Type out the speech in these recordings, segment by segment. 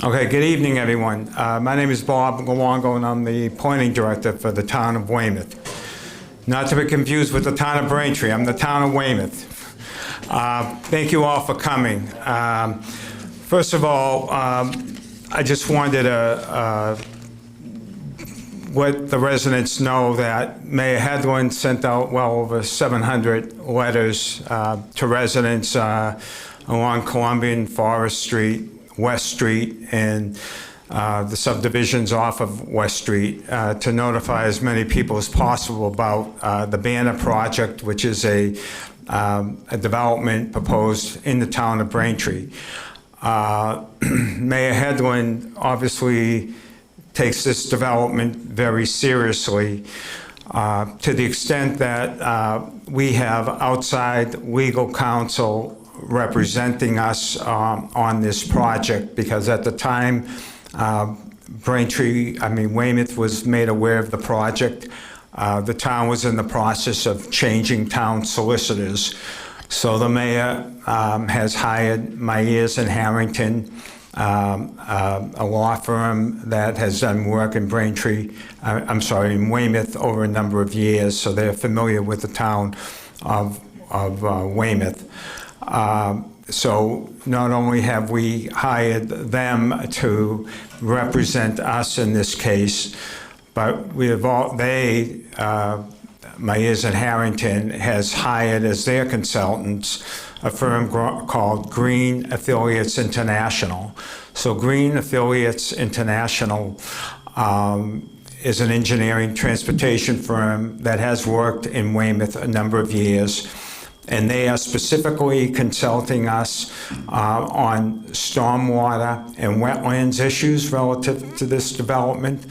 Okay, good evening, everyone. My name is Bob Luongo, and I'm the planning director for the town of Weymouth. Not to be confused with the town of Braintree, I'm the town of Weymouth. Thank you all for coming. First of all, I just wanted to let the residents know that Mayor Hedlund sent out well over 700 letters to residents along Columbian, Forest Street, West Street, and the subdivisions off of West Street to notify as many people as possible about the Banner project, which is a development proposed in the town of Braintree. Mayor Hedlund obviously takes this development very seriously to the extent that we have outside legal counsel representing us on this project, because at the time Weymouth was made aware of the project. The town was in the process of changing town solicitors. So the mayor has hired Myers and Harrington, a law firm that has done work in in Weymouth over a number of years, so they're familiar with the town of Weymouth. So not only have we hired them to represent us in this case, but Myers and Harrington has hired as their consultants a firm called Green Affiliates International. So Green Affiliates International is an engineering transportation firm that has worked in Weymouth a number of years, and they are specifically consulting us on stormwater and wetlands issues relative to this development,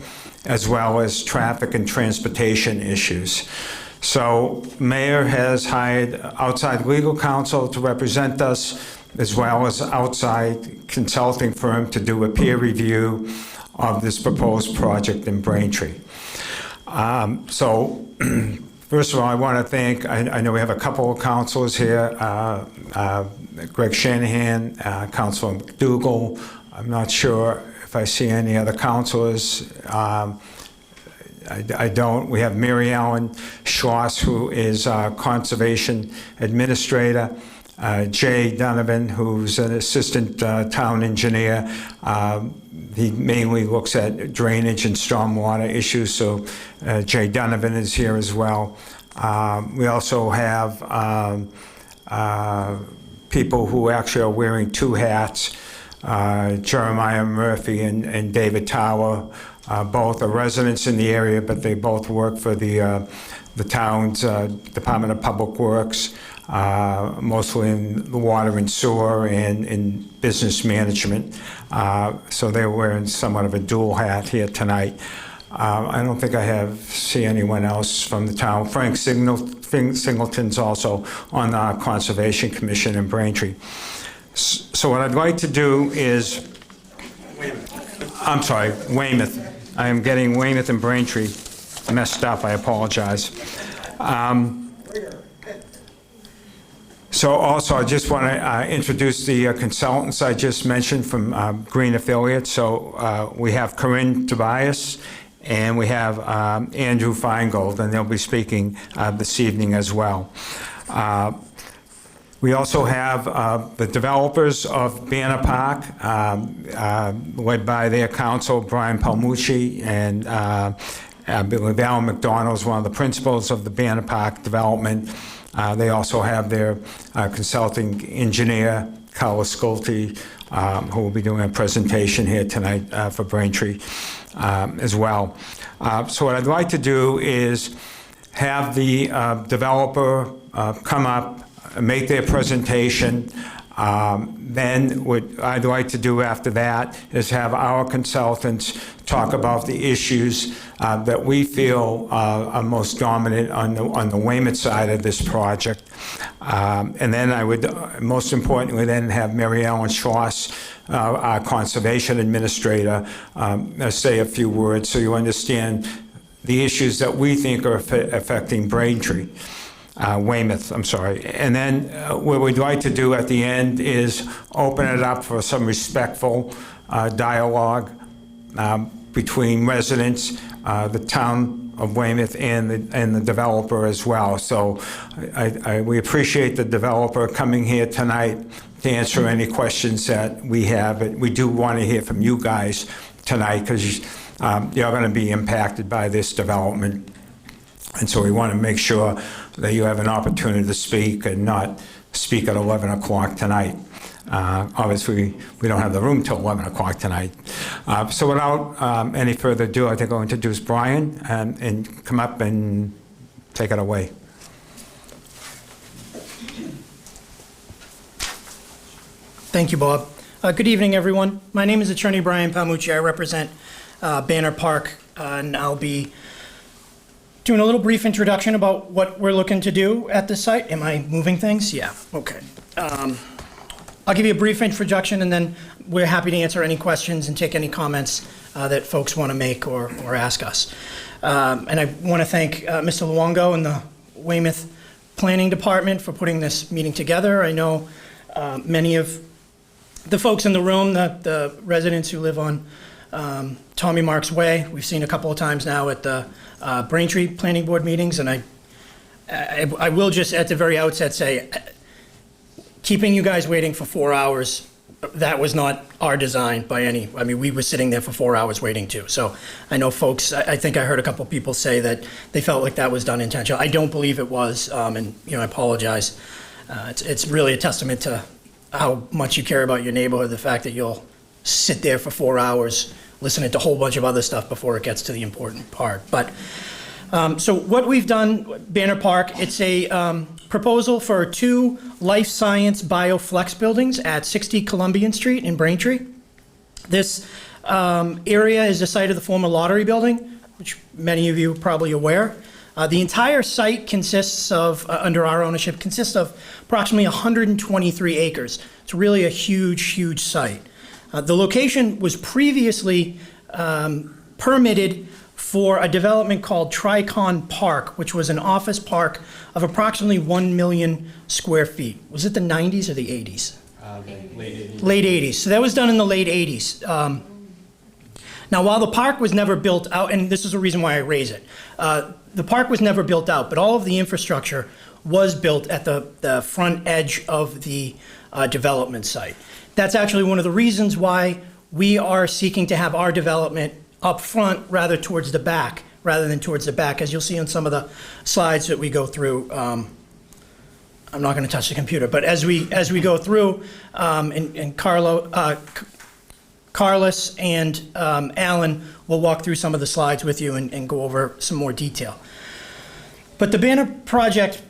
as well as traffic and transportation issues. So Mayor has hired outside legal counsel to represent us, as well as outside consulting firm to do a peer review of this proposed project in Braintree. First of all, I want to thank, I know we have a couple of councilors here, Greg Shanahan, Councilor McDougall. I'm not sure if I see any other councilors. I don't. We have Mary Ellen Schloss, who is our conservation administrator. Jay Donovan, who's an assistant town engineer. He mainly looks at drainage and stormwater issues, so Jay Donovan is here as well. We also have people who actually are wearing two hats, Jeremiah Murphy and David Tower. Both are residents in the area, but they both work for the town's Department of Public Works, mostly in the water and sewer and in business management. So they're wearing somewhat of a dual hat here tonight. I don't think I see anyone else from the town. Frank Singleton's also on the Conservation Commission in Braintree. So what I'd like to do is, Weymouth. I am getting Weymouth and Braintree messed up, I apologize. So also, I just want to introduce the consultants I just mentioned from Green Affiliates. So we have Corinne Tobias, and we have Andrew Feingold, and they'll be speaking this evening as well. We also have the developers of Banner Park, led by their counsel, Brian Palmucci, and I believe Alan McDonald is one of the principals of the Banner Park development. They also have their consulting engineer, Carla Sculte, who will be doing a presentation here tonight for Braintree as well. So what I'd like to do is have the developer come up, make their presentation. Then what I'd like to do after that is have our consultants talk about the issues that we feel are most dominant on the Weymouth side of this project. And then I would, most importantly, then have Mary Ellen Schloss, our conservation administrator, say a few words so you understand the issues that we think are affecting Braintree. Weymouth, I'm sorry. And then what we'd like to do at the end is open it up for some respectful dialogue between residents, the town of Weymouth, and the developer as well. So we appreciate the developer coming here tonight to answer any questions that we have. But we do want to hear from you guys tonight because you're going to be impacted by this development. And so we want to make sure that you have an opportunity to speak and not speak at 11 o'clock tonight. Obviously, we don't have the room till 11 o'clock tonight. So without any further ado, I think I'll introduce Brian and come up and take it away. Thank you, Bob. Good evening, everyone. My name is Attorney Brian Palmucci. I represent Banner Park, and I'll be doing a little brief introduction about what we're looking to do at this site. Am I moving things? Yeah, okay. I'll give you a brief introduction, and then we're happy to answer any questions and take any comments that folks want to make or ask us. And I want to thank Mr. Luongo and the Weymouth Planning Department for putting this meeting together. I know many of the folks in the room, the residents who live on Tommy Marks Way, we've seen a couple of times now at the Braintree Planning Board meetings, and I will just at the very outset say, keeping you guys waiting for 4 hours, that was not our design by any, I mean, we were sitting there for 4 hours waiting too. So I know folks, I think I heard a couple of people say that they felt like that was done intentionally. I don't believe it was, and I apologize. It's really a testament to how much you care about your neighborhood, the fact that you'll sit there for 4 hours listening to a whole bunch of other stuff before it gets to the important part. But so what we've done, Banner Park, it's a proposal for 2 life science bioflex buildings at 60 Columbian Street in Braintree. This area is the site of the former lottery building, which many of you are probably aware. The entire site consists of, under our ownership, consists of approximately 123 acres. It's really a huge, huge site. The location was previously permitted for a development called Tricon Park, which was an office park of approximately 1 million square feet. Was it the 90s or the 80s? Late 80s. Late 80s. So that was done in the late 80s. Now, while the park was never built out, and this is the reason why I raise it, the park was never built out, but all of the infrastructure was built at the front edge of the development site. That's actually one of the reasons why we are seeking to have our development up front rather towards the back, rather than towards the back. As you'll see on some of the slides that we go through, I'm not going to touch the computer, but as we go through, and Carlos and Alan will walk through some of the slides with you and go over some more detail. But the Banner project,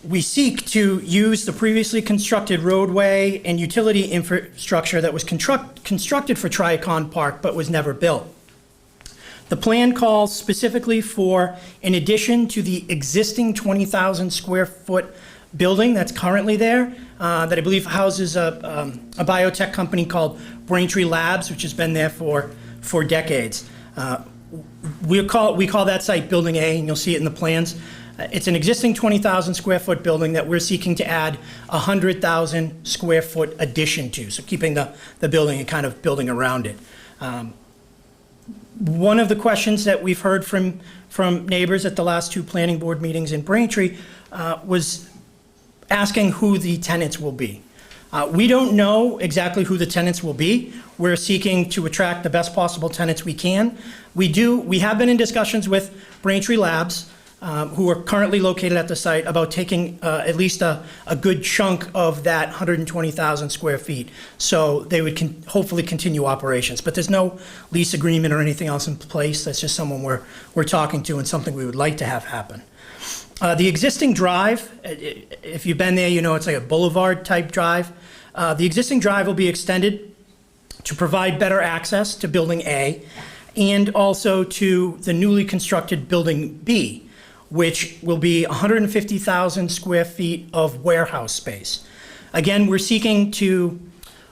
we seek to use the previously constructed roadway and utility infrastructure that was constructed for Tricon Park but was never built. The plan calls specifically for an addition to the existing 20,000 square foot building that's currently there, that I believe houses a biotech company called Braintree Labs, which has been there for decades. We call that site Building A, and you'll see it in the plans. It's an existing 20,000 square foot building that we're seeking to add 100,000 square foot addition to, so keeping the building and kind of building around it. One of the questions that we've heard from neighbors at the last 2 planning board meetings in Braintree was asking who the tenants will be. We don't know exactly who the tenants will be. We're seeking to attract the best possible tenants we can. We have been in discussions with Braintree Labs, who are currently located at the site, about taking at least a good chunk of that 120,000 square feet. So they would hopefully continue operations. But there's no lease agreement or anything else in place. That's just someone we're talking to and something we would like to have happen. The existing drive, if you've been there, you know it's like a boulevard type drive. The existing drive will be extended to provide better access to Building A and also to the newly constructed Building B, which will be 150,000 square feet of warehouse space. Again, we're seeking to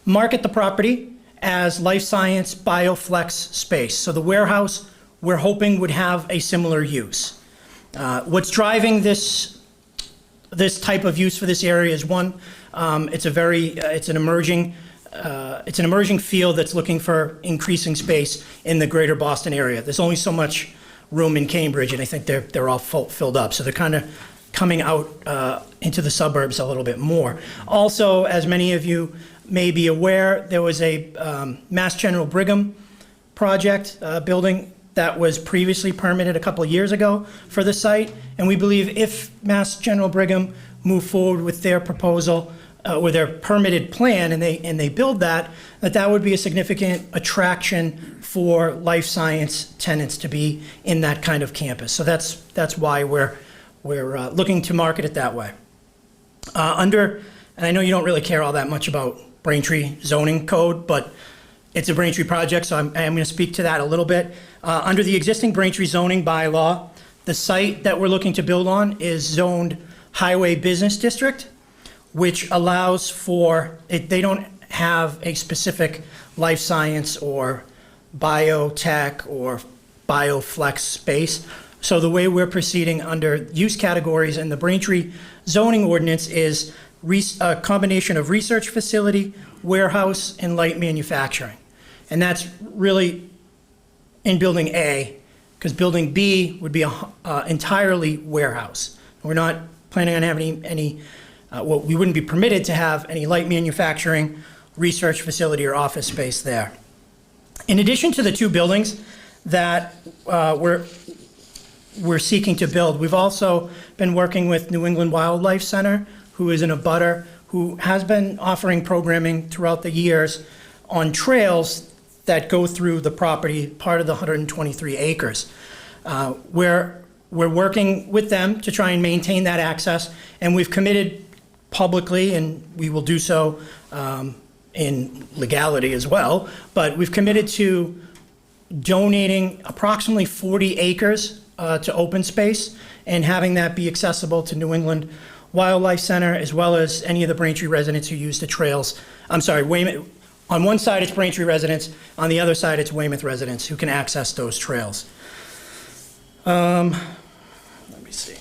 market the property as life science bioflex space. So the warehouse, we're hoping, would have a similar use. What's driving this this type of use for this area is one, it's an emerging field that's looking for increasing space in the greater Boston area. There's only so much room in Cambridge, and I think they're all filled up. So they're kind of coming out into the suburbs a little bit more. Also, as many of you may be aware, there was a Mass General Brigham project building that was previously permitted a couple of years ago for the site, and we believe if Mass General Brigham move forward with their proposal, with their permitted plan, and they build that would be a significant attraction for life science tenants to be in that kind of campus. So that's why we're looking to market it that way. And I know you don't really care all that much about Braintree zoning code, but it's a Braintree project, so I'm going to speak to that a little bit. Under the existing Braintree zoning bylaw, the site that we're looking to build on is zoned Highway Business District, which allows for, they don't have a specific life science or biotech or bioflex space. So the way we're proceeding under use categories in the Braintree zoning ordinance is a combination of research facility, warehouse, and light manufacturing. And that's really in Building A, because Building B would be entirely warehouse. We're not planning on having any we wouldn't be permitted to have any light manufacturing, research facility, or office space there. In addition to the two buildings that we're seeking to build, we've also been working with New England Wildlife Center, who is an abutter, who has been offering programming throughout the years on trails that go through the property, part of the 123 acres. We're working with them to try and maintain that access, and we've committed publicly, and we will do so in legality as well, but we've committed to donating approximately 40 acres to open space and having that be accessible to New England Wildlife Center, as well as any of the Braintree residents who use the trails. I'm sorry, Weymouth. On one side, it's Braintree residents. On the other side, it's Weymouth residents who can access those trails. Let me see.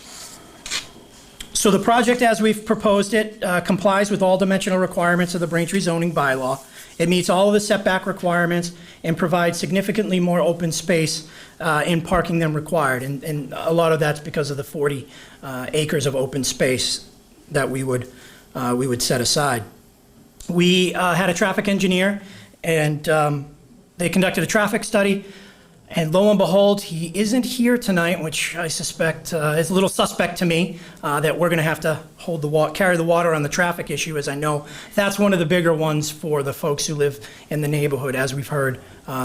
So the project, as we've proposed it, complies with all dimensional requirements of the Braintree zoning bylaw. It meets all of the setback requirements and provides significantly more open space in parking than required. And a lot of that's because of the 40 acres of open space that we would set aside. We had a traffic engineer, and they conducted a traffic study. And lo and behold, he isn't here tonight, which I suspect is a little suspect to me, that we're going to have to carry the water on the traffic issue, as I know that's one of the bigger ones for the folks who live in the neighborhood, as we've heard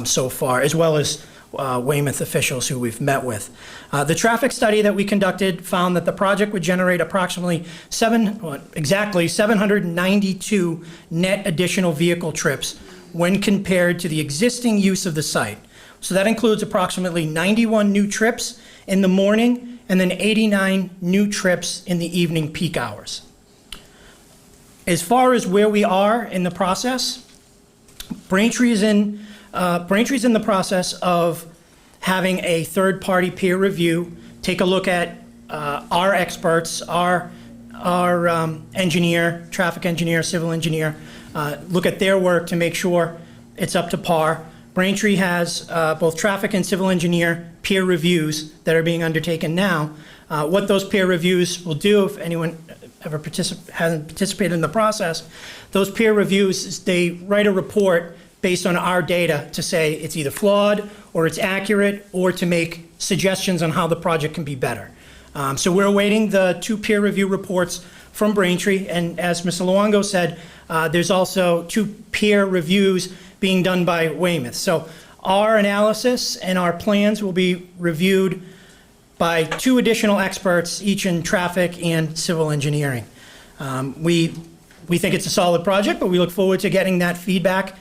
so far, as well as Weymouth officials who we've met with. The traffic study that we conducted found that the project would generate approximately 792 net additional vehicle trips when compared to the existing use of the site. So that includes approximately 91 new trips in the morning and then 89 new trips in the evening peak hours. As far as where we are in the process, Braintree's in the process of having a third-party peer review take a look at our experts, our engineer, traffic engineer, civil engineer, look at their work to make sure it's up to par. Braintree has both traffic and civil engineer peer reviews that are being undertaken now. What those peer reviews will do, if anyone ever hasn't participated in the process, those peer reviews, they write a report based on our data to say it's either flawed or it's accurate, or to make suggestions on how the project can be better. So we're awaiting the two peer review reports from Braintree, and as Mr. Luongo said, there's also two peer reviews being done by Weymouth. So our analysis and our plans will be reviewed by two additional experts, each in traffic and civil engineering. We think it's a solid project, but we look forward to getting that feedback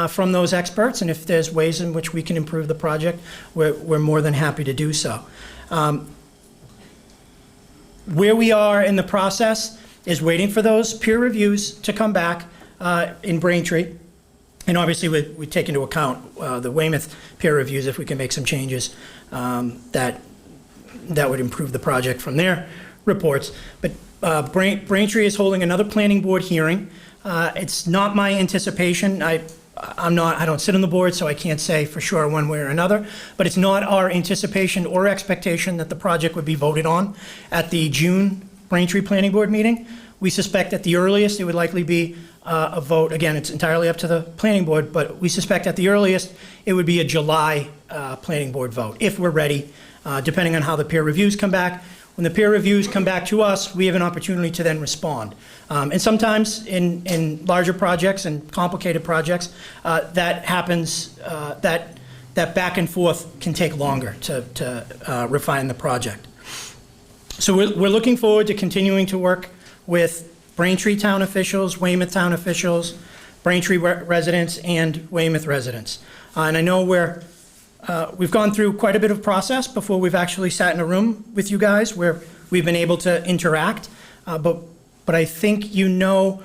from those experts, and if there's ways in which we can improve the project, we're more than happy to do so. Where we are in the process is waiting for those peer reviews to come back in Braintree. And obviously, we take into account the Weymouth peer reviews if we can make some changes that would improve the project from their reports. But Braintree is holding another planning board hearing. It's not my anticipation. I don't sit on the board, so I can't say for sure one way or another, but it's not our anticipation or expectation that the project would be voted on at the June Braintree Planning Board meeting. We suspect at the earliest it would likely be a vote. Again, it's entirely up to the planning board, but we suspect at the earliest it would be a July planning board vote, if we're ready, depending on how the peer reviews come back. When the peer reviews come back to us, we have an opportunity to then respond. And sometimes in larger projects and complicated projects, that happens, that back and forth can take longer to refine the project. So we're looking forward to continuing to work with Braintree town officials, Weymouth town officials, Braintree residents, and Weymouth residents. And I know we've gone through quite a bit of process before we've actually sat in a room with you guys where we've been able to interact. But I think you know,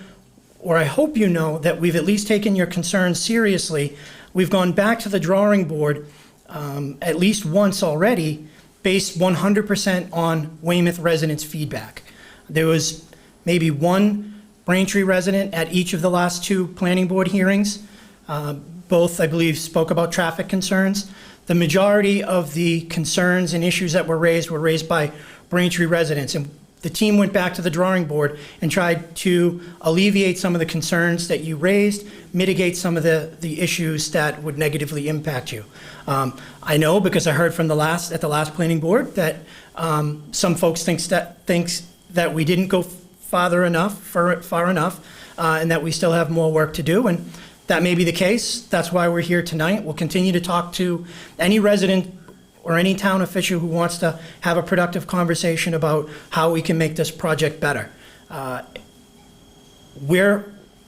or I hope you know, that we've at least taken your concerns seriously. We've gone back to the drawing board at least once already, based 100% on Weymouth residents' feedback. There was maybe one Braintree resident at each of the last two planning board hearings. Both, I believe, spoke about traffic concerns. The majority of the concerns and issues that were raised by Braintree residents. And the team went back to the drawing board and tried to alleviate some of the concerns that you raised, mitigate some of the issues that would negatively impact you. I know, because I heard from at the last planning board, that some folks thinks that we didn't go far enough, and that we still have more work to do. And that may be the case. That's why we're here tonight. We'll continue to talk to any resident or any town official who wants to have a productive conversation about how we can make this project better. We're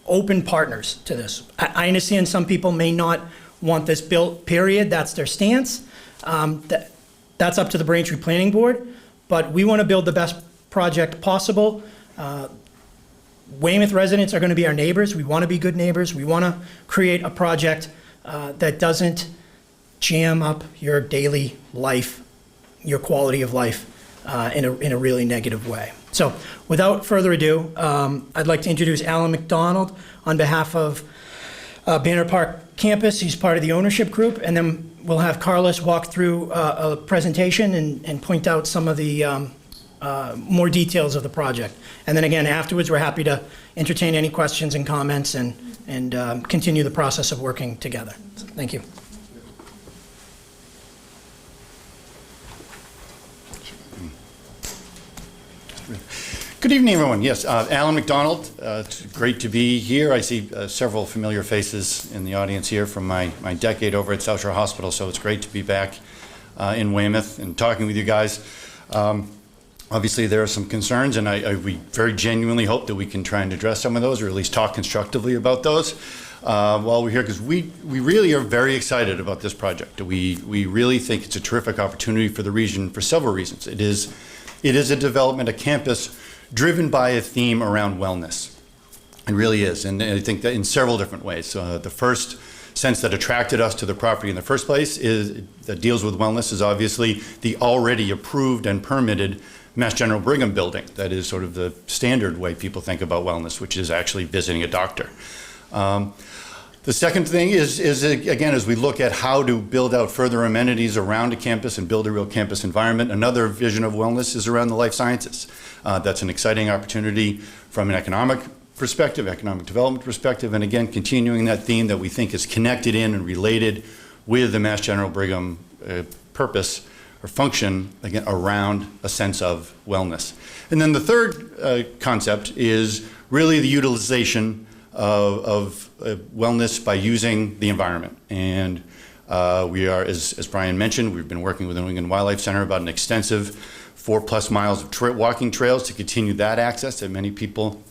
open partners to this. I understand some people may not want this built, period. That's their stance. That's up to the Braintree Planning Board, but we want to build the best project possible. Weymouth residents are going to be our neighbors. We want to be good neighbors. We want to create a project that doesn't jam up your daily life, your quality of life in a really negative way. So without further ado, I'd like to introduce Alan McDonald on behalf of Banner Park Campus. He's part of the ownership group, and then we'll have Carlos walk through a presentation and point out some of the more details of the project. And then again, afterwards, we're happy to entertain any questions and comments and continue the process of working together. So, thank you. Good evening, everyone. Yes, Alan McDonald. It's great to be here. I see several familiar faces in the audience here from my decade over at South Shore Hospital, so it's great to be back in Weymouth and talking with you guys. Obviously, there are some concerns, and we very genuinely hope that we can try and address some of those, or at least talk constructively about those while we're here, because we really are very excited about this project. We really think it's a terrific opportunity for the region for several reasons. It is a development, a campus driven by a theme around wellness. It really is, and I think that in several different ways. The first sense that attracted us to the property in the first place that deals with wellness is obviously the already approved and permitted Mass General Brigham building. That is sort of the standard way people think about wellness, which is actually visiting a doctor. The second thing is again, as we look at how to build out further amenities around a campus and build a real campus environment, another vision of wellness is around the life sciences. That's an exciting opportunity from an economic perspective, economic development perspective, and again, continuing that theme that we think is connected in and related with the Mass General Brigham purpose or function, again, around a sense of wellness. And then the third concept is really the utilization of wellness by using the environment. And we are, as Brian mentioned, we've been working with the New England Wildlife Center about an extensive 4+ miles of walking trails to continue that access that many people,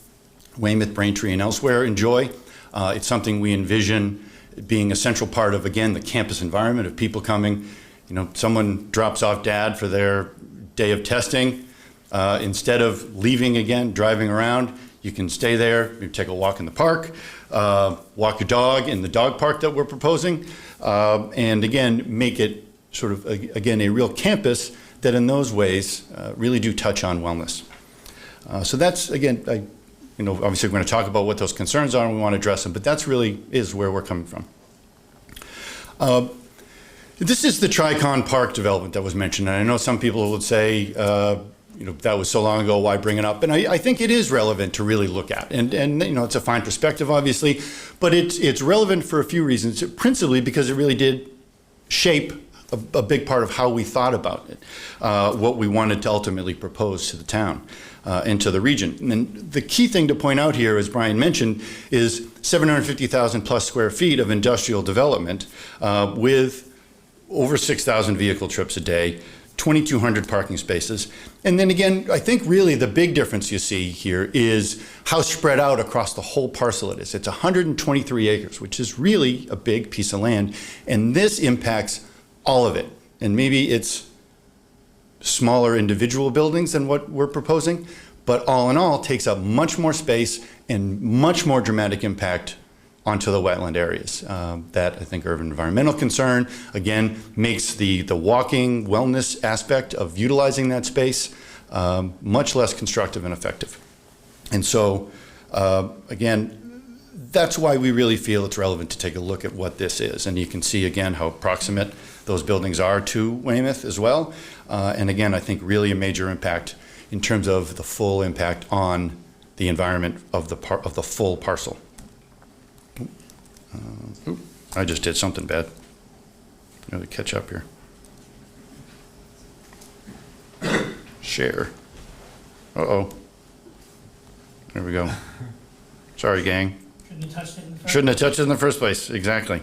Weymouth, Braintree, and elsewhere enjoy. It's something we envision being a central part of, again, the campus environment of people coming. You know, someone drops off dad for their day of testing. Instead of leaving again, driving around, you can stay there, maybe take a walk in the park, walk your dog in the dog park that we're proposing, and again, make it sort of, again, a real campus that in those ways really do touch on wellness. So that's, again, obviously we're going to talk about what those concerns are and we want to address them, but that's really is where we're coming from. This is the Tricon Park development that was mentioned, and I know some people would say, that was so long ago, why bring it up? And I think it is relevant to really look at. And it's a fine perspective, obviously, but it's relevant for a few reasons, principally because it really did shape a big part of how we thought about it, what we wanted to ultimately propose to the town and to the region. And the key thing to point out here, as Brian mentioned, is 750,000 plus square feet of industrial development with over 6,000 vehicle trips a day, 2,200 parking spaces. And then again, I think really the big difference you see here is how spread out across the whole parcel it is. It's 123 acres, which is really a big piece of land. And this impacts all of it. And maybe it's smaller individual buildings than what we're proposing, but all in all takes up much more space and much more dramatic impact onto the wetland areas. That I think are of environmental concern. Again, makes the walking wellness aspect of utilizing that space much less constructive and effective. And so, again, that's why we really feel it's relevant to take a look at what this is. And you can see again how proximate those buildings are to Weymouth as well. And again, I think really a major impact in terms of the full impact on the environment of the full parcel. I just did something bad. Gotta catch up here. Share. Uh-oh. There we go. Sorry, gang. Shouldn't have touched it in the first. Shouldn't have touched it in the first place. Exactly.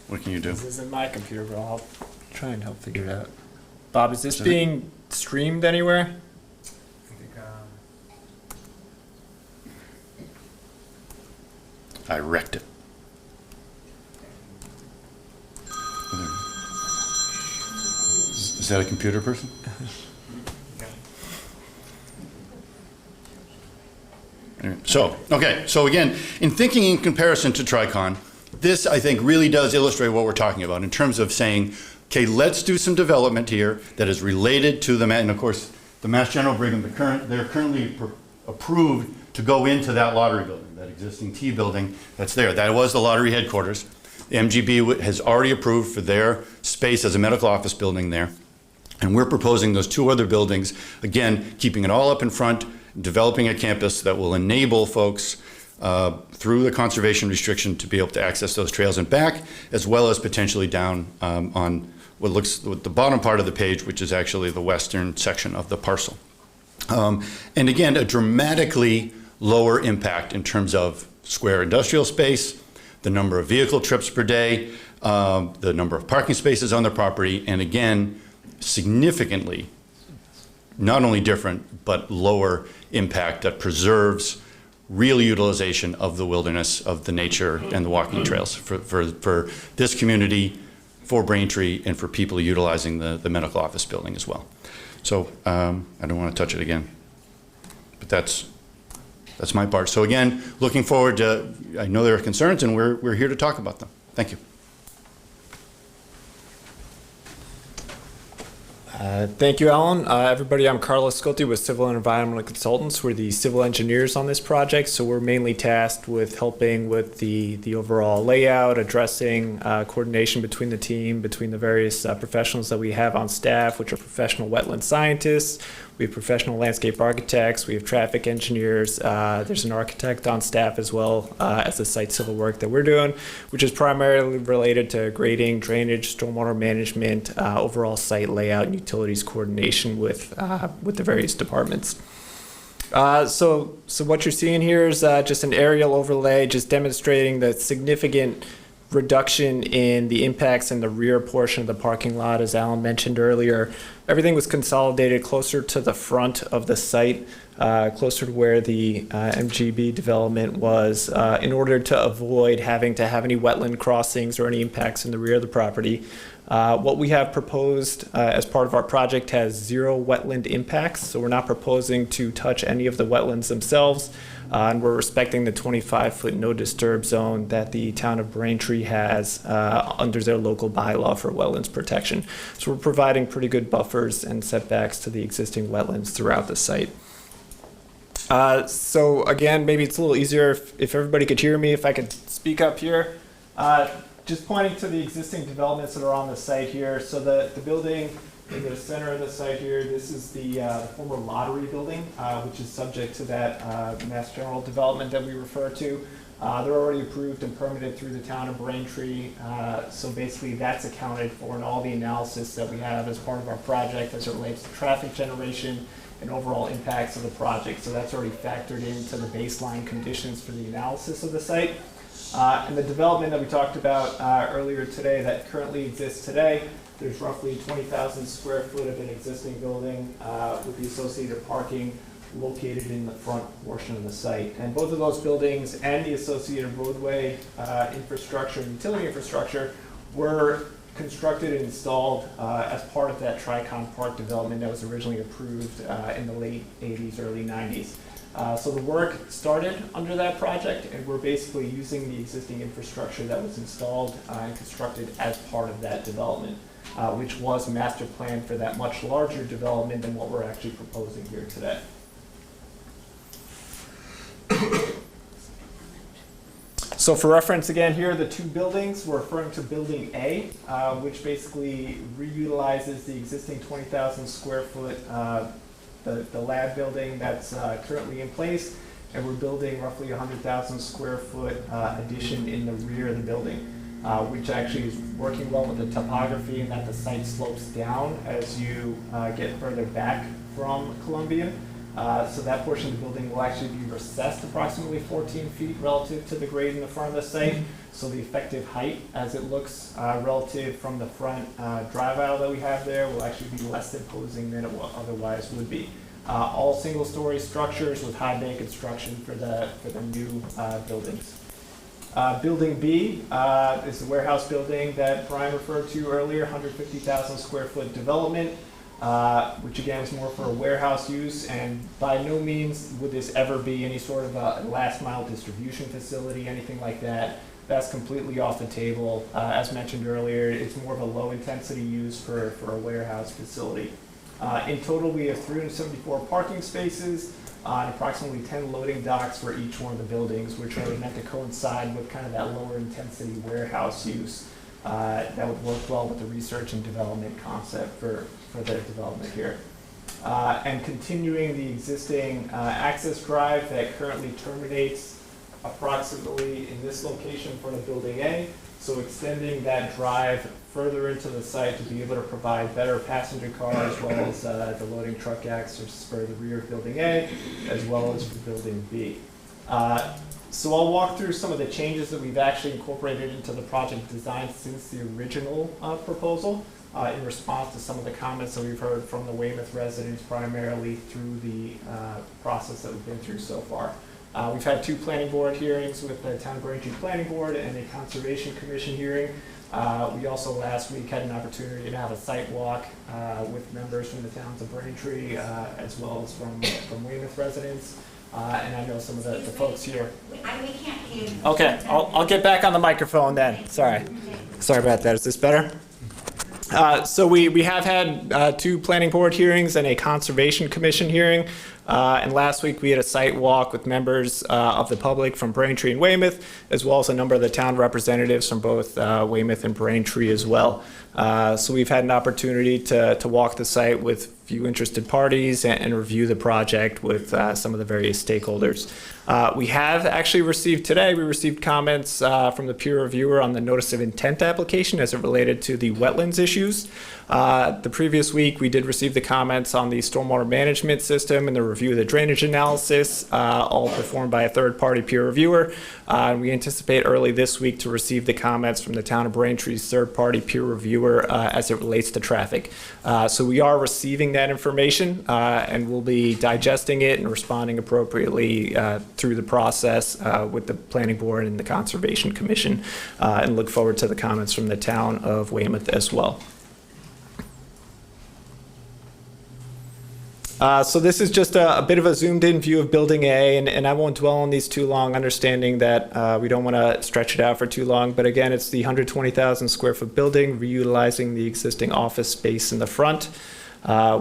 What can you do? This isn't my computer, but I'll try and help figure it out. Bob, is this being streamed anywhere? I wrecked it. Is that a computer person? Anyway, so again, in thinking in comparison to Tricon, this I think really does illustrate what we're talking about in terms of saying, okay, let's do some development here that is related to the, and of course, the Mass General Brigham, they're currently approved to go into that lottery building, that existing T building that's there. That was the lottery headquarters. The MGB has already approved for their space as a medical office building there. And we're proposing those two other buildings, again, keeping it all up in front, developing a campus that will enable folks through the conservation restriction to be able to access those trails and back, as well as potentially down on what looks the bottom part of the page, which is actually the western section of the parcel. And again, a dramatically lower impact in terms of square industrial space, the number of vehicle trips per day, the number of parking spaces on the property, and again, significantly not only different, but lower impact that preserves real utilization of the wilderness, of the nature and the walking trails for this community, for Braintree, and for people utilizing the medical office building as well. So I don't want to touch it again, but that's my part. So again, looking forward to, I know there are concerns and we're here to talk about them. Thank you. Thank you, Alan. Everybody, I'm Carlos Sculti with Civil and Environmental Consultants. We're the civil engineers on this project, so we're mainly tasked with helping with the overall layout, addressing coordination between the team, between the various professionals that we have on staff, which are professional wetland scientists. We have professional landscape architects. We have traffic engineers. There's an architect on staff as well as the site civil work that we're doing, which is primarily related to grading, drainage, stormwater management, overall site layout, and utilities coordination with the various departments. So what you're seeing here is just an aerial overlay, just demonstrating the significant reduction in the impacts in the rear portion of the parking lot, as Alan mentioned earlier. Everything was consolidated closer to the front of the site, closer to where the MGB development was, in order to avoid having to have any wetland crossings or any impacts in the rear of the property. What we have proposed as part of our project has 0 wetland impacts, so we're not proposing to touch any of the wetlands themselves, and we're respecting the 25-foot no disturb zone that the town of Braintree has under their local bylaw for wetlands protection. So we're providing pretty good buffers and setbacks to the existing wetlands throughout the site. So again, maybe it's a little easier if everybody could hear me, if I could speak up here. Just pointing to the existing developments that are on the site here. So the building in the center of the site here, this is the former lottery building, which is subject to that Mass General development that we refer to. They're already approved and permitted through the town of Braintree. So basically that's accounted for in all the analysis that we have as part of our project as it relates to traffic generation and overall impacts of the project. So that's already factored into the baseline conditions for the analysis of the site. And the development that we talked about earlier today that currently exists today, there's roughly 20,000 square foot of an existing building with the associated parking located in the front portion of the site. And both of those buildings and the associated roadway infrastructure and utility infrastructure were constructed and installed as part of that Tricon Park development that was originally approved in the late 80s, early 90s. So the work started under that project, and we're basically using the existing infrastructure that was installed and constructed as part of that development, which was master planned for that much larger development than what we're actually proposing here today. So for reference again here, the 2 buildings, we're referring to Building A, which basically reutilizes the existing 20,000 square foot the lab building that's currently in place, and we're building roughly 100,000 square foot addition in the rear of the building, which actually is working well with the topography in that the site slopes down as you get further back from Columbia. So that portion of the building will actually be recessed approximately 14 feet relative to the grade in the front of the site. So the effective height as it looks relative from the front drive aisle that we have there will actually be less imposing than it otherwise would be. All single-story structures with high bay construction for the new buildings. Building B is the warehouse building that Brian referred to earlier, 150,000 square foot development. Which again is more for a warehouse use, and by no means would this ever be any sort of a last mile distribution facility, anything like that. That's completely off the table. As mentioned earlier, it's more of a low intensity use for a warehouse facility. In total, we have 374 parking spaces and approximately 10 loading docks for each one of the buildings, which are meant to coincide with kind of that lower intensity warehouse use. That would work well with the research and development concept for the development here. And continuing the existing access drive that currently terminates approximately in this location for the Building A. So extending that drive further into the site to be able to provide better passenger cars as well as the loading truck access for the rear of Building A as well as for Building B. So I'll walk through some of the changes that we've actually incorporated into the project design since the original proposal in response to some of the comments that we've heard from the Weymouth residents primarily through the process that we've been through so far. We've had 2 planning board hearings with the Town of Braintree Planning Board and a Conservation Commission hearing. We also last week had an opportunity to have a site walk with members from the towns of Braintree as well as from Weymouth residents. And I know some of the folks here. We can't hear you. Okay, I'll get back on the microphone then. Sorry about that. Is this better? So we have had 2 planning board hearings and a conservation commission hearing. And last week we had a site walk with members of the public from Braintree and Weymouth, as well as a number of the town representatives from both Weymouth and Braintree as well. So we've had an opportunity to walk the site with a few interested parties and review the project with some of the various stakeholders. We have actually received comments from the peer reviewer on the notice of intent application as it related to the wetlands issues. The previous week, we did receive the comments on the stormwater management system and the review of the drainage analysis, all performed by a third-party peer reviewer. And we anticipate early this week to receive the comments from the town of Braintree's third-party peer reviewer as it relates to traffic. So we are receiving that that information, and we'll be digesting it and responding appropriately through the process with the Planning Board and the Conservation Commission, and look forward to the comments from the town of Weymouth as well. So this is just a bit of a zoomed-in view of Building A, and I won't dwell on these too long, understanding that we don't want to stretch it out for too long. But again, it's the 120,000 square foot building, reutilizing the existing office space in the front,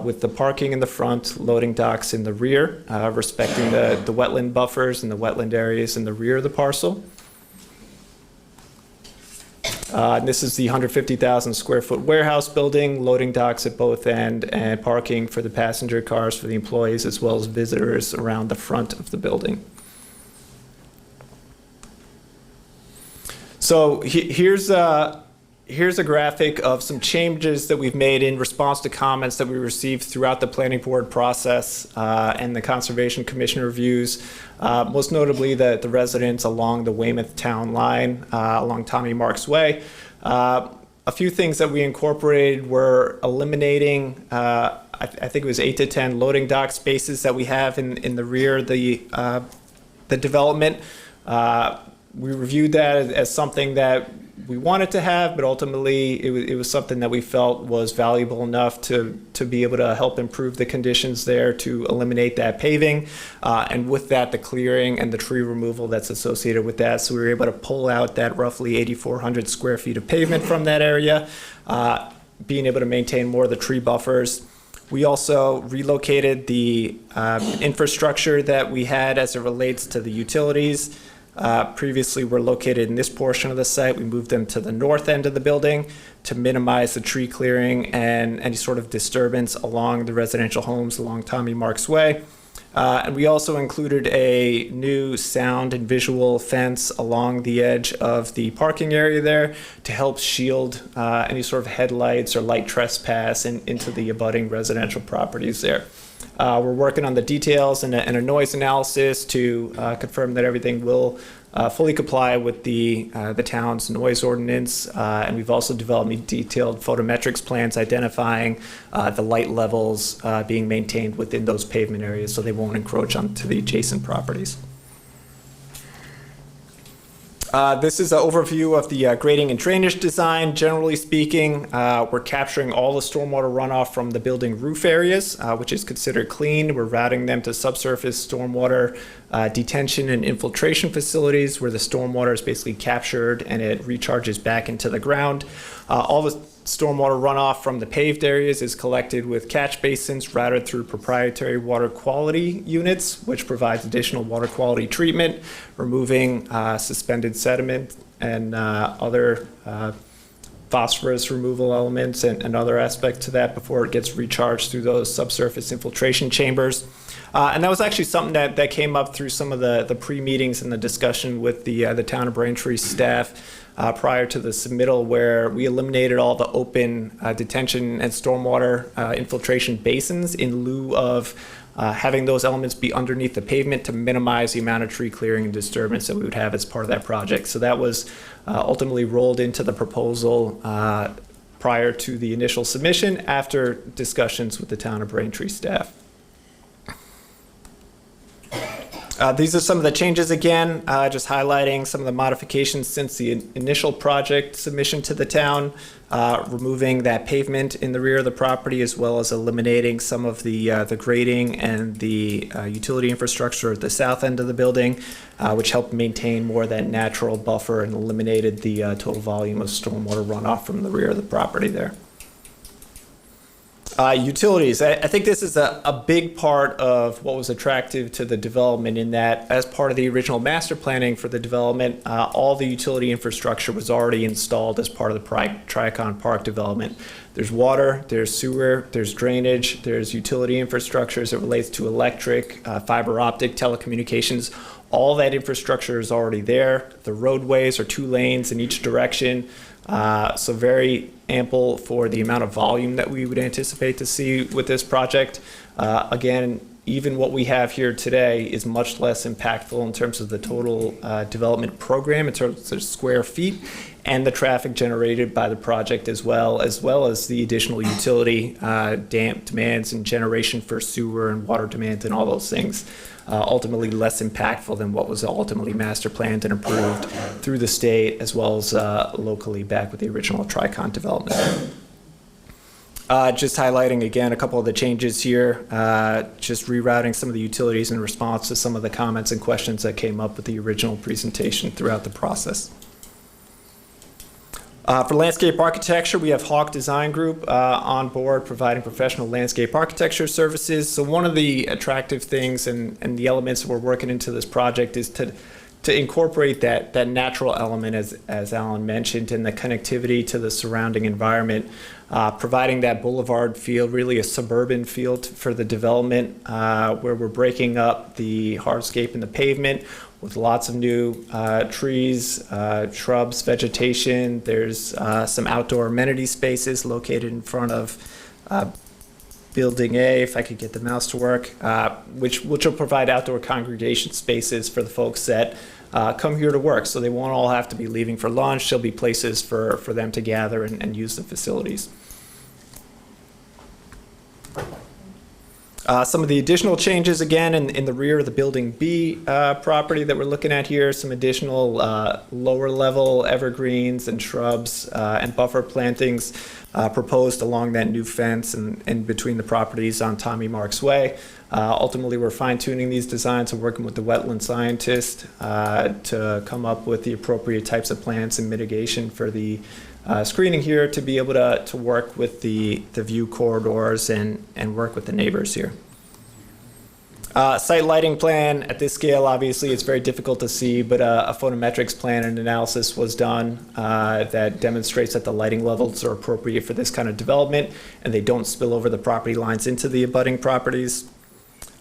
with the parking in the front, loading docks in the rear, respecting the wetland buffers and the wetland areas in the rear of the parcel. This is the 150,000 square foot warehouse building, loading docks at both ends, and parking for the passenger cars for the employees as well as visitors around the front of the building. So here's a graphic of some changes that we've made in response to comments that we received throughout the Planning Board process and the Conservation Commission reviews. Most notably the residents along the Weymouth town line, along Tommy Marks Way. A few things that we incorporated were eliminating, I think it was 8 to 10 loading dock spaces that we have in the rear of the development. We reviewed that as something that we wanted to have, but ultimately it was something that we felt was valuable enough to be able to help improve the conditions there, to eliminate that paving, and with that, the clearing and the tree removal that's associated with that. So we were able to pull out that roughly 8,400 square feet of pavement from that area, being able to maintain more of the tree buffers. We also relocated the infrastructure that we had as it relates to the utilities. Previously were located in this portion of the site. We moved them to the north end of the building to minimize the tree clearing and any sort of disturbance along the residential homes along Tommy Marks Way. And we also included a new sound and visual fence along the edge of the parking area there to help shield any sort of headlights or light trespass into the abutting residential properties there. We're working on the details and a noise analysis to confirm that everything will fully comply with the town's noise ordinance. And we've also developed detailed photometrics plans identifying the light levels being maintained within those pavement areas so they won't encroach onto the adjacent properties. This is an overview of the grading and drainage design. Generally speaking, we're capturing all the stormwater runoff from the building roof areas, which is considered clean. We're routing them to subsurface stormwater detention and infiltration facilities where the stormwater is basically captured and it recharges back into the ground. All the stormwater runoff from the paved areas is collected with catch basins routed through proprietary water quality units, which provides additional water quality treatment, removing suspended sediment and other phosphorus removal elements and other aspects to that before it gets recharged through those subsurface infiltration chambers. And that was actually something that came up through some of the pre-meetings and the discussion with the town of Braintree staff prior to the submittal, where we eliminated all the open detention and stormwater infiltration basins in lieu of having those elements be underneath the pavement to minimize the amount of tree clearing and disturbance that we would have as part of that project. So that was ultimately rolled into the proposal prior to the initial submission after discussions with the town of Braintree staff. These are some of the changes again, just highlighting some of the modifications since the initial project submission to the town, removing that pavement in the rear of the property, as well as eliminating some of the grading and the utility infrastructure at the south end of the building, which helped maintain more of that natural buffer and eliminated the total volume of stormwater runoff from the rear of the property there. Utilities. I think this is a big part of what was attractive to the development, in that as part of the original master planning for the development, all the utility infrastructure was already installed as part of the Tricon Park development. There's water, there's sewer, there's drainage, there's utility infrastructure as it relates to electric, fiber optic, telecommunications. All that infrastructure is already there. The roadways are 2 lanes in each direction. So very ample for the amount of volume that we would anticipate to see with this project. Again, even what we have here today is much less impactful in terms of the total development program, in terms of square feet, and the traffic generated by the project as well as the additional utility demands and generation for sewer and water demand and all those things. Ultimately less impactful than what was ultimately master planned and approved through the state as well as locally back with the original Tricon development. Just highlighting again a couple of the changes here, just rerouting some of the utilities in response to some of the comments and questions that came up with the original presentation throughout the process. For landscape architecture, we have Hawk Design Group on board providing professional landscape architecture services. So one of the attractive things and the elements that we're working into this project is to incorporate that natural element, as Alan mentioned, and the connectivity to the surrounding environment, providing that boulevard feel, really a suburban feel for the development, where we're breaking up the hardscape and the pavement with lots of new trees, shrubs, vegetation. There's some outdoor amenity spaces located in front of Building A, if I could get the mouse to work, which will provide outdoor congregation spaces for the folks that come here to work. So they won't all have to be leaving for lunch. There'll be places for them to gather and use the facilities. Some of the additional changes, again, in the rear of the Building B property that we're looking at here, some additional lower level evergreens and shrubs and buffer plantings proposed along that new fence and between the properties on Tommy Marks Way. Ultimately, we're fine-tuning these designs and working with the wetland scientist to come up with the appropriate types of plants and mitigation for the screening here to be able to work with the view corridors and work with the neighbors here. Site lighting plan at this scale, obviously, it's very difficult to see, but a photometrics plan and analysis was done that demonstrates that the lighting levels are appropriate for this kind of development and they don't spill over the property lines into the abutting properties.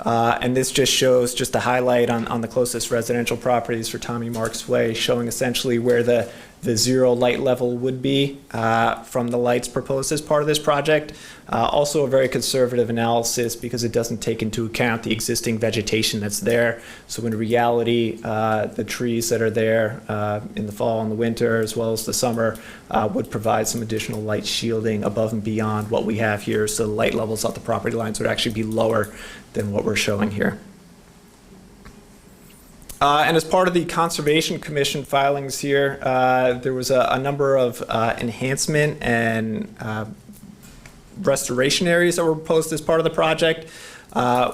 And this just shows just a highlight on the closest residential properties for Tommy Marks Way, showing essentially where the zero light level would be from the lights proposed as part of this project. Also a very conservative analysis because it doesn't take into account the existing vegetation that's there. So in reality, the trees that are there in the fall and the winter as well as the summer would provide some additional light shielding above and beyond what we have here. So the light levels off the property lines would actually be lower than what we're showing here. And as part of the Conservation Commission filings here, there was a number of enhancement and restoration areas that were proposed as part of the project.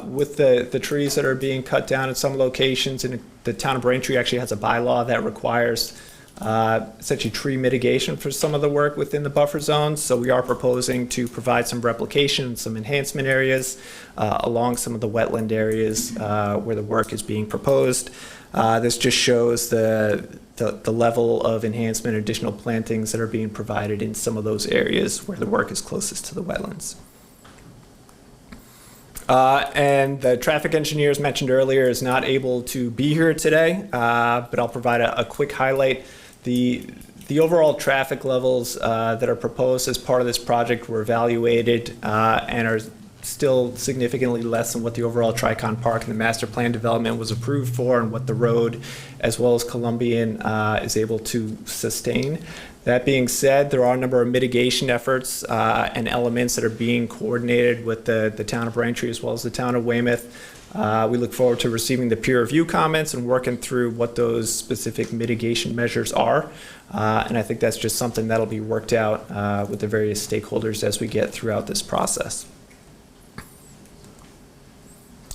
With the trees that are being cut down at some locations, and the town of Braintree actually has a bylaw that requires essentially tree mitigation for some of the work within the buffer zones. So we are proposing to provide some replication, some enhancement areas along some of the wetland areas where the work is being proposed. This just shows the level of enhancement, additional plantings that are being provided in some of those areas where the work is closest to the wetlands. And the traffic engineer, as mentioned earlier, is not able to be here today, but I'll provide a quick highlight. The overall traffic levels that are proposed as part of this project were evaluated and are still significantly less than what the overall Tricon Park and the master plan development was approved for and what the road as well as Columbian is able to sustain. That being said, there are a number of mitigation efforts and elements that are being coordinated with the town of Braintree as well as the town of Weymouth. We look forward to receiving the peer review comments and working through what those specific mitigation measures are. And I think that's just something that'll be worked out with the various stakeholders as we get throughout this process.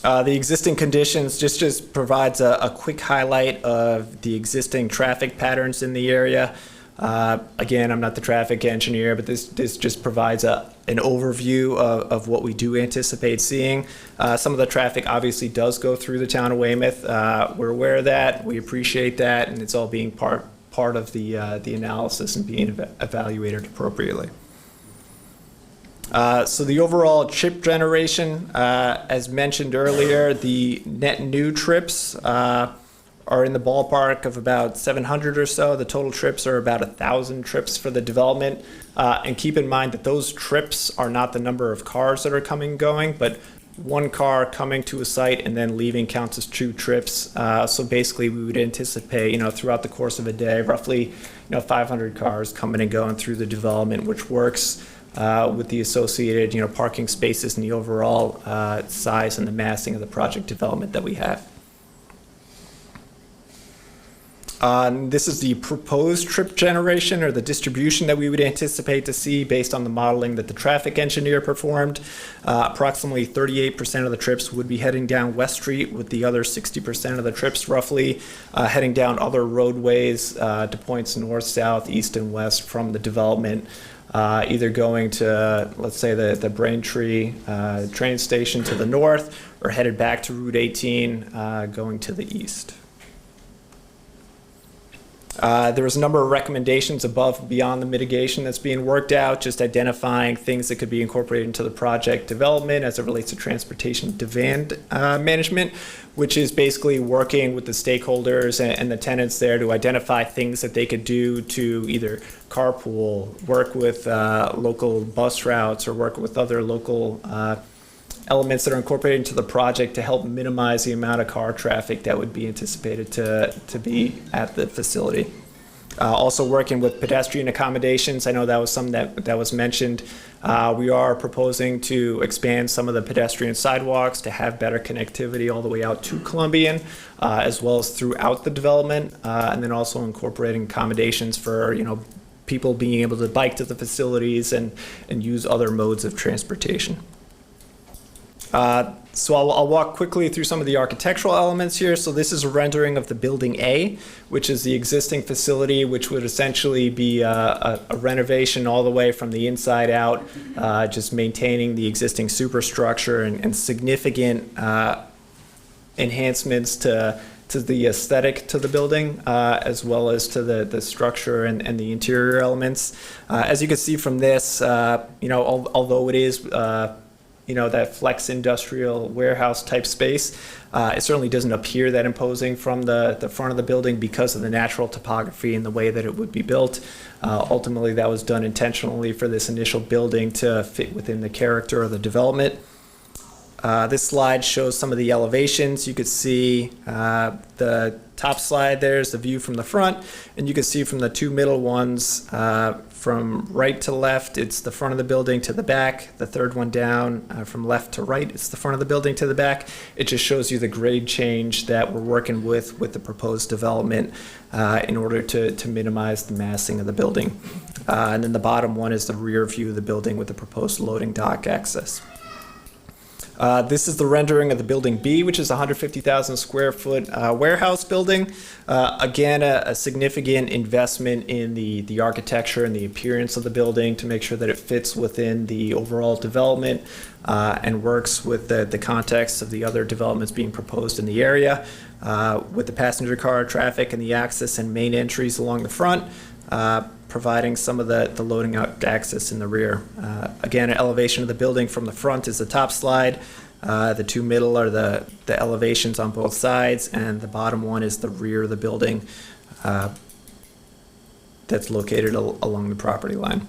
The existing conditions just provides a quick highlight of the existing traffic patterns in the area. Again, I'm not the traffic engineer, but this just provides an overview of what we do anticipate seeing. Some of the traffic obviously does go through the town of Weymouth. We're aware of that. We appreciate that, and it's all being part of the analysis and being evaluated appropriately. So the overall trip generation, as mentioned earlier, the net new trips are in the ballpark of about 700 or so. The total trips are about 1,000 trips for the development. And keep in mind that those trips are not the number of cars that are coming and going, but one car coming to a site and then leaving counts as 2 trips. So basically, we would anticipate, throughout the course of a day, roughly, 500 cars coming and going through the development, which works with the associated, parking spaces and the overall size and the massing of the project development that we have. This is the proposed trip generation or the distribution that we would anticipate to see based on the modeling that the traffic engineer performed. Approximately 38% of the trips would be heading down West Street, with the other 60% of the trips roughly heading down other roadways to points north, south, east, and west from the development. Either going to, let's say, the Braintree train station to the north, or headed back to Route 18 going to the east. There was a number of recommendations above and beyond the mitigation that's being worked out, just identifying things that could be incorporated into the project development as it relates to transportation demand management, which is basically working with the stakeholders and the tenants there to identify things that they could do to either carpool, work with local bus routes, or work with other local elements that are incorporated into the project to help minimize the amount of car traffic that would be anticipated to be at the facility. Also working with pedestrian accommodations. I know that was something that was mentioned. We are proposing to expand some of the pedestrian sidewalks to have better connectivity all the way out to Columbian, as well as throughout the development, and then also incorporating accommodations for, people being able to bike to the facilities and use other modes of transportation. So I'll walk quickly through some of the architectural elements here. So this is a rendering of the Building A, which is the existing facility, which would essentially be a renovation all the way from the inside out, just maintaining the existing superstructure and significant enhancements to the aesthetic to the building, as well as to the structure and the interior elements. As you can see from this, although it is that flex industrial warehouse type space, it certainly doesn't appear that imposing from the front of the building because of the natural topography and the way that it would be built. Ultimately, that was done intentionally for this initial building to fit within the character of the development. This slide shows some of the elevations. You could see the top slide there is the view from the front, and you can see from the 2 middle ones, from right to left, it's the front of the building to the back. The third one down, from left to right, it's the front of the building to the back. It just shows you the grade change that we're working with the proposed development in order to minimize the massing of the building. And then the bottom one is the rear view of the building with the proposed loading dock access. This is the rendering of the Building B, which is a 150,000 square foot warehouse building. Again, a significant investment in the architecture and the appearance of the building to make sure that it fits within the overall development and works with the context of the other developments being proposed in the area, with the passenger car traffic and the access and main entries along the front, providing some of the loading out access in the rear. Again, an elevation of the building from the front is the top slide. The 2 middle are the elevations on both sides, and the bottom one is the rear of the building that's located along the property line.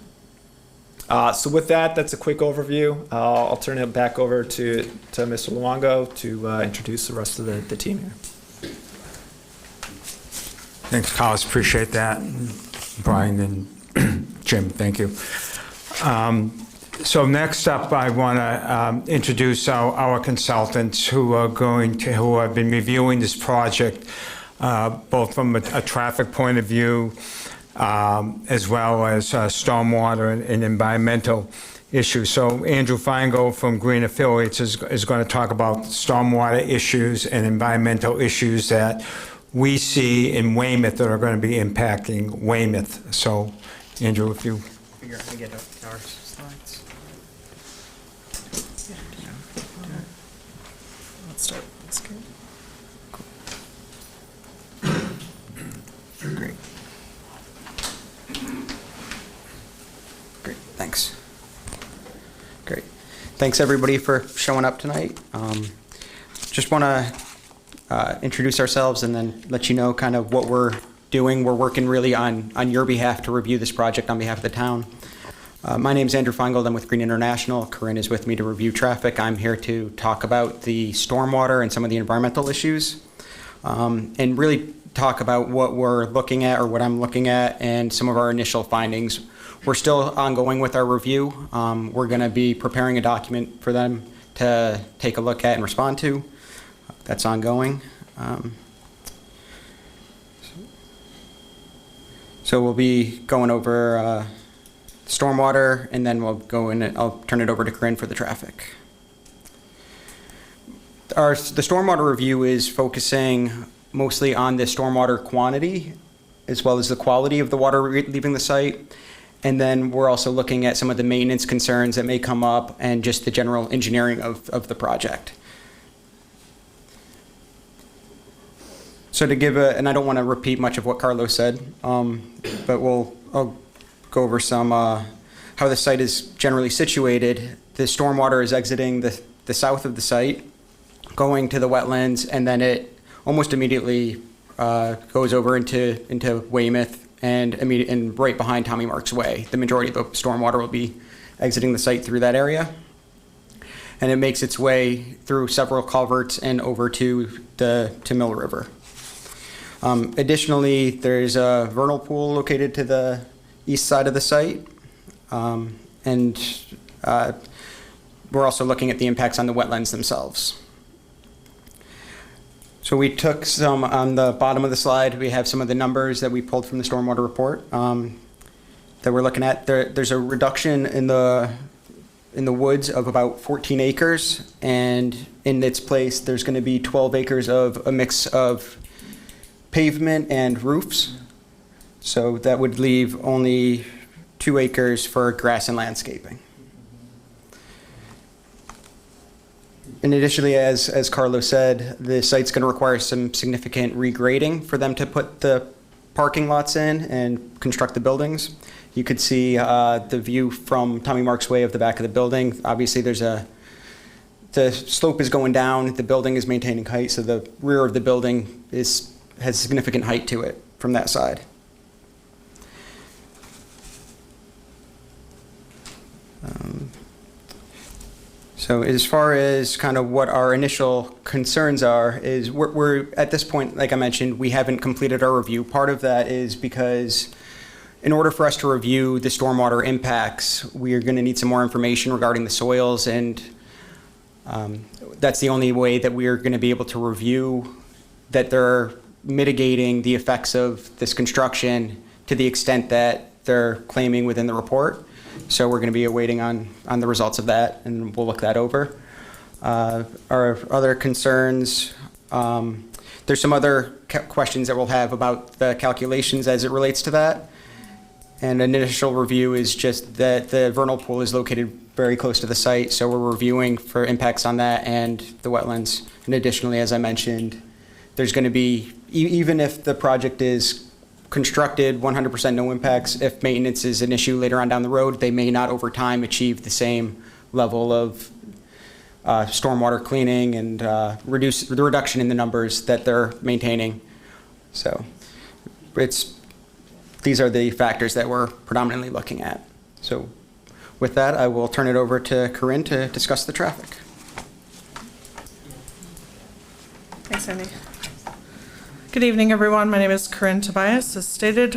So with that, that's a quick overview. I'll turn it back over to Mr. Luongo to introduce the rest of the team here. Thanks, Carlos. Appreciate that. Brian and Jim, thank you. So next up, I want to introduce our consultants who have been reviewing this project, both from a traffic point of view, as well as stormwater and environmental issues. So Andrew Feingold from Green Affiliates is going to talk about stormwater issues and environmental issues that we see in Weymouth that are going to be impacting Weymouth. So, Andrew, if you... Figure out how to get our slides. Let's start. That's good. Cool. Great. Great, thanks. Great. Thanks, everybody, for showing up tonight. Just want to introduce ourselves and then let you know kind of what we're doing. We're working really on your behalf to review this project on behalf of the town. My name's Andrew Feingold. I'm with Green International. Corinne is with me to review traffic. I'm here to talk about the stormwater and some of the environmental issues, and really talk about what we're looking at, or what I'm looking at, and some of our initial findings. We're still ongoing with our review. We're going to be preparing a document for them to take a look at and respond to. That's ongoing. So we'll be going over stormwater, and then we'll go in. I'll turn it over to Corinne for the traffic. The stormwater review is focusing mostly on the stormwater quantity as well as the quality of the water leaving the site. And then we're also looking at some of the maintenance concerns that may come up and just the general engineering of the project. So to give and I don't want to repeat much of what Carlos said, but I'll go over some, how the site is generally situated. The stormwater is exiting the south of the site, going to the wetlands, and then it almost immediately goes over into Weymouth and right behind Tommy Marks Way. The majority of the stormwater will be exiting the site through that area. And it makes its way through several culverts and over to Mill River. Additionally, there's a vernal pool located to the east side of the site. And we're also looking at the impacts on the wetlands themselves. So we took some, on the bottom of the slide, we have some of the numbers that we pulled from the stormwater report that we're looking at. There's a reduction in the woods of about 14 acres, and in its place, there's going to be 12 acres of a mix of pavement and roofs. So that would leave only 2 acres for grass and landscaping. And additionally, as Carlos said, the site's going to require some significant regrading for them to put the parking lots in and construct the buildings. You could see the view from Tommy Marks Way of the back of the building. Obviously, the slope is going down, the building is maintaining height, so the rear of the building has significant height to it from that side. So as far as kind of what our initial concerns are, is we're at this point, like I mentioned, we haven't completed our review. Part of that is because in order for us to review the stormwater impacts, we are going to need some more information regarding the soils, and that's the only way that we are going to be able to review that they're mitigating the effects of this construction to the extent that they're claiming within the report. So we're going to be awaiting on the results of that, and we'll look that over. Our other concerns, there's some other questions that we'll have about the calculations as it relates to that. And an initial review is just that the vernal pool is located very close to the site, so we're reviewing for impacts on that and the wetlands. And additionally, as I mentioned, there's going to be, even if the project is constructed 100% no impacts, if maintenance is an issue later on down the road, they may not over time achieve the same level of stormwater cleaning and reduce the reduction in the numbers that they're maintaining. So these are the factors that we're predominantly looking at. So with that, I will turn it over to Corinne to discuss the traffic. Thanks, Andy. Good evening, everyone. My name is Corinne Tobias. As stated,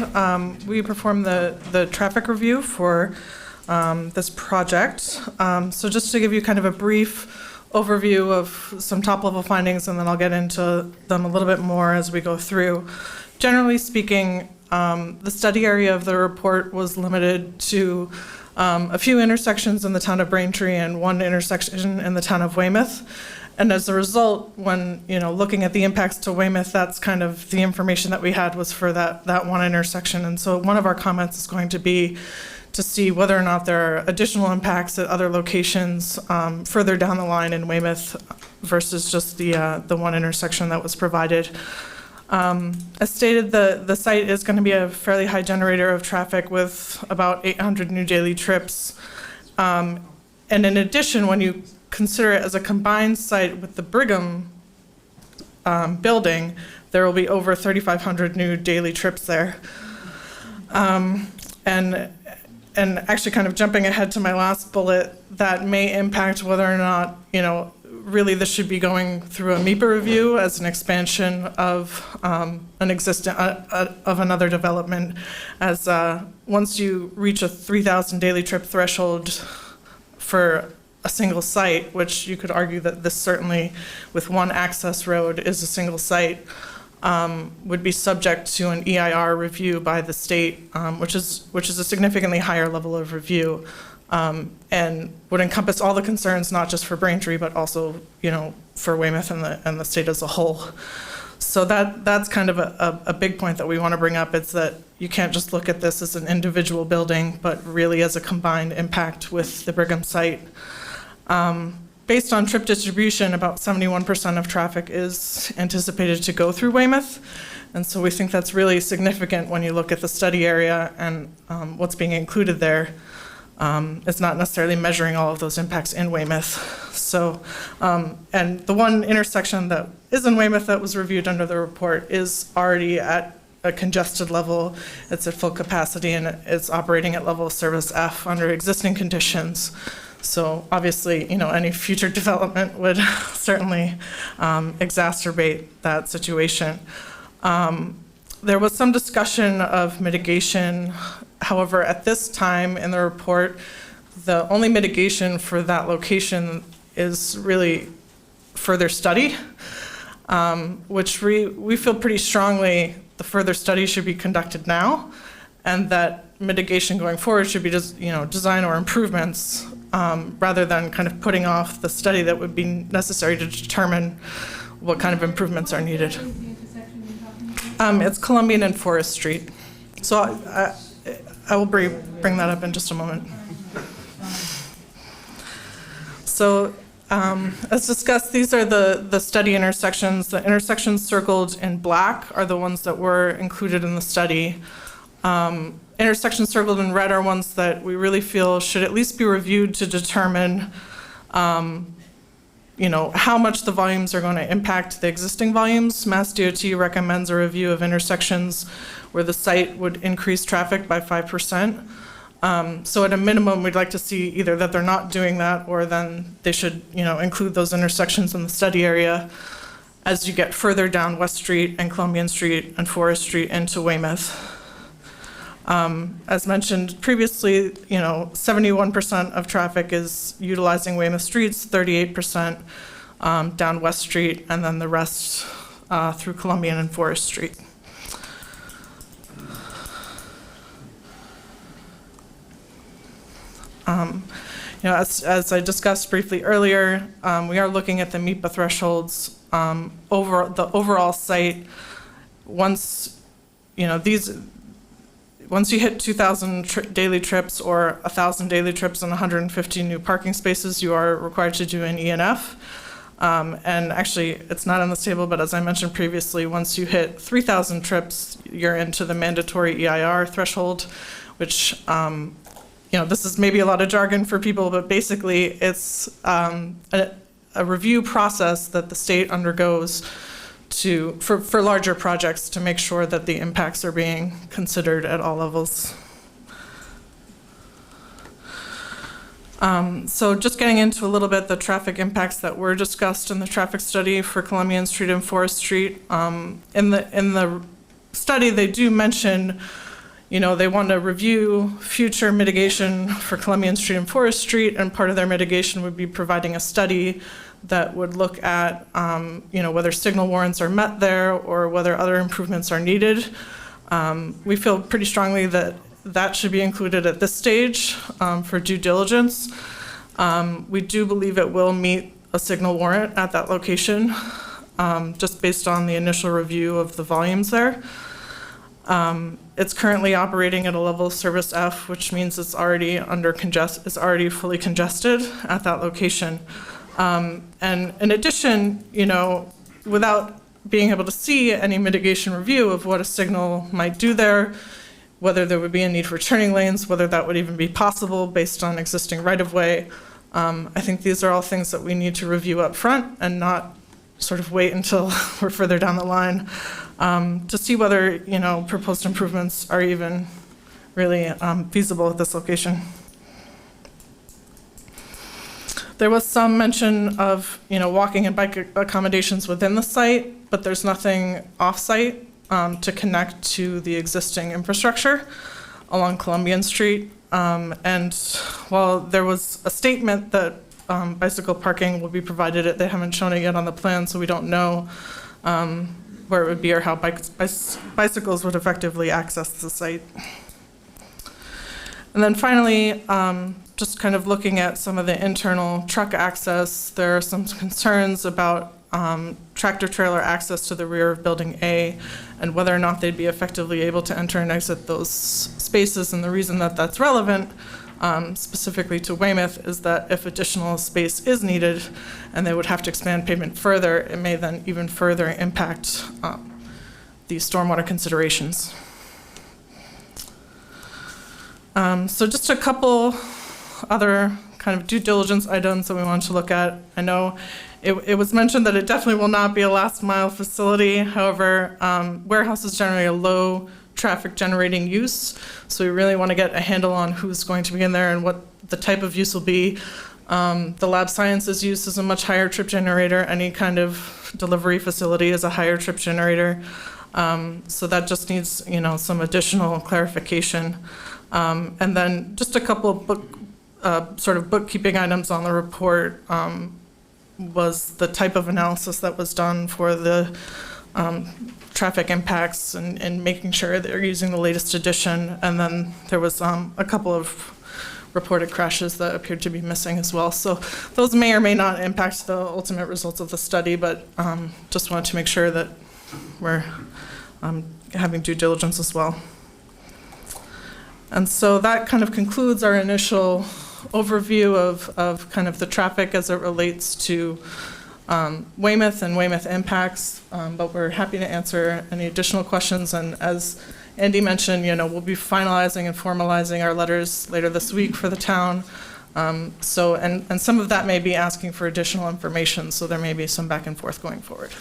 we performed the traffic review for this project. So just to give you kind of a brief overview of some top-level findings, and then I'll get into them a little bit more as we go through. Generally speaking, the study area of the report was limited to a few intersections in the town of Braintree and one intersection in the town of Weymouth. And as a result, when looking at the impacts to Weymouth, that's kind of the information that we had was for that one intersection. And so one of our comments is going to be to see whether or not there are additional impacts at other locations further down the line in Weymouth versus just the one intersection that was provided. As stated, the site is going to be a fairly high generator of traffic with about 800 new daily trips. And in addition, when you consider it as a combined site with the Brigham building, there will be over 3,500 new daily trips there. And and actually kind of jumping ahead to my last bullet, that may impact whether or not, really this should be going through a MIPA review as an expansion of an existing, of another development, as once you reach a 3,000 daily trip threshold for a single site, which you could argue that this certainly, with one access road, is a single site, would be subject to an EIR review by the state, which is a significantly higher level of review, and would encompass all the concerns, not just for Braintree, but also, for Weymouth and the state as a whole. So that's kind of a big point that we want to bring up. It's that you can't just look at this as an individual building, but really as a combined impact with the Brigham site. Based on trip distribution, about 71% of traffic is anticipated to go through Weymouth. And so we think that's really significant when you look at the study area and what's being included there. It's not necessarily measuring all of those impacts in Weymouth. So, and the one intersection that is in Weymouth that was reviewed under the report is already at a congested level. It's at full capacity and it's operating at level of service F under existing conditions. So obviously, any future development would certainly exacerbate that situation. There was some discussion of mitigation. However, at this time in the report, the only mitigation for that location is really further study, which we feel pretty strongly the further study should be conducted now, and that mitigation going forward should be just, design or improvements, rather than kind of putting off the study that would be necessary to determine what kind of improvements are needed. It's Columbian and Forest Street. So I will bring that up in just a moment. So as discussed, these are the study intersections. The intersections circled in black are the ones that were included in the study. Intersections circled in red are ones that we really feel should at least be reviewed to determine how much the volumes are going to impact the existing volumes. Mass DOT recommends a review of intersections where the site would increase traffic by 5%. So at a minimum, we'd like to see either that they're not doing that, or then they should, include those intersections in the study area as you get further down West Street and Columbian Street and Forest Street into Weymouth. As mentioned previously, 71% of traffic is utilizing Weymouth streets, 38% down West Street, and then the rest through Columbian and Forest Street. As I discussed briefly earlier, we are looking at the MIPA thresholds over the overall site. Once you hit 2,000 daily trips or 1,000 daily trips and 150 new parking spaces, you are required to do an ENF. And actually, it's not on this table, but as I mentioned previously, once you hit 3,000 trips, you're into the mandatory EIR threshold, which, this is maybe a lot of jargon for people, but basically it's a review process that the state undergoes for larger projects to make sure that the impacts are being considered at all levels. So just getting into a little bit the traffic impacts that were discussed in the traffic study for Columbian Street and Forest Street. In the study, they do mention, they want to review future mitigation for Columbian Street and Forest Street, and part of their mitigation would be providing a study that would look at, whether signal warrants are met there or whether other improvements are needed. We feel pretty strongly that that should be included at this stage for due diligence. We do believe it will meet a signal warrant at that location, just based on the initial review of the volumes there. It's currently operating at a level of service F, which means it's already it's already fully congested at that location. And in addition, without being able to see any mitigation review of what a signal might do there, whether there would be a need for turning lanes, whether that would even be possible based on existing right-of-way, I think these are all things that we need to review up front and not sort of wait until we're further down the line to see whether, proposed improvements are even really feasible at this location. There was some mention of, walking and bike accommodations within the site, but there's nothing off-site to connect to the existing infrastructure along Columbian Street. And while there was a statement that bicycle parking will be provided, they haven't shown it yet on the plan, so we don't know where it would be or how bicycles would effectively access the site. And then finally, just kind of looking at some of the internal truck access, there are some concerns about tractor trailer access to the rear of Building A and whether or not they'd be effectively able to enter and exit those spaces. And the reason that that's relevant, specifically to Weymouth, is that if additional space is needed and they would have to expand pavement further, it may then even further impact these stormwater considerations. So just a couple other kind of due diligence items that we wanted to look at. I know it was mentioned that it definitely will not be a last mile facility. However, warehouse is generally a low traffic generating use. So we really want to get a handle on who's going to be in there and what the type of use will be. The lab sciences use is a much higher trip generator. Any kind of delivery facility is a higher trip generator. So that just needs, some additional clarification. And then just a couple of sort of bookkeeping items on the report was the type of analysis that was done for the traffic impacts and making sure they're using the latest edition. And then there was a couple of reported crashes that appeared to be missing as well. So those may or may not impact the ultimate results of the study, but just wanted to make sure that we're having due diligence as well. And so that kind of concludes our initial overview of kind of the traffic as it relates to Weymouth and Weymouth impacts, but we're happy to answer any additional questions. And as Andy mentioned, we'll be finalizing and formalizing our letters later this week for the town. So some of that may be asking for additional information, so there may be some back and forth going forward.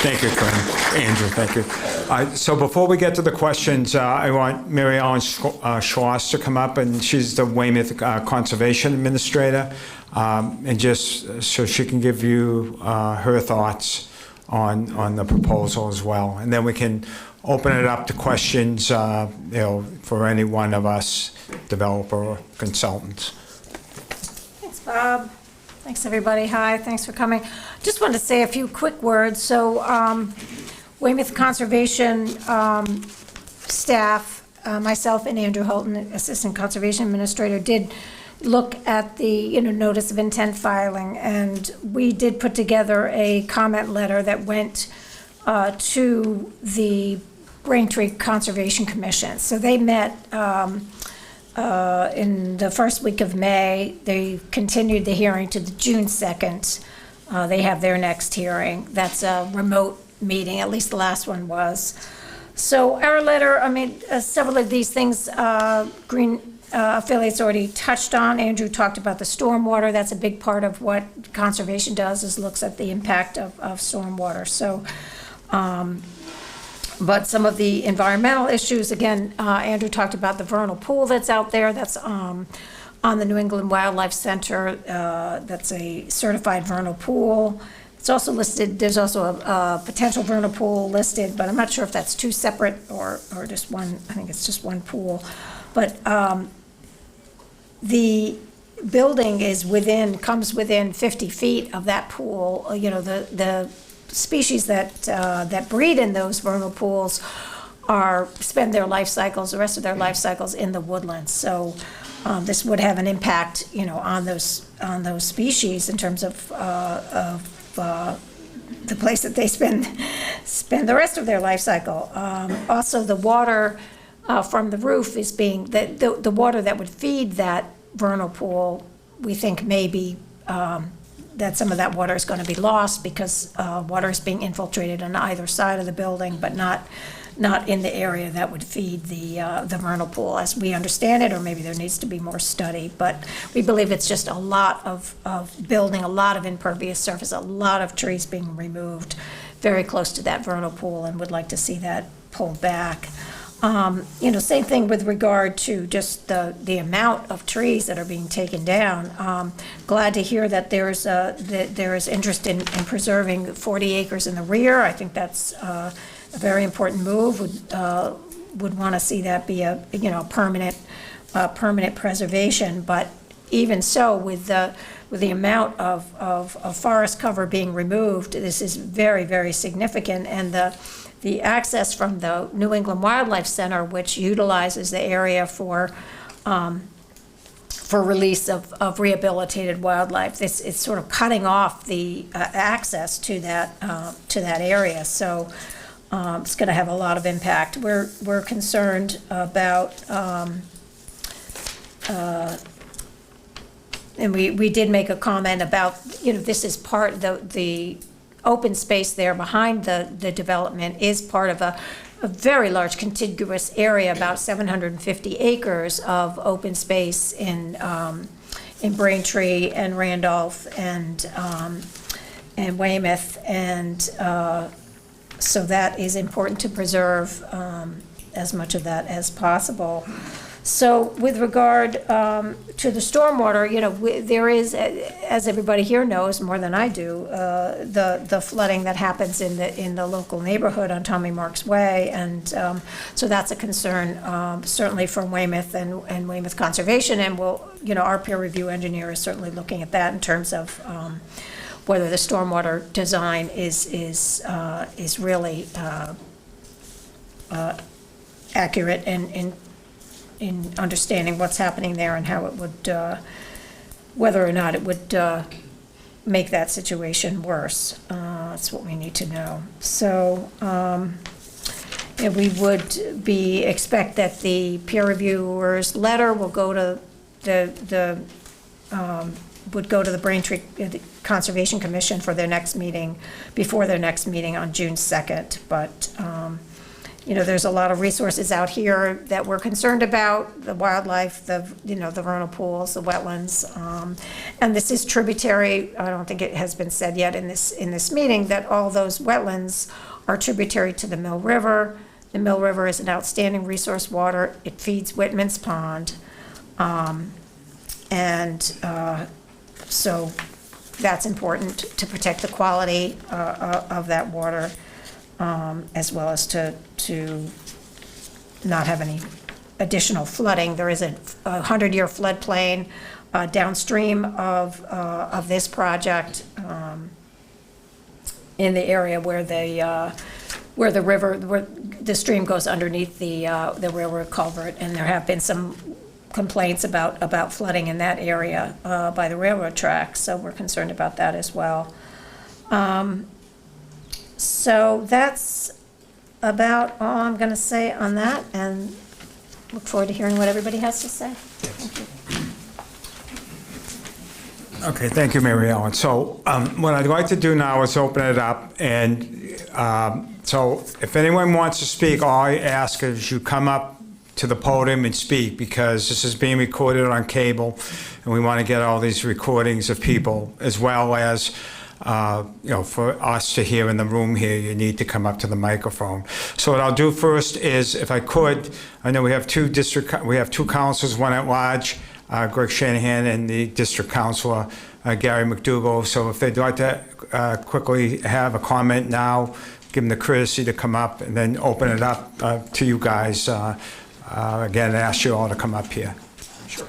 Thank you, Corinne. Andrew, thank you. So before we get to the questions, I want Mary Ellen Schloss to come up, and she's the Weymouth Conservation Administrator, and just so she can give you her thoughts on the proposal as well. And then we can open it up to questions, for any one of us, developer or consultants. Thanks, Bob. Thanks, everybody. Hi, thanks for coming. Just wanted to say a few quick words. So Weymouth Conservation staff, myself and Andrew Holton, Assistant Conservation Administrator, did look at the notice of intent filing, and we did put together a comment letter that went to the Braintree Conservation Commission. So they met in the first week of May. They continued the hearing to the June 2nd. They have their next hearing. That's a remote meeting, at least the last one was. So our letter, several of these things Green Affiliates already touched on. Andrew talked about the stormwater. That's a big part of what conservation does, is looks at the impact of stormwater. So, but some of the environmental issues, again, Andrew talked about the vernal pool that's out there. That's on the New England Wildlife Center. That's a certified vernal pool. It's also listed, there's also a potential vernal pool listed, but I'm not sure if that's two separate or just one. I think it's just one pool. But the building comes within 50 feet of that pool. The species that breed in those vernal pools spend their life cycles, the rest of their life cycles, in the woodlands. So this would have an impact, on those species in terms of the place that they spend the rest of their life cycle. Also, the water from the roof is being the water that would feed that vernal pool. We think maybe that some of that water is going to be lost because water is being infiltrated on either side of the building, but not in the area that would feed the vernal pool, as we understand it, or maybe there needs to be more study. But we believe it's just a lot of building, a lot of impervious surface, a lot of trees being removed, very close to that vernal pool and would like to see that pulled back. Same thing with regard to just the amount of trees that are being taken down. Glad to hear that there is interest in preserving 40 acres in the rear. I think that's a very important move. Would want to see that be a permanent preservation. But even so, with the amount of forest cover being removed, this is very, very significant. And the access from the New England Wildlife Center, which utilizes the area for release of rehabilitated wildlife, it's sort of cutting off the access to that area. So it's going to have a lot of impact. We're concerned about, and we did make a comment about, this is part, the open space there behind the development is part of a very large contiguous area, about 750 acres of open space in Braintree and Randolph and Weymouth. And so that is important to preserve as much of that as possible. So with regard to the stormwater, there is, as everybody here knows more than I do, the flooding that happens in the local neighborhood on Tommy Marks Way, and so that's a concern certainly for Weymouth and Weymouth Conservation, and our peer review engineer is certainly looking at that in terms of whether the stormwater design is really accurate in understanding what's happening there and how it would, whether or not it would make that situation worse. That's what we need to know. So we would expect that the peer reviewer's letter will go to the Braintree Conservation Commission for their next meeting, before their next meeting on June 2nd. But there's a lot of resources out here that we're concerned about, the wildlife, the vernal pools, the wetlands. And this is tributary, I don't think it has been said yet in this meeting, that all those wetlands are tributary to the Mill River. The Mill River is an outstanding resource water. It feeds Whitman's Pond. So that's important to protect the quality of that water. As well as to not have any additional flooding. There is a 100-year floodplain downstream of this project in the area where the stream goes underneath the railroad culvert, and there have been some complaints about flooding in that area by the railroad tracks. So we're concerned about that as well. So that's about all I'm going to say on that, and look forward to hearing what everybody has to say. Thank you. Okay, thank you, Mary Ellen. So what I'd like to do now is open it up, and so if anyone wants to speak, all I ask is you come up to the podium and speak, because this is being recorded on cable, and we want to get all these recordings of people, as well as for us to hear in the room here, you need to come up to the microphone. So what I'll do first is, if I could, I know we have two councilors, one at large, Greg Shanahan, and the district councilor, Gary McDougall. So if they'd like to quickly have a comment now, give them the courtesy to come up, and then open it up to you guys. Again, ask you all to come up here. Sure.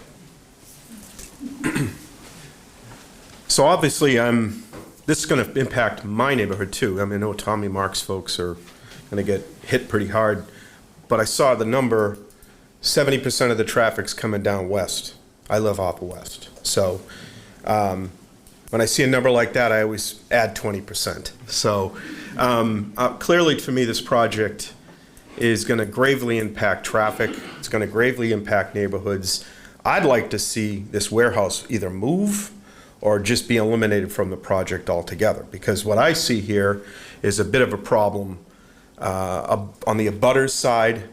So obviously, this is going to impact my neighborhood too. I mean, I know Tommy Marks folks are going to get hit pretty hard, but I saw the number, 70% of the traffic's coming down west. I live off of west. So when I see a number like that, I always add 20%. So clearly for me, this project is going to gravely impact traffic. It's going to gravely impact neighborhoods. I'd like to see this warehouse either move or just be eliminated from the project altogether. Because what I see here is a bit of a problem on the abutters side.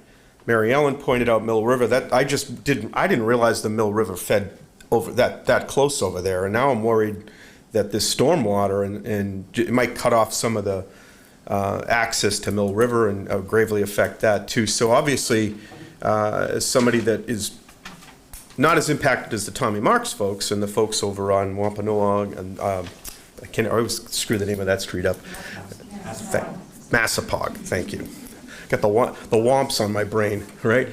Mary Ellen pointed out Mill River. That I didn't realize the Mill River fed over that close over there, and now I'm worried that this stormwater and it might cut off some of the access to Mill River and gravely affect that too. So obviously, as somebody that is not as impacted as the Tommy Marks folks and the folks over on Wampanoag and I always screw the name of that street up. Massapog, thank you. Got the womps on my brain, right?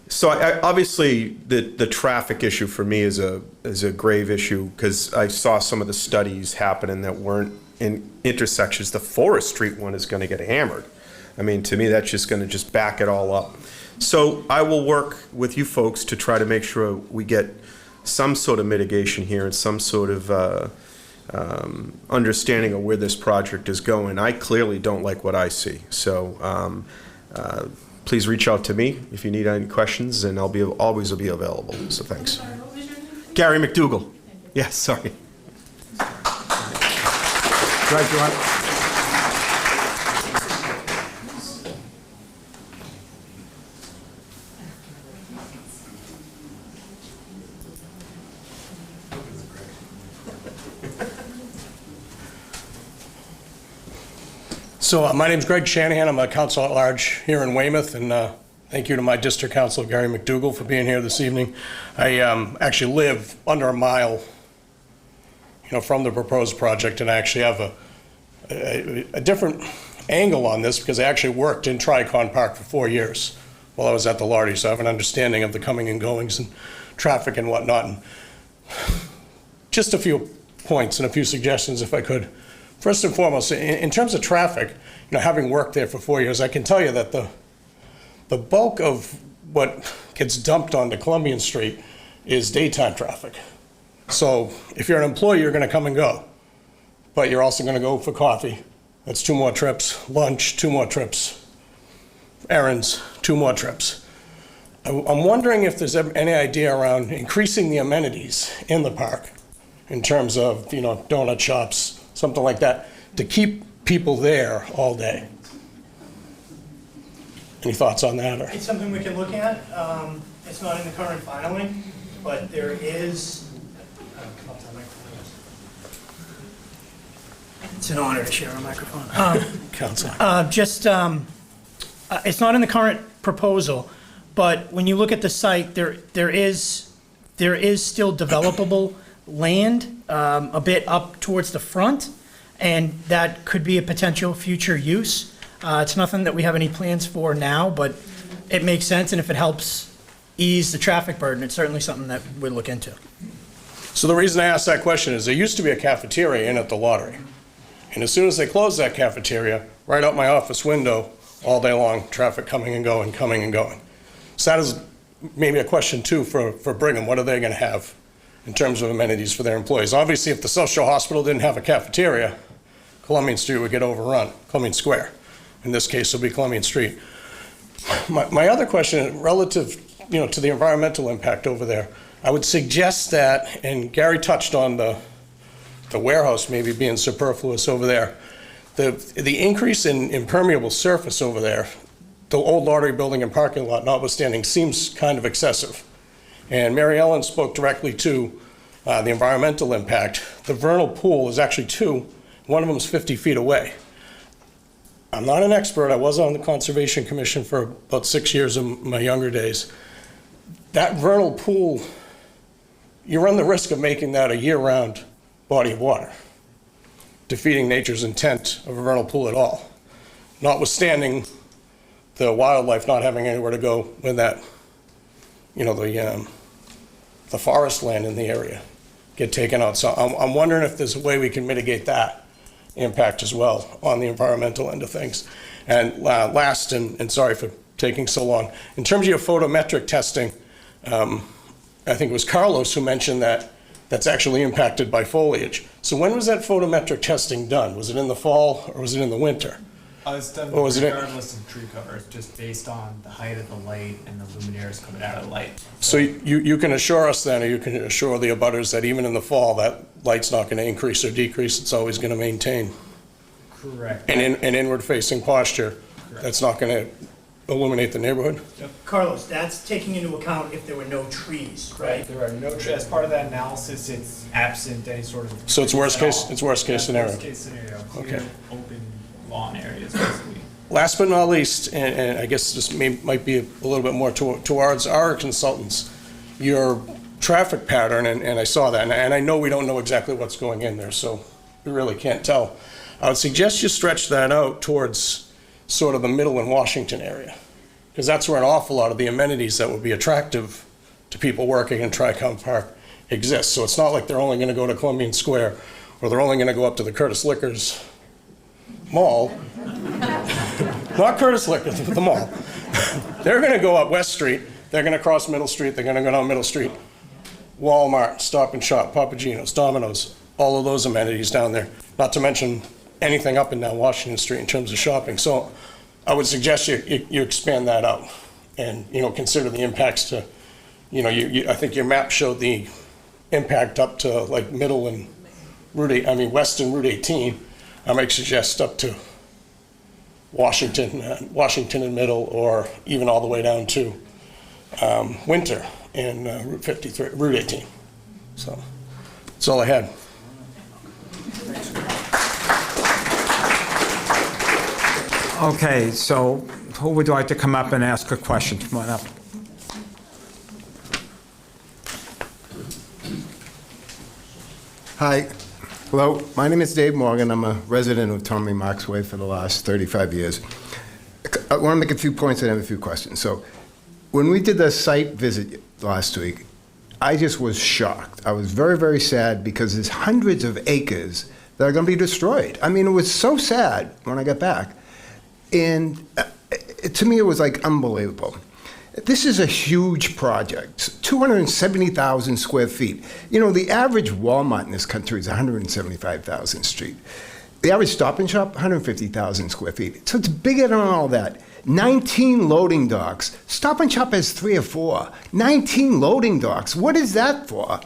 So obviously the traffic issue for me is a grave issue because I saw some of the studies happening that weren't in intersections. The Forest Street one is going to get hammered. I mean, to me, that's just going to just back it all up. So I will work with you folks to try to make sure we get some sort of mitigation here and some sort of understanding of where this project is going. I clearly don't like what I see. So please reach out to me if you need any questions, and I'll always be available. So thanks. Gary McDougall. Yes, sorry. Greg, you want? So my name's Greg Shanahan. I'm a council at large here in Weymouth, and thank you to my district council, Gary McDougall, for being here this evening. I actually live under a mile, from the proposed project, and I actually have a different angle on this because I actually worked in Tricon Park for 4 years while I was at the Lardy, so I have an understanding of the coming and goings and traffic and whatnot. And just a few points and a few suggestions, if I could. First and foremost, in terms of traffic, having worked there for 4 years, I can tell you that the bulk of what gets dumped onto Columbian Street is daytime traffic. So if you're an employee, you're going to come and go, but you're also going to go for coffee. That's 2 more trips. Lunch, 2 more trips. Errands, 2 more trips. I'm wondering if there's any idea around increasing the amenities in the park in terms of, donut shops, something like that, to keep people there all day. Any thoughts on that? Or? It's something we can look at. It's not in the current filing, but there is. It's an honor to share a microphone. Councilor. It's not in the current proposal, but when you look at the site, there is still developable land a bit up towards the front, and that could be a potential future use. It's nothing that we have any plans for now, but it makes sense, and if it helps ease the traffic burden, it's certainly something that we'd look into. So the reason I asked that question is there used to be a cafeteria in at the Lottery. And as soon as they closed that cafeteria, right out my office window, all day long, traffic coming and going, coming and going. So that is maybe a question too for Brigham. What are they going to have in terms of amenities for their employees? Obviously, if the South Shore Hospital didn't have a cafeteria, Columbian Street would get overrun, Columbian Square. In this case, it'll be Columbian Street. My other question, relative to the environmental impact over there, I would suggest that, and Gary touched on the warehouse maybe being superfluous over there, the increase in impermeable surface over there, the old Lottery building and parking lot notwithstanding, seems kind of excessive. And Mary Ellen spoke directly to the environmental impact. The vernal pool is actually 2. One of them is 50 feet away. I'm not an expert. I was on the Conservation Commission for about 6 years in my younger days. That vernal pool, you run the risk of making that a year-round body of water, defeating nature's intent of a vernal pool at all, notwithstanding the wildlife not having anywhere to go when that, the forest land in the area get taken out. So I'm wondering if there's a way we can mitigate that impact as well on the environmental end of things. And last, and sorry for taking so long, in terms of your photometric testing, I think it was Carlos who mentioned that that's actually impacted by foliage. So when was that photometric testing done? Was it in the fall or was it in the winter? It's done Or was it- regardless of tree cover, just based on the height of the light and the luminaires coming out of the light. So you can assure us then, or you can assure the abutters that even in the fall, that light's not going to increase or decrease, it's always going to maintain Correct. an inward-facing posture that's not going to illuminate the neighborhood? Carlos, that's taking into account if there were no trees, right? There are no trees. As part of that analysis, it's absent any sort of. So it's worst trees at case- all. it's worst case That's scenario. Worst case scenario. Okay. Clear, open lawn areas, basically. Last but not least, and I guess this might be a little bit more towards our consultants, your traffic pattern, and I saw that, and I know we don't know exactly what's going in there, so we really can't tell. I would suggest you stretch that out towards sort of the Middle and Washington area, because that's where an awful lot of the amenities that would be attractive to people working in Tri-County Park exist. So it's not like they're only going to go to Columbian Square, or they're only going to go up to the Curtis Liquors Mall. Not Curtis Liquors, but the mall. They're going to go up West Street, they're going to cross Middle Street, they're going to go down Middle Street. Walmart, Stop and Shop, Papagino's, Domino's, all of those amenities down there. Not to mention anything up and down Washington Street in terms of shopping. So I would suggest you expand that out and, consider the impacts to, I think your map showed the impact up to like Middle and West and Route 18. I might suggest up to Washington and Middle, or even all the way down to Winter and Route 18. So that's all I had. Okay, so who would like to come up and ask a question? Come on up. Hi. Hello. My name is Dave Morgan. I'm a resident of Tommy Marks Way for the last 35 years. I want to make a few points and have a few questions. So when we did the site visit last week, I just was shocked. I was very, very sad because there's hundreds of acres that are going to be destroyed. I mean, it was so sad when I got back. And to me, it was like unbelievable. This is a huge project, 270,000 square feet. The average Walmart in this country is 175,000 street. The average Stop and Shop, 150,000 square feet. So it's bigger than all that. 19 loading docks. Stop and Shop has 3 or 4. 19 loading docks. What is that for?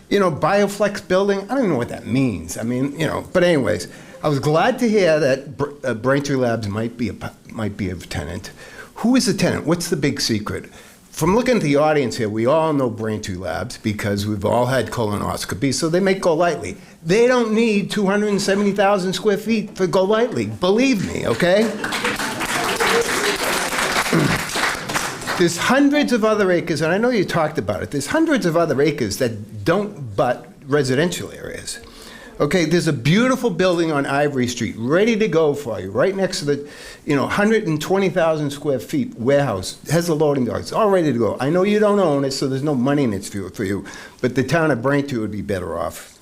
Bioflex building, I don't even know what that means. But anyways, I was glad to hear that Braintree Labs might be a tenant. Who is the tenant? What's the big secret? From looking at the audience here, we all know Braintree Labs because we've all had colonoscopy, so they make Golightly. They don't need 270,000 square feet for Golightly. Believe me, okay? There's hundreds of other acres, and I know you talked about it. There's hundreds of other acres that don't butt residential areas. Okay, there's a beautiful building on Ivory Street, ready to go for you, right next to the, 120,000 square feet warehouse. It has the loading docks, it's all ready to go. I know you don't own it, so there's no money in it for you, but the town of Braintree would be better off.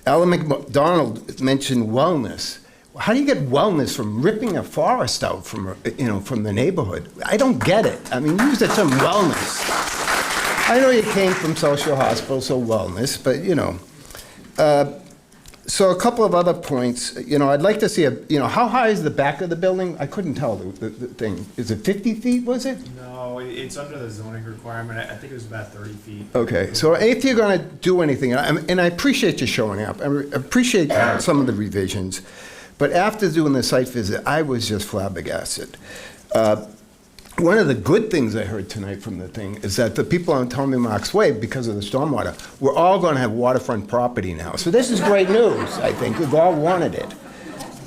Alan McDonald mentioned wellness. How do you get wellness from ripping a forest out from the neighborhood? I don't get it. You use the term wellness. I know you came from social hospital, so wellness, but so a couple of other points. I'd like to see how high is the back of the building? I couldn't tell the thing. Is it 50 feet, was it? No, it's under the zoning requirement. I think it was about 30 feet. Okay, so if you're going to do anything, and I appreciate you showing up, I appreciate some of the revisions, but after doing the site visit, I was just flabbergasted. One of the good things I heard tonight from the thing is that the people on Tommy Marks Way, because of the stormwater, we're all going to have waterfront property now. So this is great news, I think. We've all wanted it.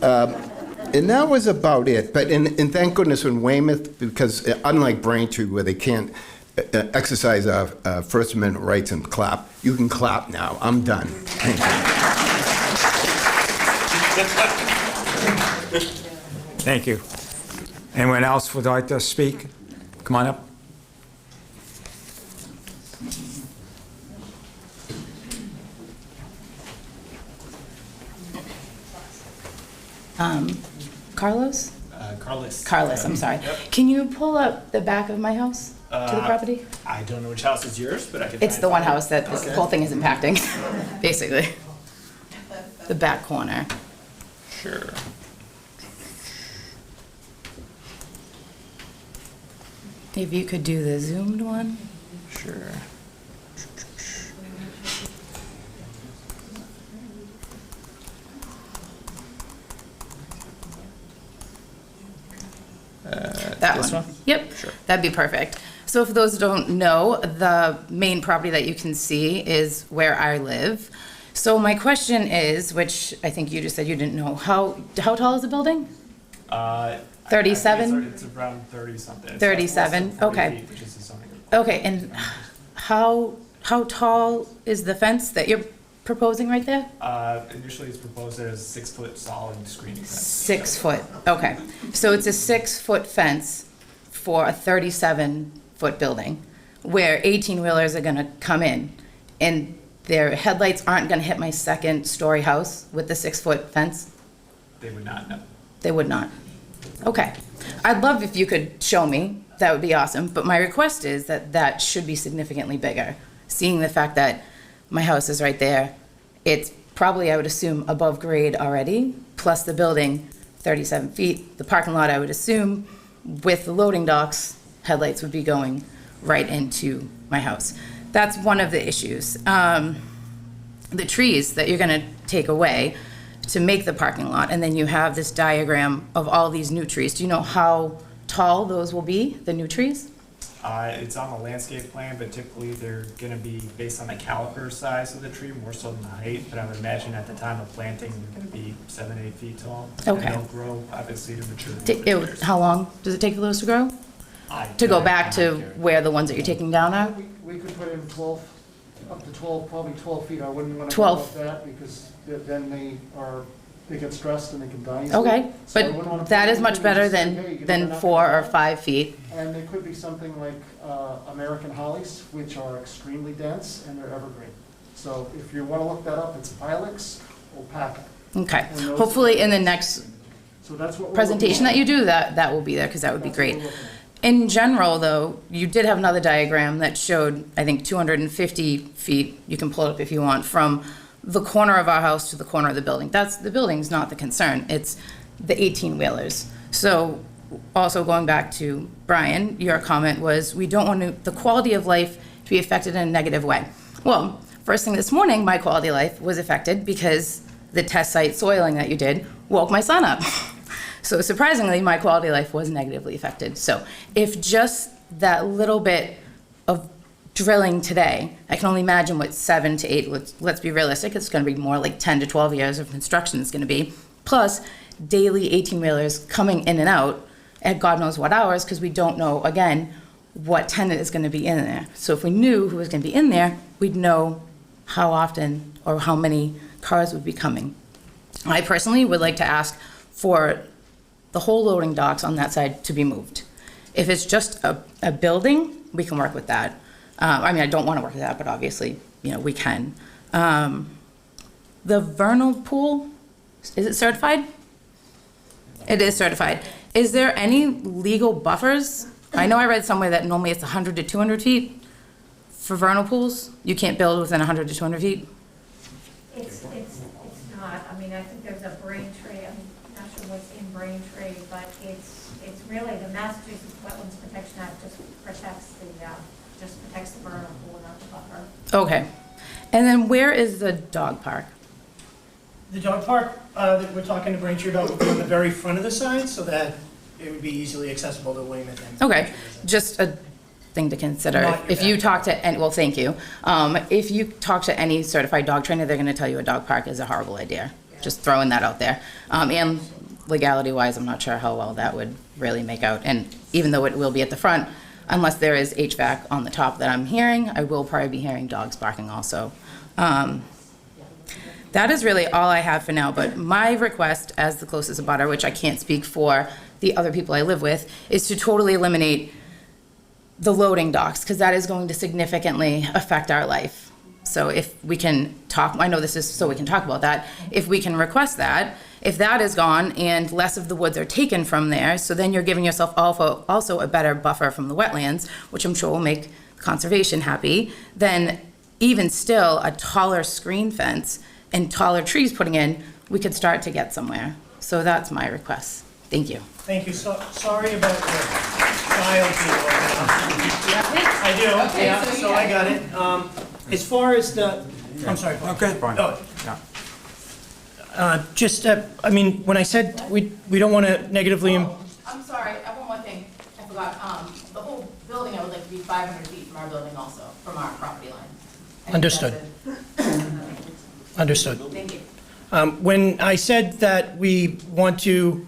And that was about it. And thank goodness in Weymouth, because unlike Braintree, where they can't exercise our First Amendment rights and clap, you can clap now. I'm done. Thank you. Thank you. Anyone else would like to speak? Come on up. Carlos? Carlos. I'm sorry. Can you pull up the back of my house to the property? I don't know which house is yours, but I can. It's the one house that this whole thing is impacting, basically. The back corner. Sure. If you could do the zoomed one. Sure. That This one? Yep. Sure. That'd be perfect. So for those who don't know, the main property that you can see is where I live. So my question is, which I think you just said you didn't know, how tall is the building? Uh, 37? It's around 30 something. It's 37, less than 40 okay. feet, which is the zoning. Okay, and how tall is the fence that you're proposing right there? Initially, it's proposed as 6-foot solid screening fence. 6 foot, okay. So it's a 6-foot fence for a 37-foot building where 18-wheelers are gonna come in, and their headlights aren't gonna hit my second-story house with the 6-foot fence? They would not know. They would not. Okay. I'd love if you could show me. That would be awesome. But my request is that that should be significantly bigger. Seeing the fact that my house is right there, it's probably, I would assume, above grade already, plus the building, 37 feet. The parking lot, I would assume, with the loading docks, headlights would be going right into my house. That's one of the issues. The trees that you're going to take away to make the parking lot, and then you have this diagram of all these new trees. Do you know how tall those will be, the new trees? It's on the landscape plan, but typically they're gonna be based on the caliper size of the tree, more so than the height. But I would imagine at the time of planting, they're gonna be 7-8 feet tall. Okay. And they'll grow, obviously, to maturity. How long does it take for those to grow? I To go don't back to know. where the ones that you're taking down are? We could put in 12, up to 12, probably 12 feet. I wouldn't want to go 12. above that because then they get stressed and they can die. Okay, So I wouldn't wanna but that put is much anything better just saying, hey, than you're not 4 gonna or die. 5 feet. And there could be something like American hollies, which are extremely dense and they're evergreen. So if you want to look that up, it's Ilex opaca. Okay. And those- Hopefully in the next So that's what we're presentation that looking you do, that will be there, because that would be That's what great. we're looking at. In general, though, you did have another diagram that showed, I think, 250 feet, you can pull it up if you want, from the corner of our house to the corner of the building. The building's not the concern, it's the 18-wheelers. So, also going back to Brian, your comment was, we don't want the quality of life to be affected in a negative way. Well, first thing this morning, my quality of life was affected because the test site soiling that you did woke my son up. So surprisingly, my quality of life was negatively affected. So if just that little bit of drilling today, I can only imagine what 7 to 8, let's be realistic, it's gonna be more like 10 to 12 years of construction is gonna be, plus daily 18-wheelers coming in and out at God knows what hours, because we don't know, again, what tenant is gonna be in there. So if we knew who was gonna be in there, we'd know how often or how many cars would be coming. I personally would like to ask for the whole loading docks on that side to be moved. If it's just a building, we can work with that. I mean, I don't want to work with that, but obviously, we can. The vernal pool, is it certified? It is certified. Is there any legal buffers? I know I read somewhere that normally it's 100 to 200 feet for vernal pools. You can't build within 100 to 200 feet? It's not, I mean, I think there's a Braintree, I'm not sure what's in Braintree, but it's really, the Massachusetts Wetlands Protection Act just protects the vernal pool, not the buffer. Okay. And then where is the dog park? The dog park that we're talking to Braintree about would be on the very front of the sign, so that it would be easily accessible to Weymouth. and Okay, Braintree residents. just a thing to consider. Not your If you bad. talk to, well, thank you. If you talk to any certified dog trainer, they're gonna tell you a dog park is a horrible idea. Just throwing that out there. And legality-wise, I'm not sure how well that would really make out. And even though it will be at the front, unless there is HVAC on the top that I'm hearing, I will probably be hearing dogs barking also. That is really all I have for now, but my request as the closest abutter, which I can't speak for the other people I live with, is to totally eliminate the loading docks, because that is going to significantly affect our life. So if we can talk, I know this is so we can talk about that, if we can request that, if that is gone and less of the woods are taken from there, so then you're giving yourself also a better buffer from the wetlands, which I'm sure will make conservation happy, then even still a taller screen fence and taller trees putting in, we could start to get somewhere. So that's my request. Thank you. Thank you, sorry about the child here. I do, Okay, yeah, so you so I got it. As far as the, I'm sorry, Paul. Okay, fine. Oh, Yeah. just, I mean, when I said we don't want to negatively, I'm sorry, one more thing, I forgot, the whole building I would like to be 500 feet from our building also, from our property line. Understood. Understood. Thank you. When I said that we want to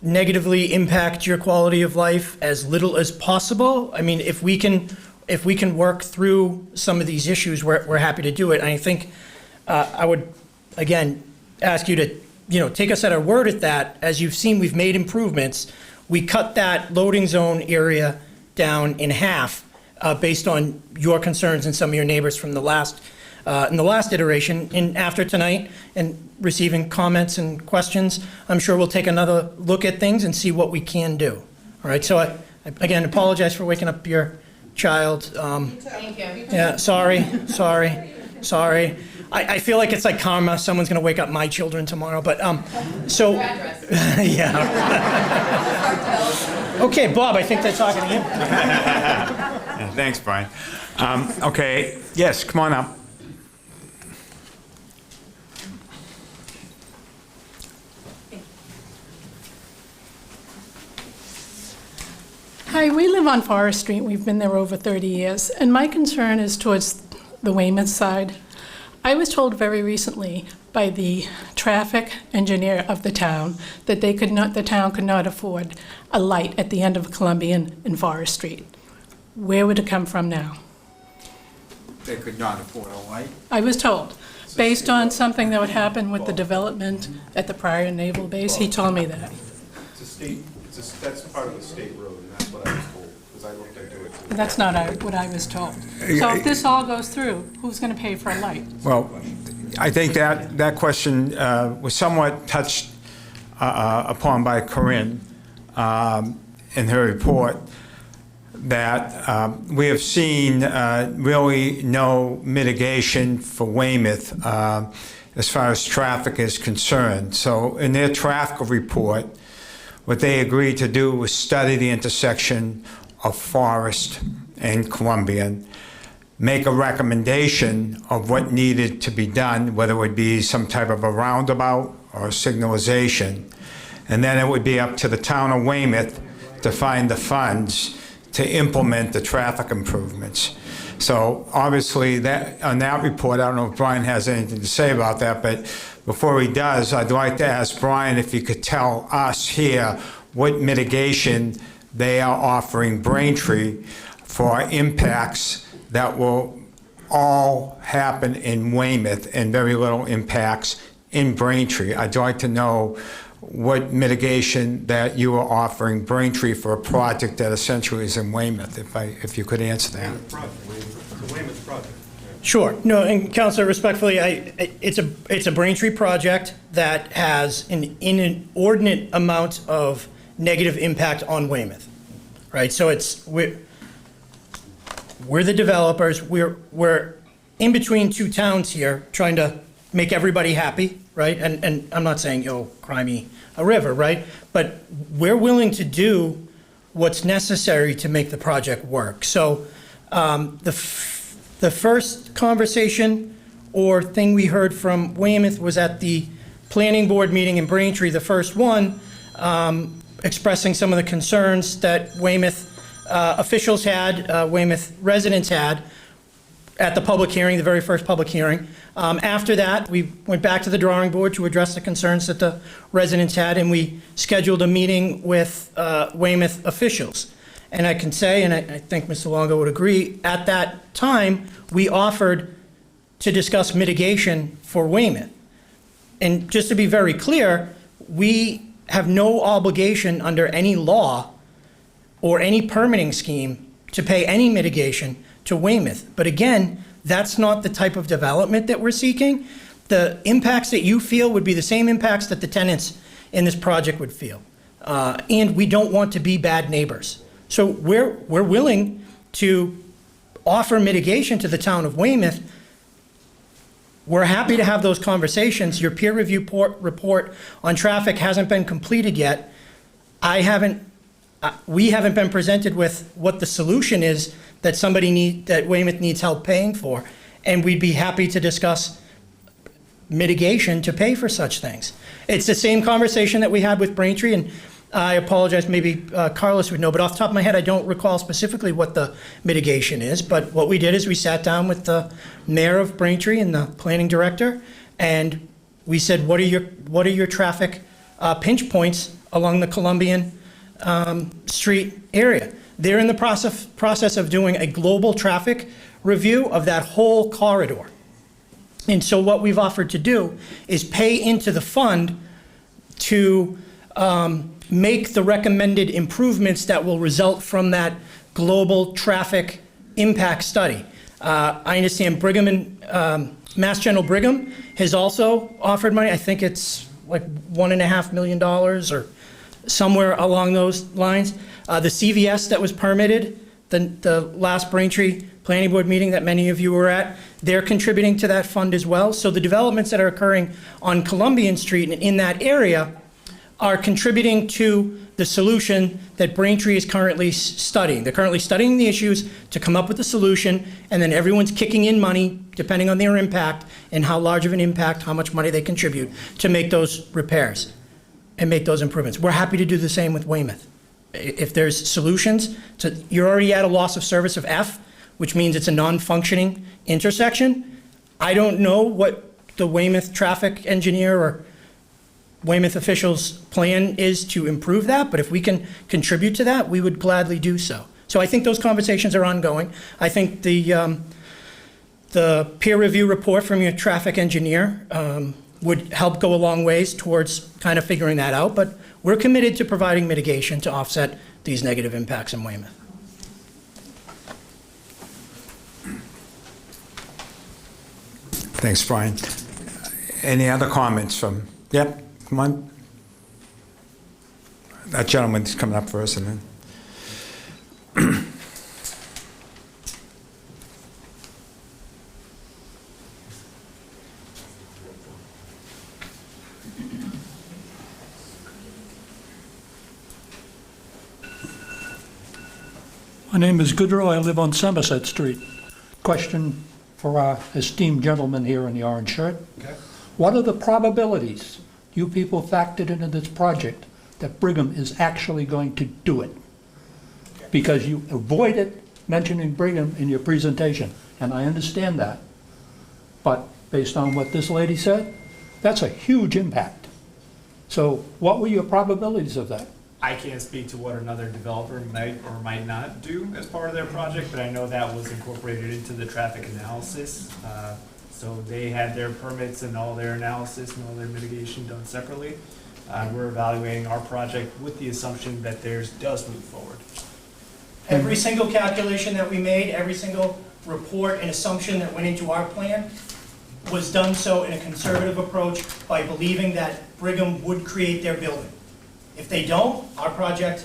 negatively impact your quality of life as little as possible. I mean, if we can work through some of these issues, we're happy to do it. And I think I would, again, ask you to, take us at our word at that. As you've seen, we've made improvements. We cut that loading zone area down in half based on your concerns and some of your neighbors from the last in the last iteration. And after tonight and receiving comments and questions, I'm sure we'll take another look at things and see what we can do. All right, so I again, apologize for waking up your child. Thank you. Yeah, sorry. I feel like it's like karma. Someone's going to wake up my children tomorrow. But so, yeah. Okay, Bob, I think they're talking to you. Yeah, thanks, Brian. Okay, yes, come on up. Hi, we live on Forest Street. We've been there over 30 years, and my concern is towards the Weymouth side. I was told very recently by the traffic engineer of the town that the town could not afford a light at the end of Columbian and Forest Street. Where would it come from now? They could not afford a light. I was told, based on something that would happen with the development at the prior naval base. He told me that. It's a state, that's part of the state road, and that's what I was told, because I looked into it. That's not what I was told. So if this all goes through, who's going to pay for a light? Well, I think that question was somewhat touched upon by Corinne in her report, that we have seen really no mitigation for Weymouth as far as traffic is concerned. So in their traffic report, what they agreed to do was study the intersection of Forest and Columbian, make a recommendation of what needed to be done, whether it would be some type of a roundabout or signalization. And then it would be up to the town of Weymouth to find the funds to implement the traffic improvements. So obviously that on that report, I don't know if Brian has anything to say about that, but before he does, I'd like to ask Brian if he could tell us here what mitigation they are offering Braintree for impacts that will all happen in Weymouth and very little impacts in Braintree. I'd like to know what mitigation that you are offering Braintree for a project that essentially is in Weymouth, if you could answer that. Weymouth project. Sure. No, and Councilor, respectfully, it's a Braintree project that has an inordinate amount of negative impact on Weymouth, right? So we're the developers. We're in between two towns here, trying to make everybody happy, right? And I'm not saying, cry me a river, right? But we're willing to do what's necessary to make the project work. So the first conversation or thing we heard from Weymouth was at the planning board meeting in Braintree, the first one, expressing some of the concerns that Weymouth officials had, Weymouth residents had at the public hearing, the very first public hearing. After that, we went back to the drawing board to address the concerns that the residents had, and we scheduled a meeting with Weymouth officials. And I can say, and I think Mr. Longo would agree, at that time, we offered to discuss mitigation for Weymouth. And just to be very clear, we have no obligation under any law or any permitting scheme to pay any mitigation to Weymouth. But again, that's not the type of development that we're seeking. The impacts that you feel would be the same impacts that the tenants in this project would feel. And we don't want to be bad neighbors. So we're willing to offer mitigation to the town of Weymouth. We're happy to have those conversations. Your peer review report on traffic hasn't been completed yet. We haven't been presented with what the solution is that Weymouth needs help paying for. And we'd be happy to discuss mitigation to pay for such things. It's the same conversation that we had with Braintree, and I apologize, maybe Carlos would know, but off the top of my head, I don't recall specifically what the mitigation is. But what we did is we sat down with the mayor of Braintree and the planning director, and we said, what are your traffic pinch points along the Columbian Street area. They're in the process of doing a global traffic review of that whole corridor. And so what we've offered to do is pay into the fund to make the recommended improvements that will result from that global traffic impact study. I understand Brigham and Mass General Brigham has also offered money. I think it's like $1.5 million or somewhere along those lines. The CVS that was permitted, the last Braintree Planning Board meeting that many of you were at, they're contributing to that fund as well. So the developments that are occurring on Columbian Street and in that area are contributing to the solution that Braintree is currently studying. They're currently studying the issues to come up with a solution, and then everyone's kicking in money, depending on their impact and how large of an impact, how much money they contribute to make those repairs and make those improvements. We're happy to do the same with Weymouth. If there's solutions, you're already at a loss of service of F, which means it's a non-functioning intersection. I don't know what the Weymouth traffic engineer or Weymouth officials' plan is to improve that, but if we can contribute to that, we would gladly do so. So I think those conversations are ongoing. I think the peer review report from your traffic engineer would help go a long ways towards kind of figuring that out, but we're committed to providing mitigation to offset these negative impacts in Weymouth. Thanks, Brian. Any other comments from, yep, come on. That gentleman's coming up first and then. My name is Goodrow. I live on Somerset Street. Question for our esteemed gentleman here in the orange shirt. Okay. What are the probabilities you people factored into this project that Brigham is actually going to do it? Because you avoided mentioning Brigham in your presentation, and I understand that. But based on what this lady said, that's a huge impact. So what were your probabilities of that? I can't speak to what another developer might or might not do as part of their project, but I know that was incorporated into the traffic analysis. So they had their permits and all their analysis and all their mitigation done separately. We're evaluating our project with the assumption that theirs does move forward. Every single calculation that we made, every single report and assumption that went into our plan was done so in a conservative approach by believing that Brigham would create their building. If they don't, our project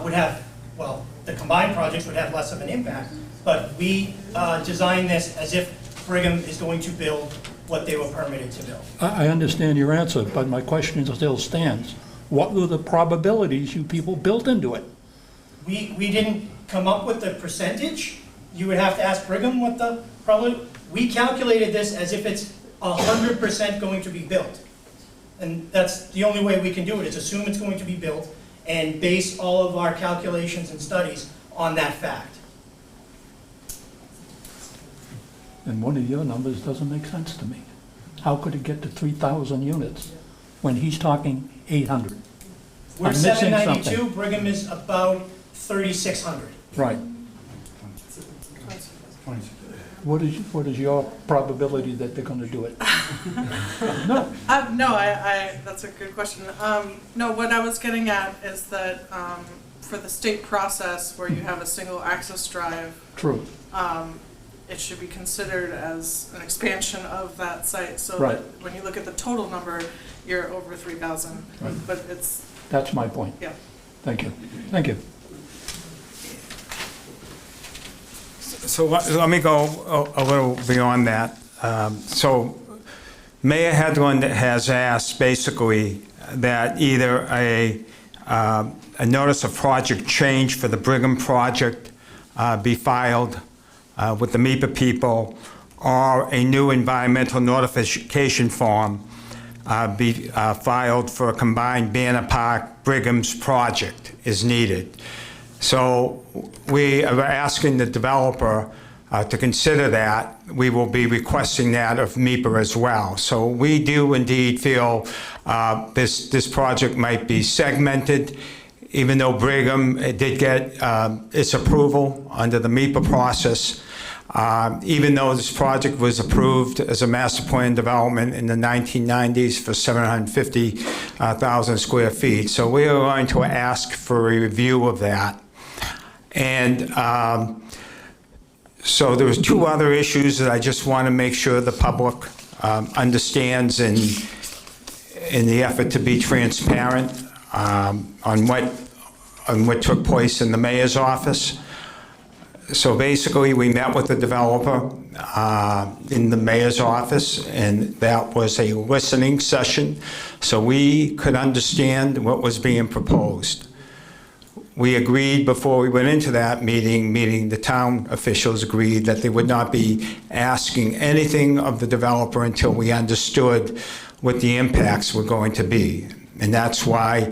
would have, well, the combined projects would have less of an impact, but we designed this as if Brigham is going to build what they were permitted to build. I understand your answer, but my question still stands. What were the probabilities you people built into it? We didn't come up with the percentage. You would have to ask Brigham what the probability. We calculated this as if it's 100% going to be built. And that's the only way we can do it, is assume it's going to be built and base all of our calculations and studies on that fact. And one of your numbers doesn't make sense to me. How could it get to 3,000 units when he's talking 800? We're I'm missing 792, something. Brigham is about 3,600. Right. What is your probability that they're going to do it? No. No, that's a good question. No, what I was getting at is that for the state process where you have a single access drive, True. It should be considered as an expansion of that site. So Right. that when you look at the total number, you're over 3,000. Right. But it's, That's my point. yeah. Thank you. Thank you. So let me go a little beyond that. So Mayor Hedlund has asked basically that either a notice of project change for the Brigham project be filed with the MEPA people, or a new environmental notification form be filed for a combined Banner Park Brigham's project is needed. So we are asking the developer to consider that, we will be requesting that of MIPA as well. So we do indeed feel this project might be segmented, even though Brigham did get its approval under the MIPA process. Even though this project was approved as a master plan development in the 1990s for 750,000 square feet. So we are going to ask for a review of that. And so there was two other issues that I just want to make sure the public understands in the effort to be transparent on what took place in the mayor's office. So basically, we met with the developer in the mayor's office, and that was a listening session, so we could understand what was being proposed. We agreed before we went into that meeting, the town officials agreed that they would not be asking anything of the developer until we understood what the impacts were going to be. And that's why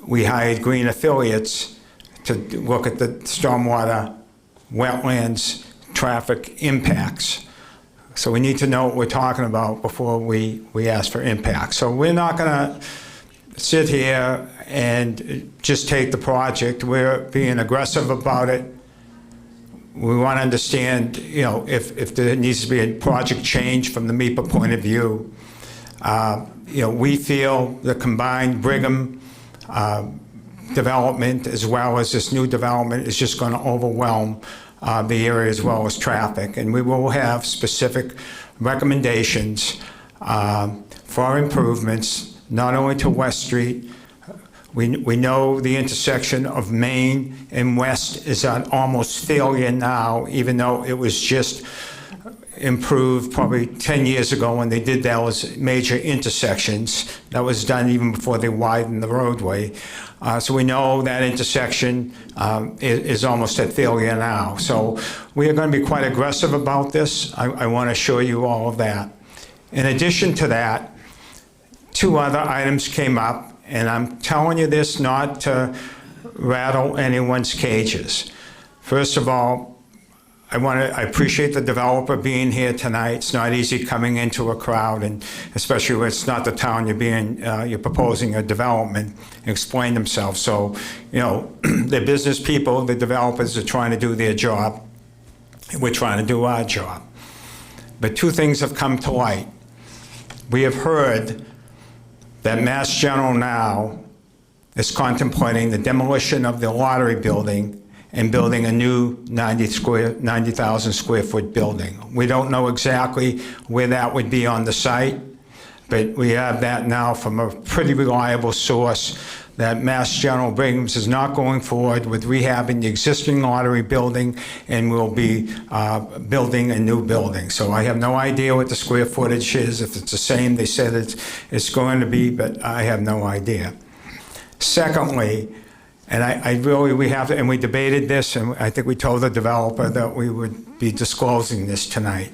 we hired Green Affiliates to look at the stormwater, wetlands, traffic impacts. So we need to know what we're talking about before we ask for impact. So we're not going to sit here and just take the project. We're being aggressive about it. We want to understand, you know, if there needs to be a project change from the MIPA point of view. You know, we feel the combined Brigham development as well as this new development is just going to overwhelm the area as well as traffic. And we will have specific recommendations for improvements, not only to West Street. We know the intersection of Main and West is at almost failure now, even though it was just improved probably 10 years ago when they did those major intersections. That was done even before they widened the roadway. So we know that intersection is almost at failure now. So we are going to be quite aggressive about this. I want to assure you all of that. In addition to that, two other items came up, and I'm telling you this not to rattle anyone's cages. First of all, I appreciate the developer being here tonight. It's not easy coming into a crowd, and especially when it's not the town you're proposing a development, and explain themselves. So, you know, the business people, the developers are trying to do their job, and we're trying to do our job. But two things have come to light. We have heard that Mass General now is contemplating the demolition of the lottery building and building a new 90,000 square foot building. We don't know exactly where that would be on the site, but we have that now from a pretty reliable source that Mass General Brigham's is not going forward with rehabbing the existing lottery building and will be building a new building. So I have no idea what the square footage is. If it's the same, they said it's going to be, but I have no idea. Secondly, and we debated this, and I think we told the developer that we would be disclosing this tonight.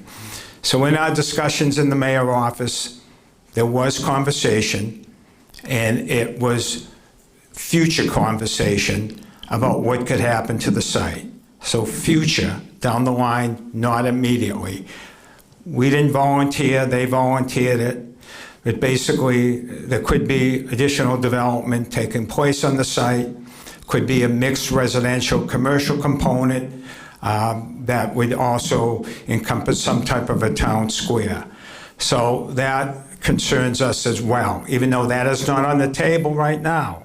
So in our discussions in the mayor's office, there was conversation, and it was future conversation about what could happen to the site. So future, down the line, not immediately. We didn't volunteer, they volunteered it. But basically, there could be additional development taking place on the site. Could be a mixed residential commercial component that would also encompass some type of a town square. So that concerns us as well, even though that is not on the table right now.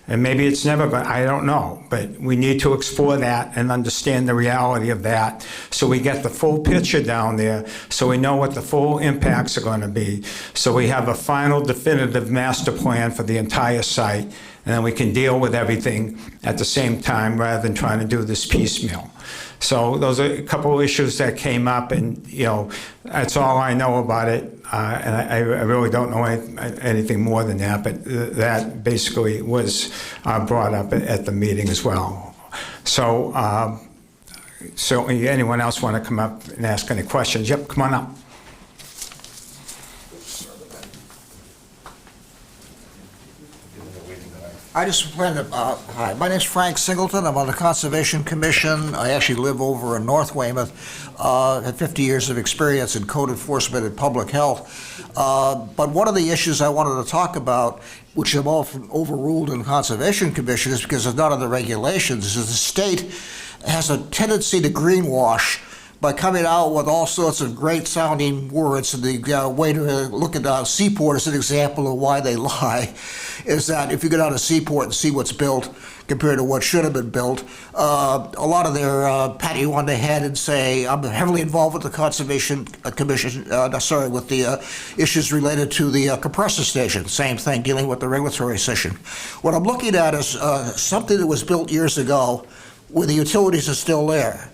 And maybe it's never, but I don't know. But we need to explore that and understand the reality of that so we get the full picture down there, so we know what the full impacts are going to be, so we have a final definitive master plan for the entire site, and then we can deal with everything at the same time rather than trying to do this piecemeal. So those are a couple of issues that came up, and you know, that's all I know about it. And I really don't know anything more than that, but that basically was brought up at the meeting as well. So certainly anyone else want to come up and ask any questions? Yep, come on up. I just wanted to, hi, my name's Frank Singleton. I'm on the Conservation Commission. I actually live over in North Weymouth. Had 50 years of experience in code enforcement and public health. But one of the issues I wanted to talk about, which have often overruled in the Conservation Commission, is because it's not in the regulations, is the state has a tendency to greenwash by coming out with all sorts of great sounding words. And the way to look at Seaport as an example of why they lie is that if you go down to Seaport and see what's built compared to what should have been built, a lot of their pat you on the head and say, I'm heavily involved with the Conservation Commission, with the issues related to the compressor station. Same thing, dealing with the regulatory session. What I'm looking at is something that was built years ago where the utilities are still there.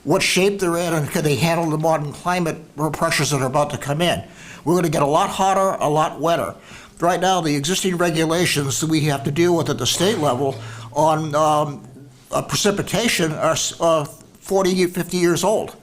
What shape they're in, and can they handle the modern climate pressures that are about to come in? We're going to get a lot hotter, a lot wetter. Right now, the existing regulations that we have to deal with at the state level on precipitation are 40, 50 years old.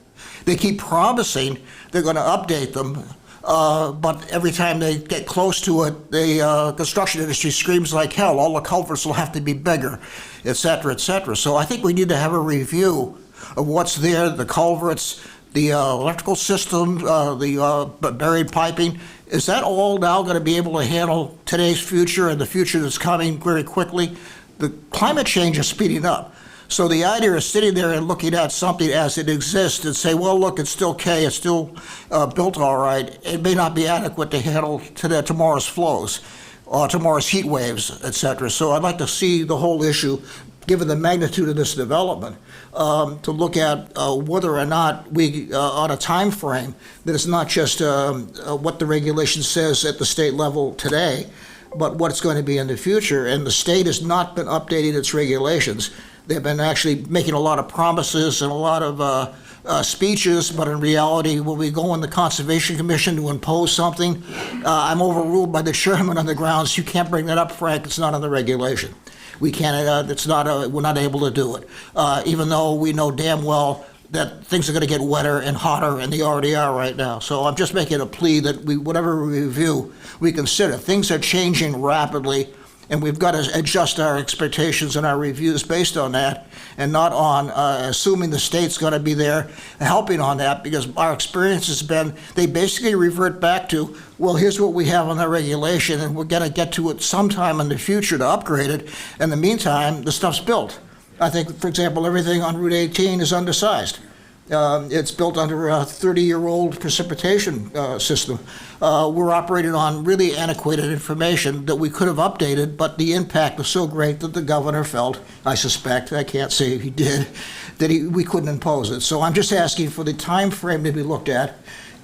They keep promising they're going to update them, but every time they get close to it, the construction industry screams like hell. All the culverts will have to be bigger, et cetera, et cetera. So I think we need to have a review of what's there, the culverts, the electrical system, the buried piping. Is that all now going to be able to handle today's future and the future that's coming very quickly? The climate change is speeding up. So the idea is sitting there and looking at something as it exists and say, well, look, it's still okay, it's still built all right. It may not be adequate to handle tomorrow's flows, tomorrow's heat waves, et cetera. So I'd like to see the whole issue, given the magnitude of this development, to look at whether or not we, on a time frame, that it's not just what the regulation says at the state level today, but what it's going to be in the future. And the state has not been updating its regulations. They've been actually making a lot of promises and a lot of speeches, but in reality, when we go in the Conservation Commission to impose something, I'm overruled by the chairman on the grounds, you can't bring that up, Frank, it's not in the regulation. We can't, we're not able to do it, even though we know damn well that things are going to get wetter and hotter, and they already are right now. So I'm just making a plea that whatever we review, we consider. Things are changing rapidly, and we've got to adjust our expectations and our reviews based on that, and not on assuming the state's going to be there helping on that, because our experience has been they basically revert back to, well, here's what we have on that regulation, and we're going to get to it sometime in the future to upgrade it. In the meantime, the stuff's built. I think, for example, everything on Route 18 is undersized. It's built under a 30-year-old precipitation system. We're operating on really antiquated information that we could have updated, but the impact was so great that the governor felt, I suspect, I can't say if he did, that we couldn't impose it. So I'm just asking for the time frame to be looked at,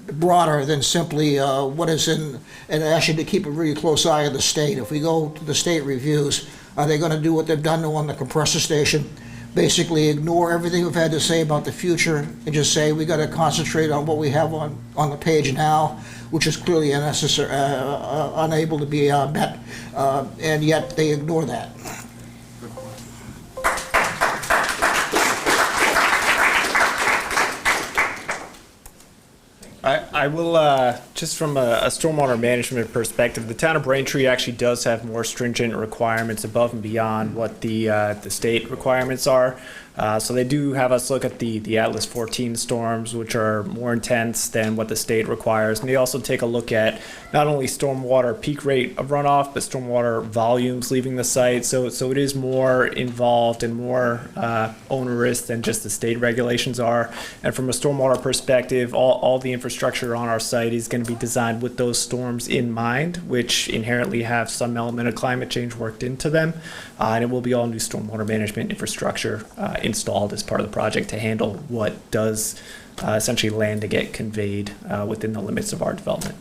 broader than simply what is in, and actually to keep a really close eye on the state. If we go to the state reviews, are they going to do what they've done on the compressor station? Basically ignore everything we've had to say about the future and just say we got to concentrate on what we have on the page now, which is clearly unnecessary, unable to be met, and yet they ignore that. I will, just from a stormwater management perspective, the town of Braintree actually does have more stringent requirements above and beyond what the state requirements are. So they do have us look at the Atlas 14 storms, which are more intense than what the state requires. And they also take a look at not only stormwater peak rate of runoff, but stormwater volumes leaving the site. So it is more involved and more onerous than just the state regulations are. And from a stormwater perspective, all the infrastructure on our site is going to be designed with those storms in mind, which inherently have some element of climate change worked into them. And it will be all new stormwater management infrastructure installed as part of the project to handle what does essentially land to get conveyed within the limits of our development.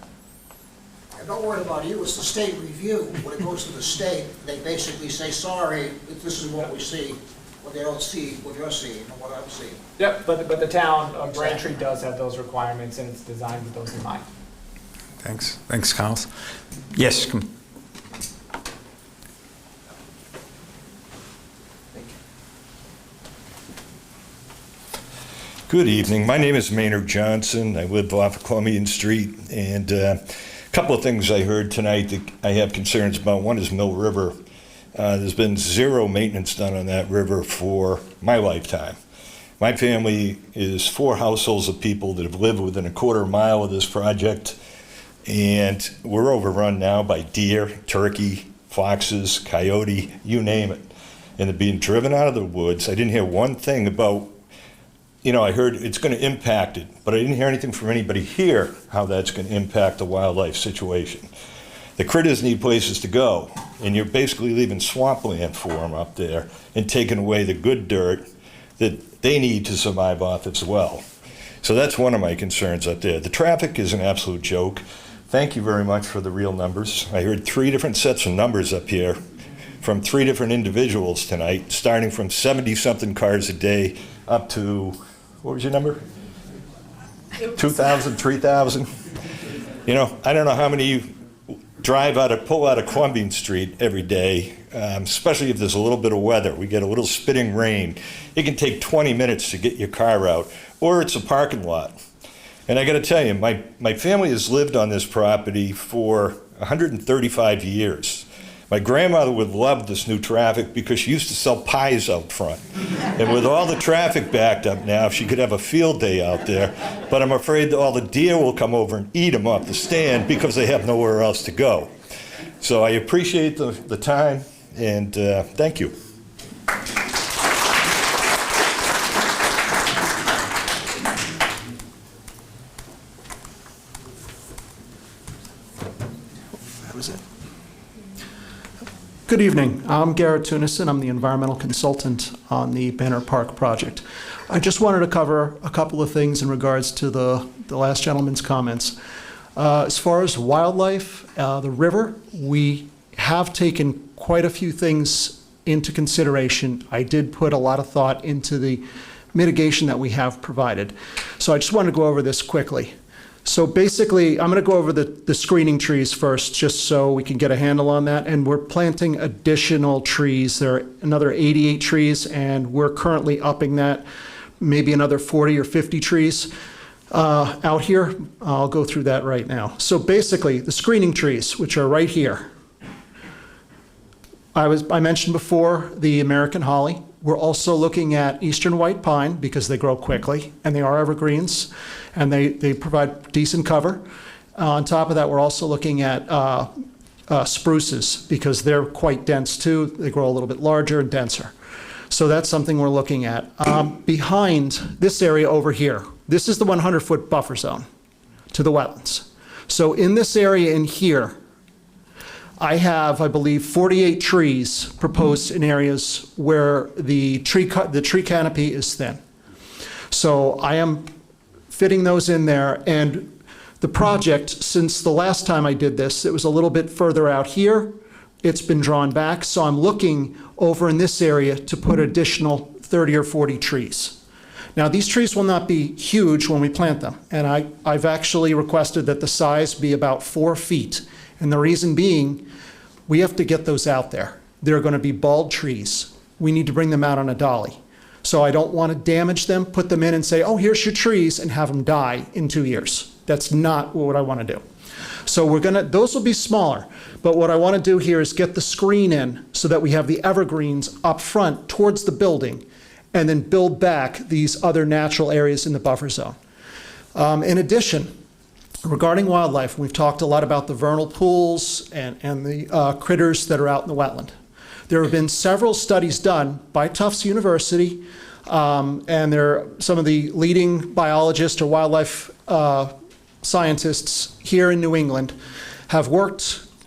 And don't worry about you, it's the state review. When it goes to the state, they basically say, sorry, this is what we see. What they don't see, what you're seeing, and what I'm seeing. Yep, but the town of Braintree does have those requirements, and it's designed with those in mind. Thanks, Carlos. Yes. Good evening. My name is Maynard Johnson. I live off of Columbian Street, and a couple of things I heard tonight that I have concerns about. One is Mill River. There's been zero maintenance done on that river for my lifetime. My family is 4 households of people that have lived within a quarter mile of this project, and we're overrun now by deer, turkey, foxes, coyote, you name it. And they're being driven out of the woods. I didn't hear one thing about, I heard it's going to impact it, but I didn't hear anything from anybody here how that's going to impact the wildlife situation. The critters need places to go, and you're basically leaving swampland for them up there and taking away the good dirt that they need to survive off as well. So that's one of my concerns up there. The traffic is an absolute joke. Thank you very much for the real numbers. I heard 3 different sets of numbers up here from 3 different individuals tonight, starting from 70-something cars a day up to, what was your number? 2,000, 3,000? I don't know how many you pull out of Columbine Street every day, especially if there's a little bit of weather. We get a little spitting rain. It can take 20 minutes to get your car out, or it's a parking lot. And I got to tell you, my family has lived on this property for 135 years. My grandmother would love this new traffic because she used to sell pies out front. And with all the traffic backed up now, she could have a field day out there. But I'm afraid that all the deer will come over and eat them off the stand because they have nowhere else to go. So I appreciate the time, and thank you. That was it. Good evening. I'm Garrett Tunison. I'm the environmental consultant on the Banner Park project. I just wanted to cover a couple of things in regards to the last gentleman's comments. As far as wildlife, the river, we have taken quite a few things into consideration. I did put a lot of thought into the mitigation that we have provided. So I just wanted to go over this quickly. So basically, I'm going to go over the screening trees first, just so we can get a handle on that. And we're planting additional trees. There are another 88 trees, and we're currently upping that, maybe another 40 or 50 trees out here. I'll go through that right now. So basically, the screening trees, which are right here. I mentioned before the American holly. We're also looking at eastern white pine because they grow quickly and they are evergreens and they provide decent cover. On top of that, we're also looking at spruces because they're quite dense too. They grow a little bit larger and denser. So that's something we're looking at. Behind this area over here, this is the 100-foot buffer zone to the wetlands. So in this area in here, I have, I believe, 48 trees proposed in areas where the tree canopy is thin. So I am fitting those in there. And the project, since the last time I did this, it was a little bit further out here. It's been drawn back. So I'm looking over in this area to put additional 30 or 40 trees. Now, these trees will not be huge when we plant them. And I've actually requested that the size be about 4 feet. And the reason being, we have to get those out there. They're going to be bald trees. We need to bring them out on a dolly. So I don't want to damage them, put them in and say, oh, here's your trees, and have them die in 2 years. That's not what I want to do. So those will be smaller. But what I want to do here is get the screen in so that we have the evergreens up front towards the building and then build back these other natural areas in the buffer zone. In addition, regarding wildlife, we've talked a lot about the vernal pools and the critters that are out in the wetland. There have been several studies done by Tufts University, and they're some of the leading biologists or wildlife scientists here in New England have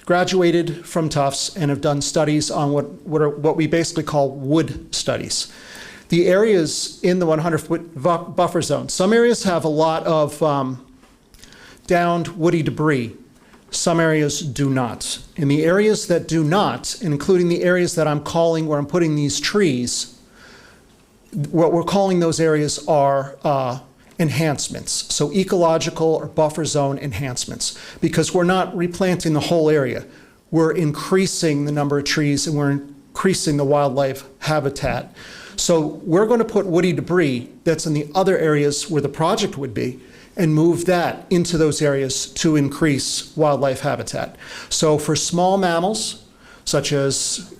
graduated from Tufts, and have done studies on what we basically call wood studies. The areas in the 100-foot buffer zone, some areas have a lot of downed woody debris. Some areas do not. In the areas that do not, including the areas that I'm calling where I'm putting these trees, what we're calling those areas are enhancements. So ecological or buffer zone enhancements, because we're not replanting the whole area. We're increasing the number of trees and we're increasing the wildlife habitat. So we're going to put woody debris that's in the other areas where the project would be and move that into those areas to increase wildlife habitat. So for small mammals, such as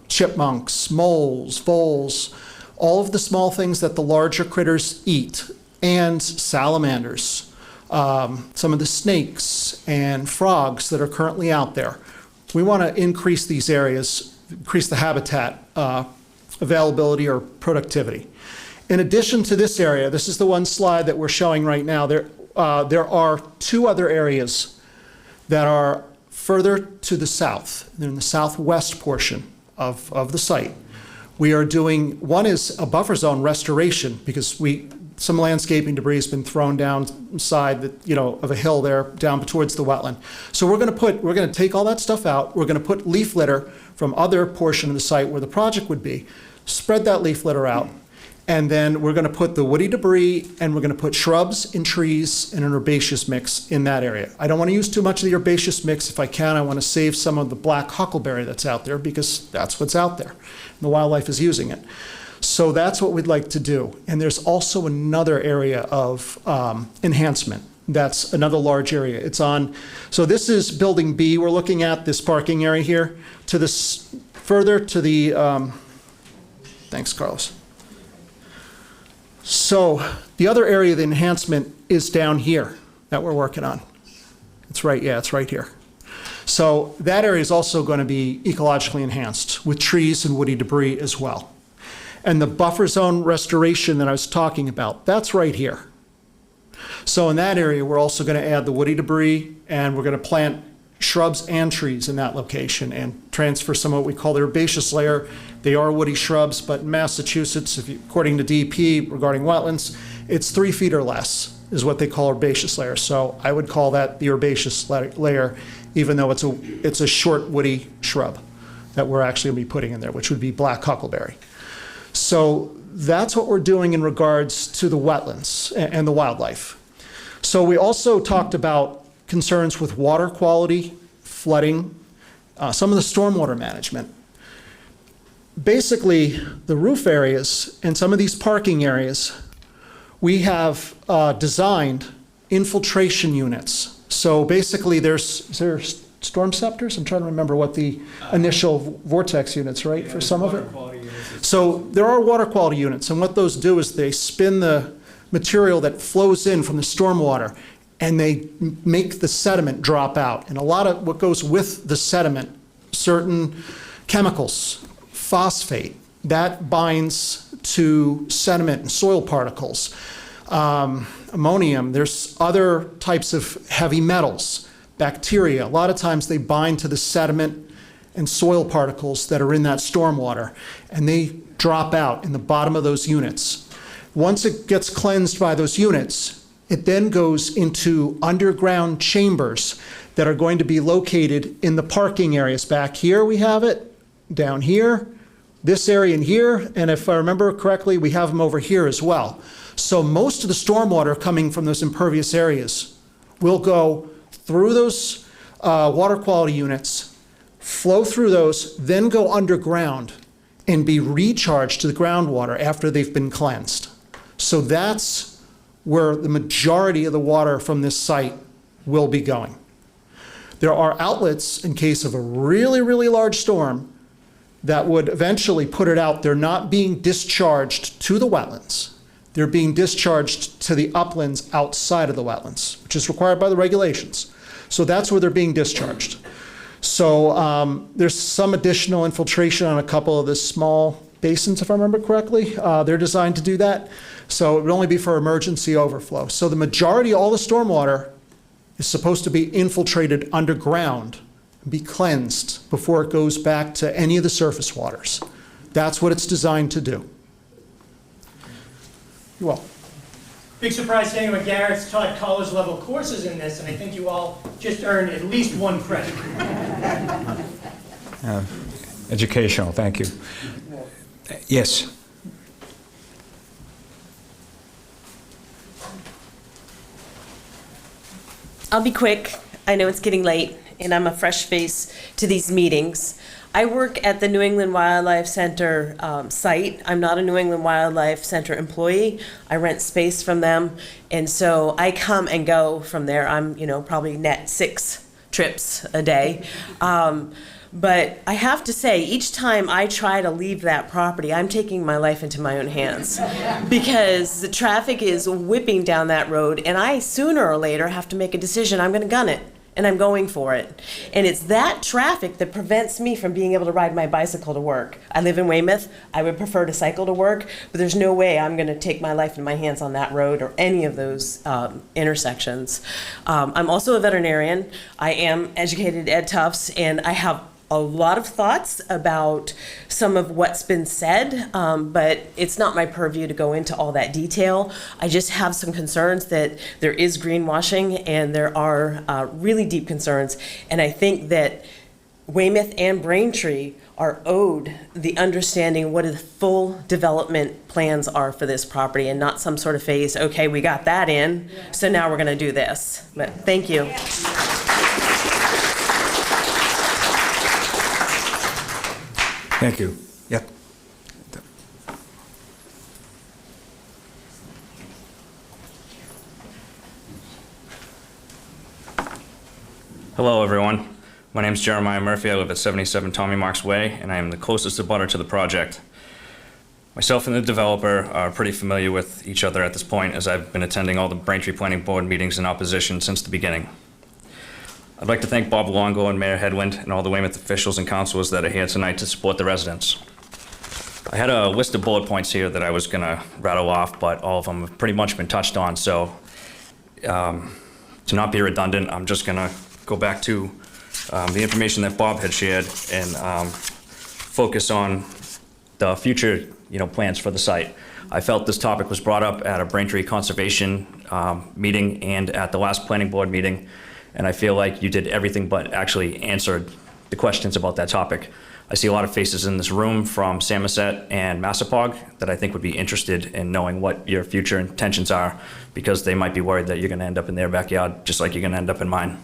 chipmunks, moles, voles, all of the small things that the larger critters eat, and salamanders, some of the snakes and frogs that are currently out there. We want to increase these areas, increase the habitat availability or productivity. In addition to this area, this is the one slide that we're showing right now, there are two other areas that are further to the south. They're in the southwest portion of the site. We are doing, one is a buffer zone restoration because some landscaping debris has been thrown down side of a hill there down towards the wetland. So we're going to take all that stuff out. We're going to put leaf litter from other portion of the site where the project would be, spread that leaf litter out, and then we're going to put the woody debris and we're going to put shrubs and trees and an herbaceous mix in that area. I don't want to use too much of the herbaceous mix. If I can, I want to save some of the black huckleberry that's out there because that's what's out there. And the wildlife is using it. So that's what we'd like to do. And there's also another area of enhancement. That's another large area. It's on, so this is building B. We're looking at this parking area here. To this, further to the, thanks, Carlos. So the other area of the enhancement is down here that we're working on. It's right here. So that area is also going to be ecologically enhanced with trees and woody debris as well. And the buffer zone restoration that I was talking about, that's right here. So in that area, we're also going to add the woody debris and we're going to plant shrubs and trees in that location and transfer some of what we call the herbaceous layer. They are woody shrubs, but in Massachusetts, according to DEP regarding wetlands, it's 3 feet or less is what they call herbaceous layer. So I would call that the herbaceous layer, even though it's a short woody shrub that we're actually going to be putting in there, which would be black huckleberry. So that's what we're doing in regards to the wetlands and the wildlife. So we also talked about concerns with water quality, flooding, some of the stormwater management. Basically, the roof areas and some of these parking areas, we have designed infiltration units. So basically, is there storm scepters? I'm trying to remember what the initial vortex units, right, for some of it? So there are water quality units, and what those do is they spin the material that flows in from the stormwater, and they make the sediment drop out. And a lot of what goes with the sediment, certain chemicals, phosphate, that binds to sediment and soil particles. Ammonium, there's other types of heavy metals, bacteria. A lot of times they bind to the sediment and soil particles that are in that stormwater, and they drop out in the bottom of those units. Once it gets cleansed by those units, it then goes into underground chambers that are going to be located in the parking areas. Back here we have it, down here, this area in here, and if I remember correctly, we have them over here as well. So most of the stormwater coming from those impervious areas will go through those water quality units, flow through those, then go underground and be recharged to the groundwater after they've been cleansed. So that's where the majority of the water from this site will be going. There are outlets in case of a really, really large storm that would eventually put it out. They're not being discharged to the wetlands. They're being discharged to the uplands outside of the wetlands, which is required by the regulations. So that's where they're being discharged. So there's some additional infiltration on a couple of the small basins, if I remember correctly. They're designed to do that. So it would only be for emergency overflow. So the majority of all the stormwater is supposed to be infiltrated underground and be cleansed before it goes back to any of the surface waters. That's what it's designed to do. You're welcome. Big surprise to anyone, Garrett's taught college level courses in this, and I think you all just earned at least 1 credit. Educational, thank you. Yes. I'll be quick. I know it's getting late, and I'm a fresh face to these meetings. I work at the New England Wildlife Center site. I'm not a New England Wildlife Center employee. I rent space from them, and so I come and go from there. I'm, probably net 6 trips a day. But I have to say, each time I try to leave that property, I'm taking my life into my own hands because the traffic is whipping down that road, and I sooner or later have to make a decision. I'm going to gun it, and I'm going for it. And it's that traffic that prevents me from being able to ride my bicycle to work. I live in Weymouth. I would prefer to cycle to work, but there's no way I'm going to take my life in my hands on that road or any of those intersections. I'm also a veterinarian. I am educated at Tufts, and I have a lot of thoughts about some of what's been said, but it's not my purview to go into all that detail. I just have some concerns that there is greenwashing and there are really deep concerns. And I think that Weymouth and Braintree are owed the understanding what the full development plans are for this property and not some sort of phase, okay, we got that in, so now we're gonna do this. But thank you. Thank you. Yep. Hello, everyone. My name is Jeremiah Murphy. I live at 77 Tommy Marks Way, and I am the closest abutter to the project. Myself and the developer are pretty familiar with each other at this point, as I've been attending all the Braintree Planning Board meetings in opposition since the beginning. I'd like to thank Bob Longo and Mayor Headwind and all the Weymouth officials and councilors that are here tonight to support the residents. I had a list of bullet points here that I was going to rattle off, but all of them have pretty much been touched on. So to not be redundant, I'm just going to go back to the information that Bob had shared and focus on the future plans for the site. I felt this topic was brought up at a Braintree Conservation meeting and at the last planning board meeting. And I feel like you did everything but actually answered the questions about that topic. I see a lot of faces in this room from Samoset and Massapog that I think would be interested in knowing what your future intentions are, because they might be worried that you're going to end up in their backyard just like you're going to end up in mine.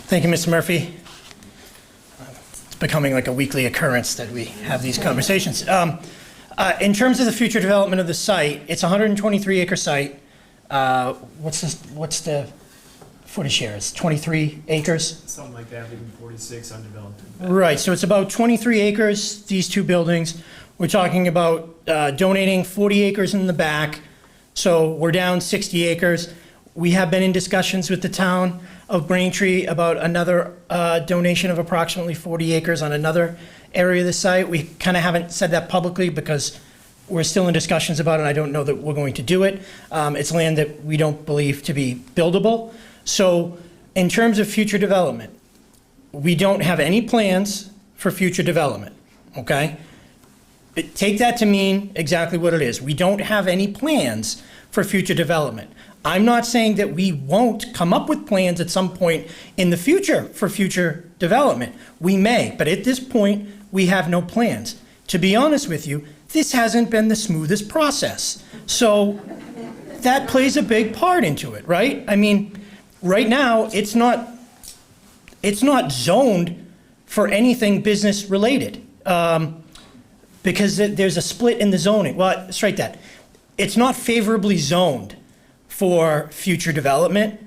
Thank you, Mr. Murphy. It's becoming like a weekly occurrence that we have these conversations. In terms of the future development of the site, it's a 123-acre site. What's the footage here? It's 23 acres? Something like that, maybe 46 undeveloped. Right, so it's about 23 acres, these two buildings. We're talking about donating 40 acres in the back, so we're down 60 acres. We have been in discussions with the town of Braintree about another donation of approximately 40 acres on another area of the site. We kind of haven't said that publicly because we're still in discussions about it. I don't know that we're going to do it. It's land that we don't believe to be buildable. So in terms of future development, we don't have any plans for future development, okay? But take that to mean exactly what it is. We don't have any plans for future development. I'm not saying that we won't come up with plans at some point in the future for future development. We may, but at this point, we have no plans. To be honest with you, this hasn't been the smoothest process. So that plays a big part into it, right? I mean, right now, it's not zoned for anything business related because there's a split in the zoning. Well, strike that. It's not favorably zoned for future development.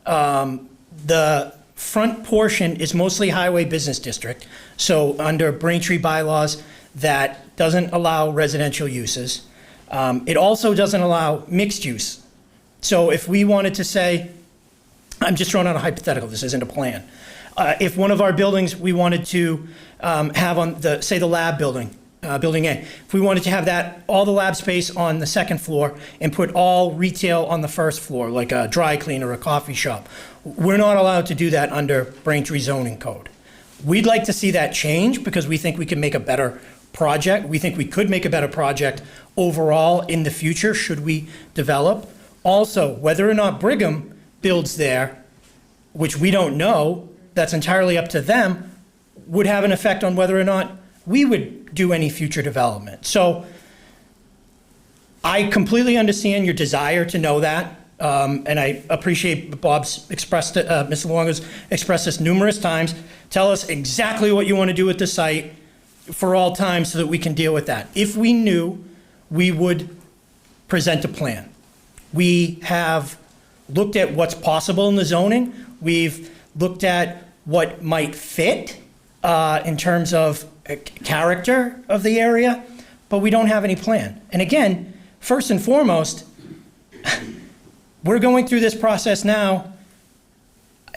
The front portion is mostly highway business district. So under Braintree bylaws, that doesn't allow residential uses. It also doesn't allow mixed use. So if we wanted to say, I'm just throwing out a hypothetical, this isn't a plan. If one of our buildings we wanted to have on the, say the lab building, Building A, if we wanted to have that, all the lab space on the second floor and put all retail on the first floor, like a dry cleaner or a coffee shop, we're not allowed to do that under Braintree zoning code. We'd like to see that change because we think we can make a better project. We think we could make a better project overall in the future should we develop. Also, whether or not Brigham builds there, which we don't know, that's entirely up to them, would have an effect on whether or not we would do any future development. So I completely understand your desire to know that, and I appreciate Bob's expressed it, Mr. Longo's expressed this numerous times. Tell us exactly what you want to do with the site for all time so that we can deal with that. If we knew, we would present a plan. We have looked at what's possible in the zoning. We've looked at what might fit in terms of character of the area, but we don't have any plan. And again, first and foremost, we're going through this process now.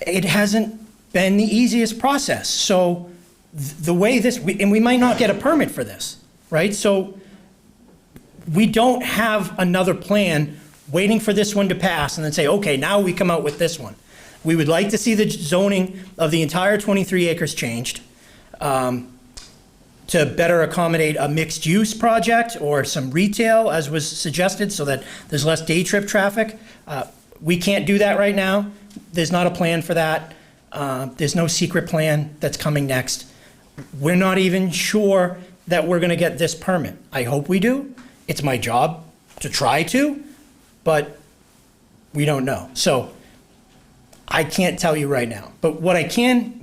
It hasn't been the easiest process. So the way this, and we might not get a permit for this, right? So we don't have another plan waiting for this one to pass and then say, okay, now we come out with this one. We would like to see the zoning of the entire 23 acres changed to better accommodate a mixed-use project or some retail, as was suggested, so that there's less day trip traffic. We can't do that right now. There's not a plan for that. There's no secret plan that's coming next. We're not even sure that we're going to get this permit. I hope we do. It's my job to try to, but we don't know. So I can't tell you right now. But what I can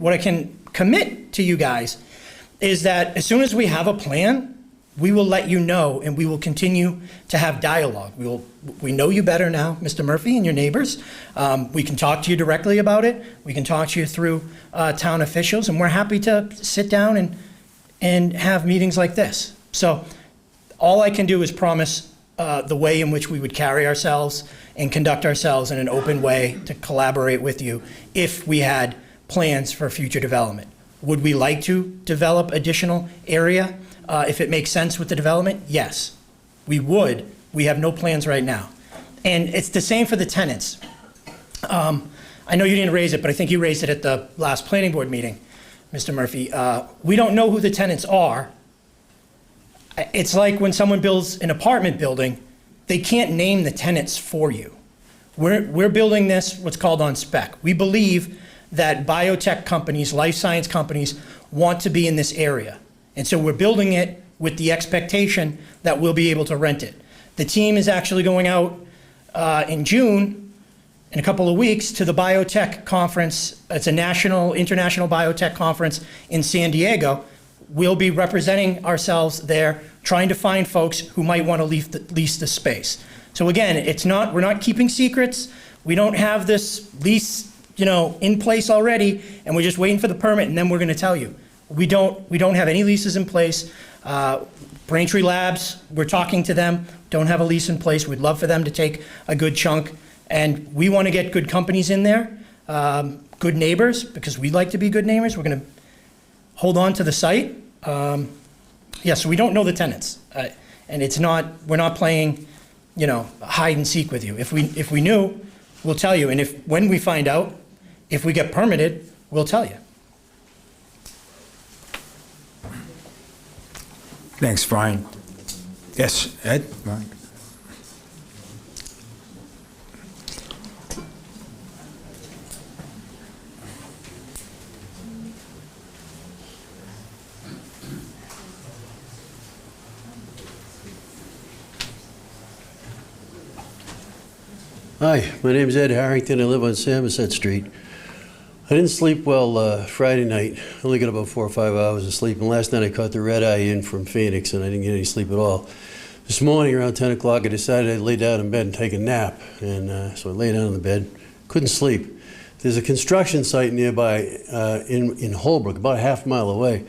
commit to you guys is that as soon as we have a plan, we will let you know, and we will continue to have dialogue. We know you better now, Mr. Murphy, and your neighbors. We can talk to you directly about it. We can talk to you through town officials, and we're happy to sit down and have meetings like this. So all I can do is promise the way in which we would carry ourselves and conduct ourselves in an open way to collaborate with you if we had plans for future development. Would we like to develop additional area if it makes sense with the development? Yes, we would. We have no plans right now. And it's the same for the tenants. I know you didn't raise it, but I think you raised it at the last planning board meeting, Mr. Murphy. We don't know who the tenants are. It's like when someone builds an apartment building, they can't name the tenants for you. We're building this what's called on spec. We believe that biotech companies, life science companies, want to be in this area. And so we're building it with the expectation that we'll be able to rent it. The team is actually going out in June, in a couple of weeks, to the biotech conference. It's a international biotech conference in San Diego. We'll be representing ourselves there, trying to find folks who might want to lease the space. So again, we're not keeping secrets. We don't have this lease, in place already, and we're just waiting for the permit, and then we're going to tell you. We don't have any leases in place. Braintree Labs, we're talking to them, don't have a lease in place. We'd love for them to take a good chunk, and we want to get good companies in there, good neighbors, because we like to be good neighbors. We're going to hold on to the site. So we don't know the tenants, and we're not playing, hide and seek with you. If we knew, we'll tell you, and when we find out, if we get permitted, we'll tell you. Thanks, Brian. Yes, Ed? Right. Hi, my name is Ed Harrington. I live on Samoset Street. I didn't sleep well Friday night. I only got about 4 or 5 hours of sleep. And last night I caught the red eye in from Phoenix, and I didn't get any sleep at all. This morning around 10 o'clock, I decided I'd lay down in bed and take a nap. And so I lay down in the bed, couldn't sleep. There's a construction site nearby in Holbrook, about a half mile away.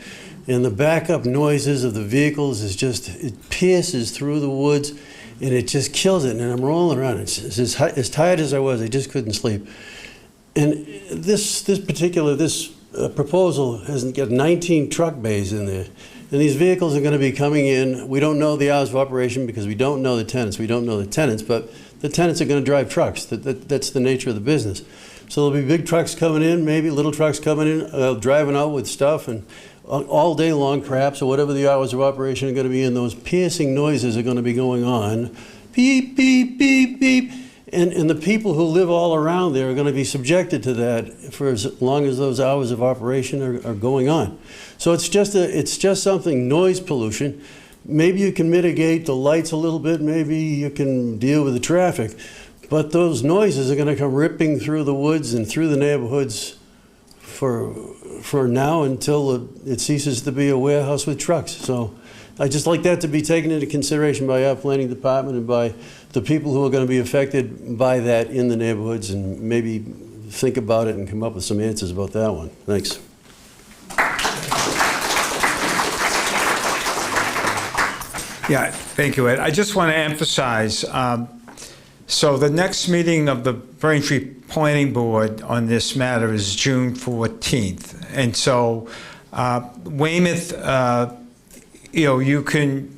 And the backup noises of the vehicles it pierces through the woods, and it just kills it. And I'm rolling around. As tired as I was, I just couldn't sleep. And this proposal has got 19 truck bays in there. And these vehicles are going to be coming in. We don't know the hours of operation because we don't know the tenants. We don't know the tenants, but the tenants are going to drive trucks. That's the nature of the business. So there'll be big trucks coming in, maybe little trucks coming in, driving out with stuff, and all day long perhaps, or whatever the hours of operation are going to be, and those piercing noises are going to be going on. Beep, beep, beep, beep. And the people who live all around there are going to be subjected to that for as long as those hours of operation are going on. So it's just something, noise pollution. Maybe you can mitigate the lights a little bit, maybe you can deal with the traffic, but those noises are going to come ripping through the woods and through the neighborhoods for now until it ceases to be a warehouse with trucks. So I'd just like that to be taken into consideration by our planning department and by the people who are going to be affected by that in the neighborhoods, and maybe think about it and come up with some answers about that one. Thanks. Yeah, thank you, Ed. I just want to emphasize, so the next meeting of the Braintree Planning Board on this matter is June 14th. And so Weymouth, you can,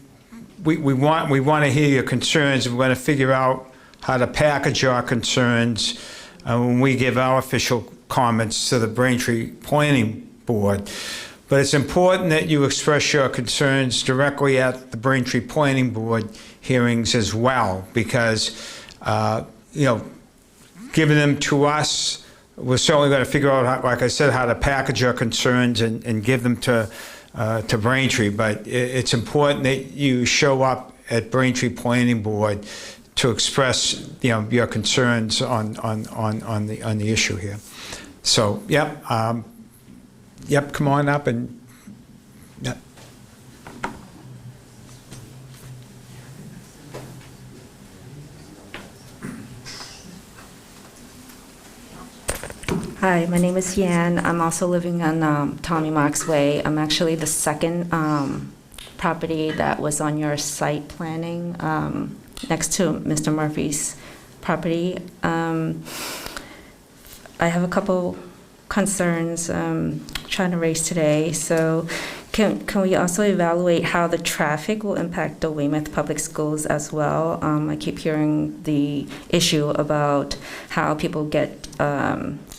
we want to hear your concerns. We're going to figure out how to package our concerns when we give our official comments to the Braintree Planning Board. But it's important that you express your concerns directly at the Braintree Planning Board hearings as well, because, giving them to us, we're certainly going to figure out, how, like I said, how to package our concerns and give them to Braintree. But it's important that you show up at Braintree Planning Board to express, your concerns on the issue here. So, yep. Yep, come on up and, yep. Hi, my name is Yan. I'm also living on Tommy Marks Way. I'm actually the second property that was on your site planning next to Mr. Murphy's property. I have a couple concerns trying to raise today. So can we also evaluate how the traffic will impact the Weymouth Public Schools as well? I keep hearing the issue about how people get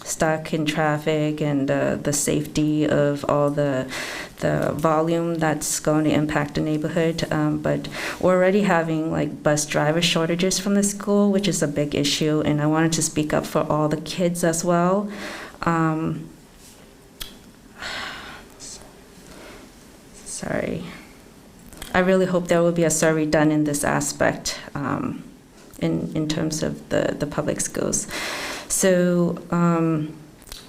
stuck in traffic and the safety of all the volume that's going to impact the neighborhood. But we're already having like bus driver shortages from the school, which is a big issue. And I wanted to speak up for all the kids as well. Sorry. I really hope there will be a survey done in this aspect in terms of the public schools. So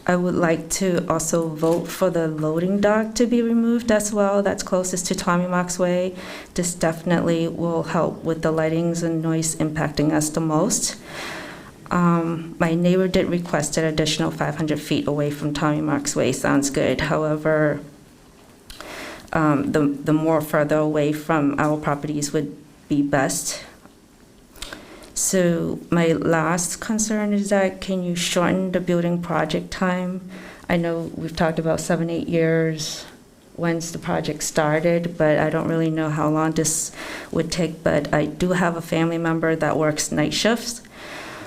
I would like to also vote for the loading dock to be removed as well. That's closest to Tommy Marks Way. This definitely will help with the lightings and noise impacting us the most. My neighbor did request an additional 500 feet away from Tommy Marks Way. Sounds good. However, the more further away from our properties would be best. So my last concern is that can you shorten the building project time? I know we've talked about 7-8 years once the project started, but I don't really know how long this would take. But I do have a family member that works night shifts.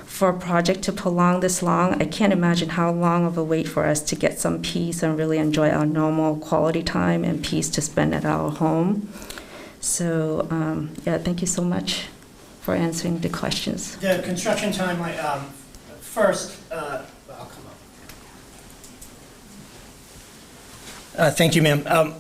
For a project to prolong this long, I can't imagine how long of a wait for us to get some peace and really enjoy our normal quality time and peace to spend at our home. So, yeah, thank you so much for answering the questions. The construction timeline, first, I'll come up. Thank you, ma'am.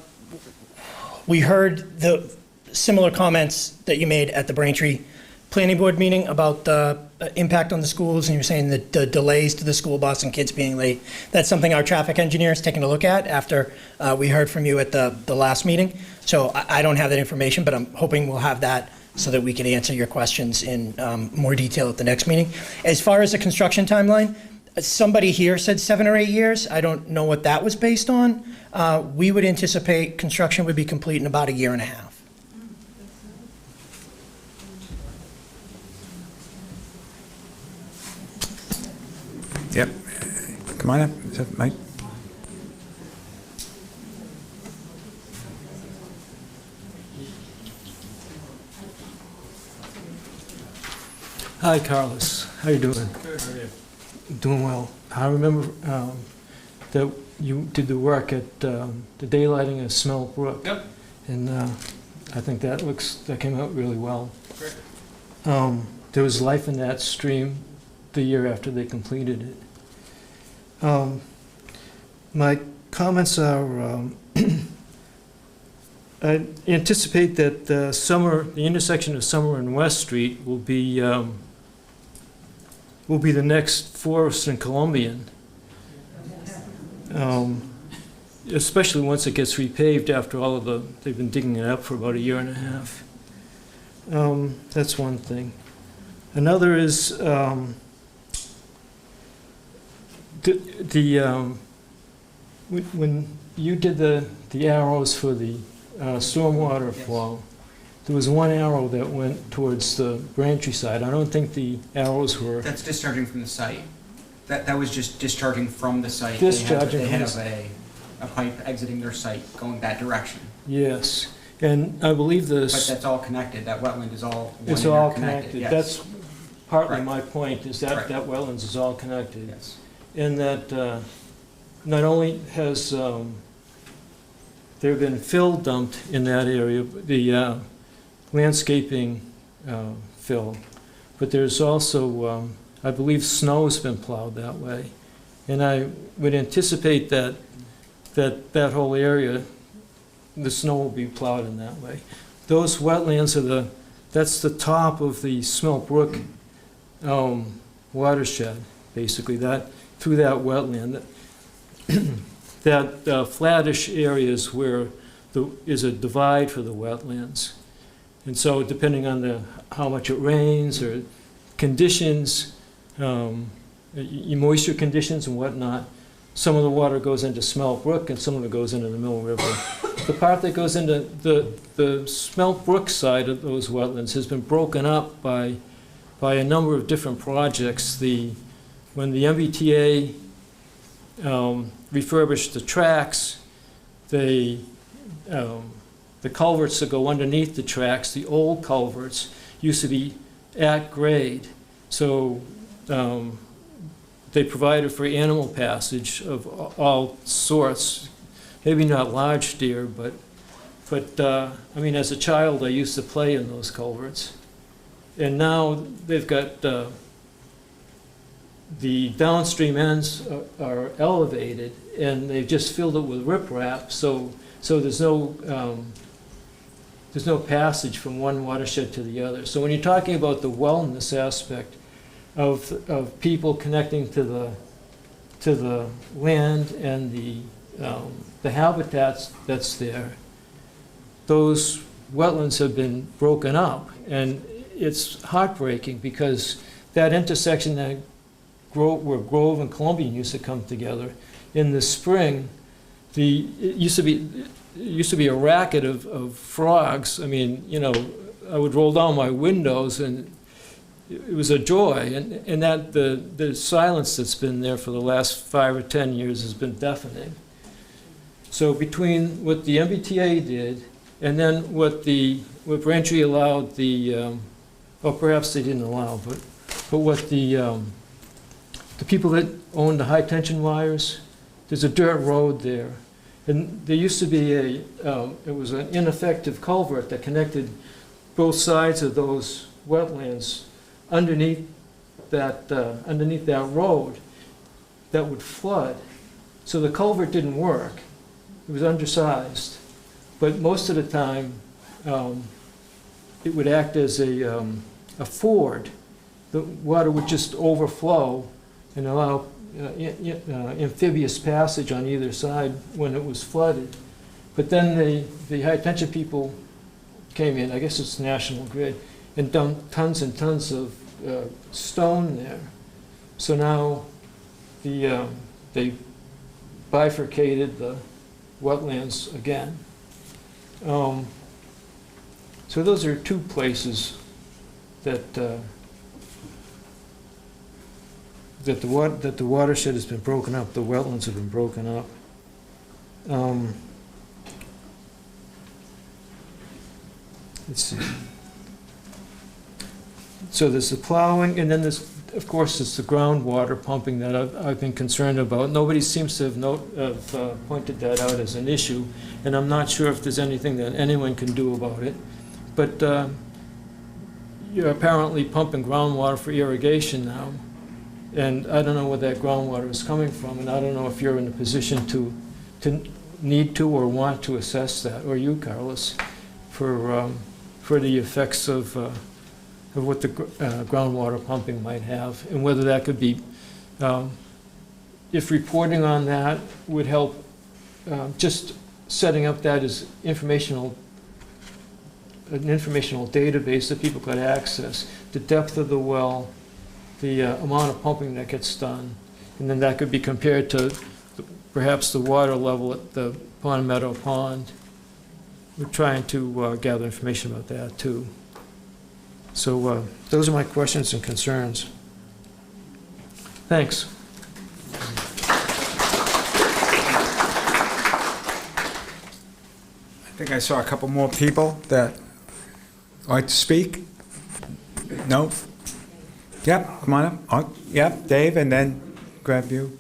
We heard the similar comments that you made at the Braintree Planning Board meeting about the impact on the schools, and you were saying that the delays to the school bus and kids being late. That's something our traffic engineer is taking a look at after we heard from you at the last meeting. So I don't have that information, but I'm hoping we'll have that so that we can answer your questions in more detail at the next meeting. As far as the construction timeline, somebody here said 7 or 8 years. I don't know what that was based on. We would anticipate construction would be complete in about 1.5 years. Yep. Come on up. Is that Mike? Hi, Carlos. How you doing? Good, how are you? Doing well. I remember that you did the work at the daylighting of Smell Brook. Yep. And I think that came out really well. Great. There was life in that stream the year after they completed it. My comments are, I anticipate that the intersection of Summer and West Street will be the next Forest and Columbian. especially once it gets repaved after all of they've been digging it up for about a year and a half. That's one thing. Another is when you did the arrows for the stormwater flow, there was one arrow that went towards the Braintree side. I don't think the arrows were. That's discharging from the site. That was just discharging from the site. Discharging They from have the a pipe exiting their site going that direction. Yes, and I believe But this. that's all connected. That wetland is all one It's all interconnected, connected. yes. That's partly Correct. my point, is that Correct. that wetlands is all connected. Yes. And that not only has there been fill dumped in that area, the landscaping fill, but there's also, I believe, snow's been plowed that way. And I would anticipate that that whole area, the snow will be plowed in that way. Those wetlands are that's the top of the Smelt Brook watershed, basically, that through that wetland. That flattish area is where is a divide for the wetlands. And so depending on how much it rains or conditions, moisture conditions and whatnot, some of the water goes into Smelt Brook and some of it goes into the Mill River. The part that goes into the Smelt Brook side of those wetlands has been broken up by a number of different projects. When the MBTA refurbished the tracks, the culverts that go underneath the tracks, the old culverts, used to be at grade. So they provided for animal passage of all sorts, maybe not large deer, but I mean, as a child, I used to play in those culverts. And now they've got the downstream ends are elevated, and they've just filled it with riprap, so there's no passage from one watershed to the other. So when you're talking about the wellness aspect of people connecting to the land and the habitats that's there, those wetlands have been broken up, and it's heartbreaking because that intersection that where Grove and Columbian used to come together in the spring, it used to be a racket of frogs. I mean, you know, I would roll down my windows and it was a joy, and that the silence that's been there for the last 5 or 10 years has been deafening. So between what the MBTA did and then what Braintree allowed or perhaps they didn't allow, but what the people that owned the high tension wires, there's a dirt road there, and there used to be it was an ineffective culvert that connected both sides of those wetlands underneath that road that would flood. So the culvert didn't work. It was undersized, but most of the time it would act as a ford. The water would just overflow and allow amphibious passage on either side when it was flooded. But then the high tension people came in, I guess it's National Grid, and dumped tons and tons of stone there. So now they bifurcated the wetlands again. So those are two places that the watershed has been broken up, the wetlands have been broken up. Let's see. So there's the plowing, and then there's, of course, it's the groundwater pumping that I've been concerned about. Nobody seems to have pointed that out as an issue, and I'm not sure if there's anything that anyone can do about it. But you're apparently pumping groundwater for irrigation now, and I don't know where that groundwater is coming from, and I don't know if you're in a position to need to or want to assess that, or you, Carlos, for the effects of what the groundwater pumping might have, and whether that could be, if reporting on that would help just setting up that as an informational database that people could access, the depth of the well, the amount of pumping that gets done, and then that could be compared to perhaps the water level at the Pond Meadow Pond. We're trying to gather information about that too. So those are my questions and concerns. Thanks. I think I saw a couple more people that like to speak. No? Yep, come on up. Oh, yep, Dave, and then grab you.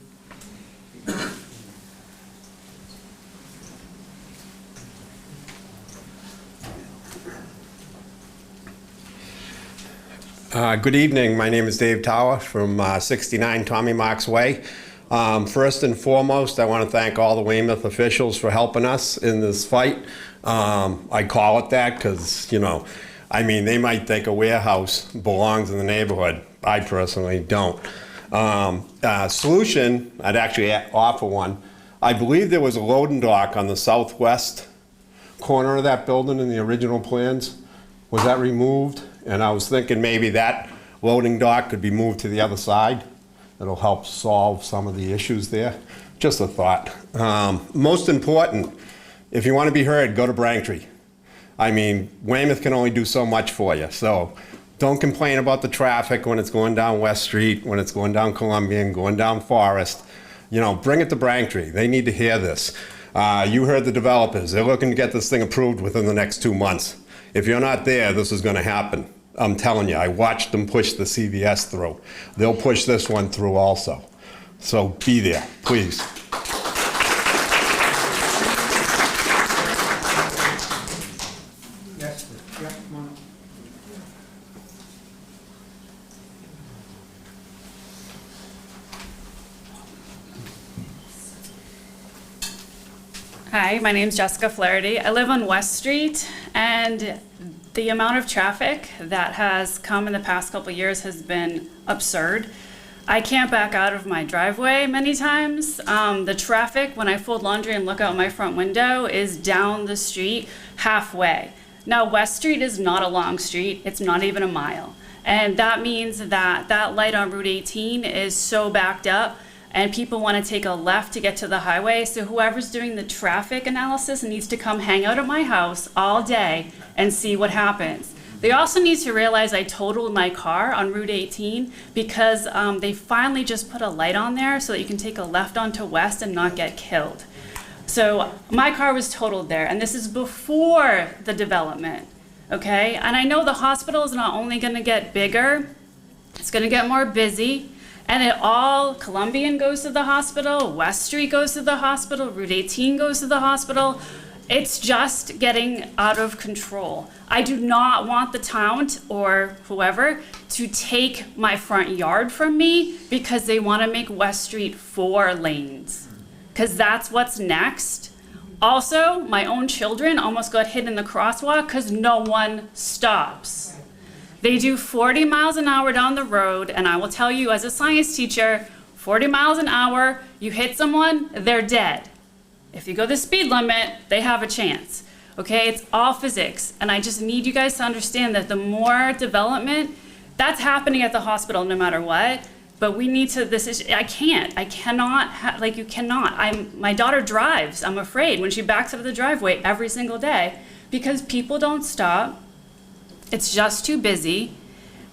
Good evening. My name is Dave Tower from 69 Tommy Marks Way. First and foremost, I want to thank all the Weymouth officials for helping us in this fight. I call it that because, you know, I mean, they might think a warehouse belongs in the neighborhood. I personally don't. Solution, I'd actually offer one. I believe there was a loading dock on the southwest corner of that building in the original plans. Was that removed? And I was thinking maybe that loading dock could be moved to the other side. It'll help solve some of the issues there. Just a thought. Most important, if you want to be heard, go to Braintree. I mean, Weymouth can only do so much for you. So don't complain about the traffic when it's going down West Street, when it's going down Columbian, going down Forest. You know, bring it to Braintree. They need to hear this. You heard the developers. They're looking to get this thing approved within the next 2 months. If you're not there, this is going to happen. I'm telling you, I watched them push the CVS through. They'll push this one through also. So be there, please. Yes, yeah, come on up. Hi, my name's Jessica Flaherty. I live on West Street, and the amount of traffic that has come in the past couple of years has been absurd. I can't back out of my driveway many times. The traffic, when I fold laundry and look out my front window, is down the street halfway. Now, West Street is not a long street. It's not even a mile. And that means that that light on Route 18 is so backed up, and people want to take a left to get to the highway. So whoever's doing the traffic analysis needs to come hang out at my house all day and see what happens. They also need to realize I totaled my car on Route 18 because they finally just put a light on there so that you can take a left onto West and not get killed. So my car was totaled there, and this is before the development, okay? And I know the hospital is not only gonna get bigger, it's gonna get more busy. And it all, Columbian goes to the hospital, West Street goes to the hospital, Route 18 goes to the hospital. It's just getting out of control. I do not want the town or whoever to take my front yard from me because they want to make West Street 4 lanes, because that's what's next. Also, my own children almost got hit in the crosswalk because no one stops. They do 40 miles an hour down the road, and I will tell you as a science teacher, 40 miles an hour, you hit someone, they're dead. If you go the speed limit, they have a chance. Okay, it's all physics, and I just need you guys to understand that the more development, that's happening at the hospital no matter what, but we need to, I cannot, like you cannot. My daughter drives, I'm afraid, when she backs out of the driveway every single day, because people don't stop. It's just too busy,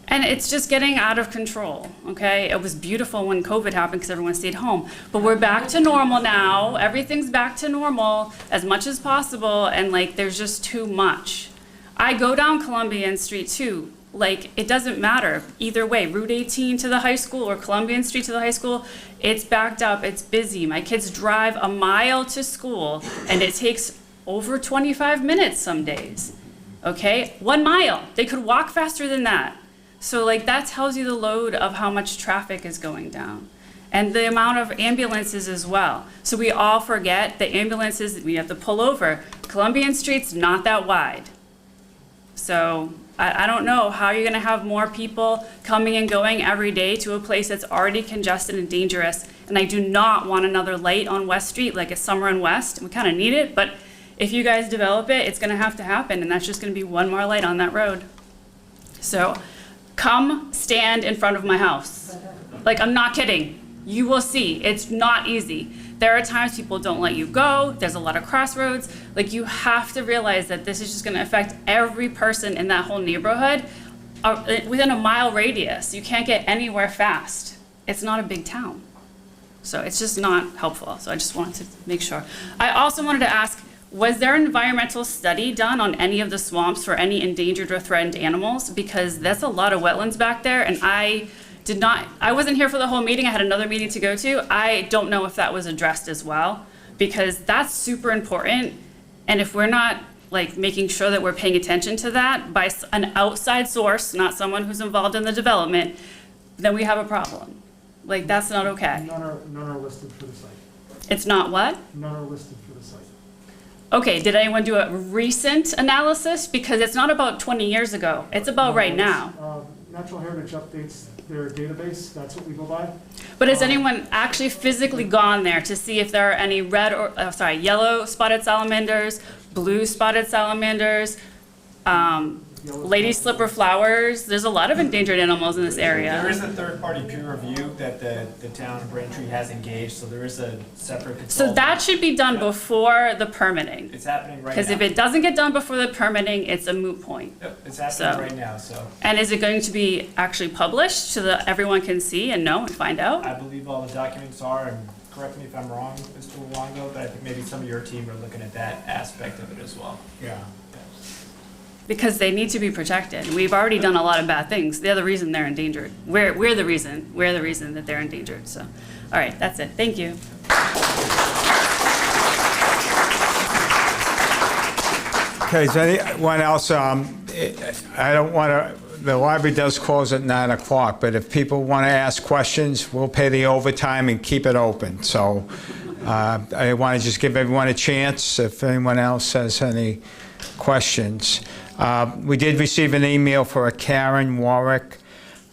and it's just getting out of control, okay? It was beautiful when COVID happened because everyone stayed home, but we're back to normal now. Everything's back to normal as much as possible, and like there's just too much. I go down Columbian Street too. Like, it doesn't matter either way, Route 18 to the high school or Columbian Street to the high school, it's backed up, it's busy. My kids drive a mile to school, and it takes over 25 minutes some days. Okay, 1 mile. They could walk faster than that. So like that tells you the load of how much traffic is going down. And the amount of ambulances as well. So we all forget the ambulances, we have to pull over. Columbian Street's not that wide. So I don't know how you're gonna have more people coming and going every day to a place that's already congested and dangerous And I do not want another light on West Street like a Summer and West. We kind of need it, but if you guys develop it, it's gonna have to happen, and that's just gonna be one more light on that road. So come stand in front of my house. Like, I'm not kidding. You will see, it's not easy. There are times people don't let you go. There's a lot of crossroads. Like, you have to realize that this is just gonna affect every person in that whole neighborhood within a mile radius. You can't get anywhere fast. It's not a big town. So it's just not helpful. So I just wanted to make sure. I also wanted to ask, was there an environmental study done on any of the swamps for any endangered or threatened animals? Because that's a lot of wetlands back there, and I wasn't here for the whole meeting. I had another meeting to go to. I don't know if that was addressed as well, because that's super important. And if we're not like making sure that we're paying attention to that by an outside source, not someone who's involved in the development, then we have a problem. Like, that's not okay. None are listed for the site. It's not what? None are listed for the site. Okay, did anyone do a recent analysis? Because it's not about 20 years ago. It's about right now. Natural Heritage updates their database. That's what we go by. But has anyone actually physically gone there to see if there are any yellow spotted salamanders, blue spotted salamanders, lady slipper flowers? There's a lot of endangered animals in this area. There is a third-party peer review that the town of Braintree has engaged, so there is a separate consultant. So that should be done before the permitting. It's happening right now. Because if it doesn't get done before the permitting, it's a moot point. Yep, it's happening right now, so. And is it going to be actually published so that everyone can see and know and find out? I believe all the documents are, and correct me if I'm wrong, Mr. Luongo, but I think maybe some of your team are looking at that aspect of it as well. Yeah. Because they need to be protected. We've already done a lot of bad things. They're the reason they're endangered. We're the reason that they're endangered. So, all right, that's it. Thank you. Okay, is anyone else, I don't want to, the library does close at 9 o'clock, but if people want to ask questions, we'll pay the overtime and keep it open. So I want to just give everyone a chance if anyone else has any questions. We did receive an email for a Karen Warwick,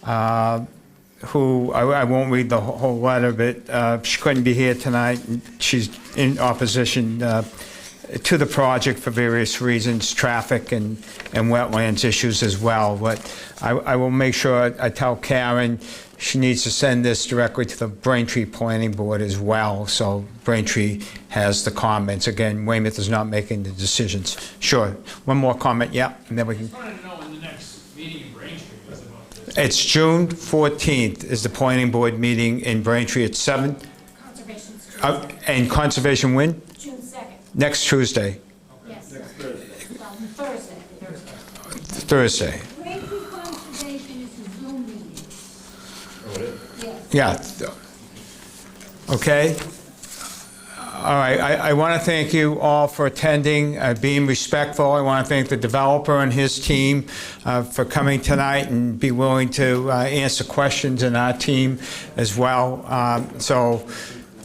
who, I won't read the whole letter, but she couldn't be here tonight. She's in opposition to the project for various reasons, traffic and wetlands issues as well. But I will make sure I tell Karen she needs to send this directly to the Braintree Planning Board as well, so Braintree has the comments. Again, Weymouth is not making the decisions. Sure. One more comment, yeah, and then we can. I just wanted to know when the next meeting in Braintree was about this. It's June 14th is the Planning Board meeting in Braintree at 7. Conservation. And Conservation when? June 2nd. Next Tuesday. Yes. Next Thursday. Thursday. Braintree Conservation is a Zoom meeting. Yeah. Okay. All right. I want to thank you all for attending, being respectful. I want to thank the developer and his team for coming tonight and be willing to answer questions, and our team as well. So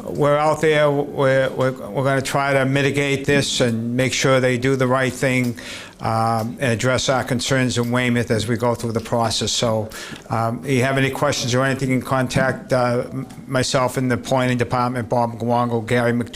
we're out there. We're going to try to mitigate this and make sure they do the right thing and address our concerns in Weymouth as we go through the process. So if you have any questions or anything, you can contact myself in the planning department, Bob Luongo, Gary McDougall,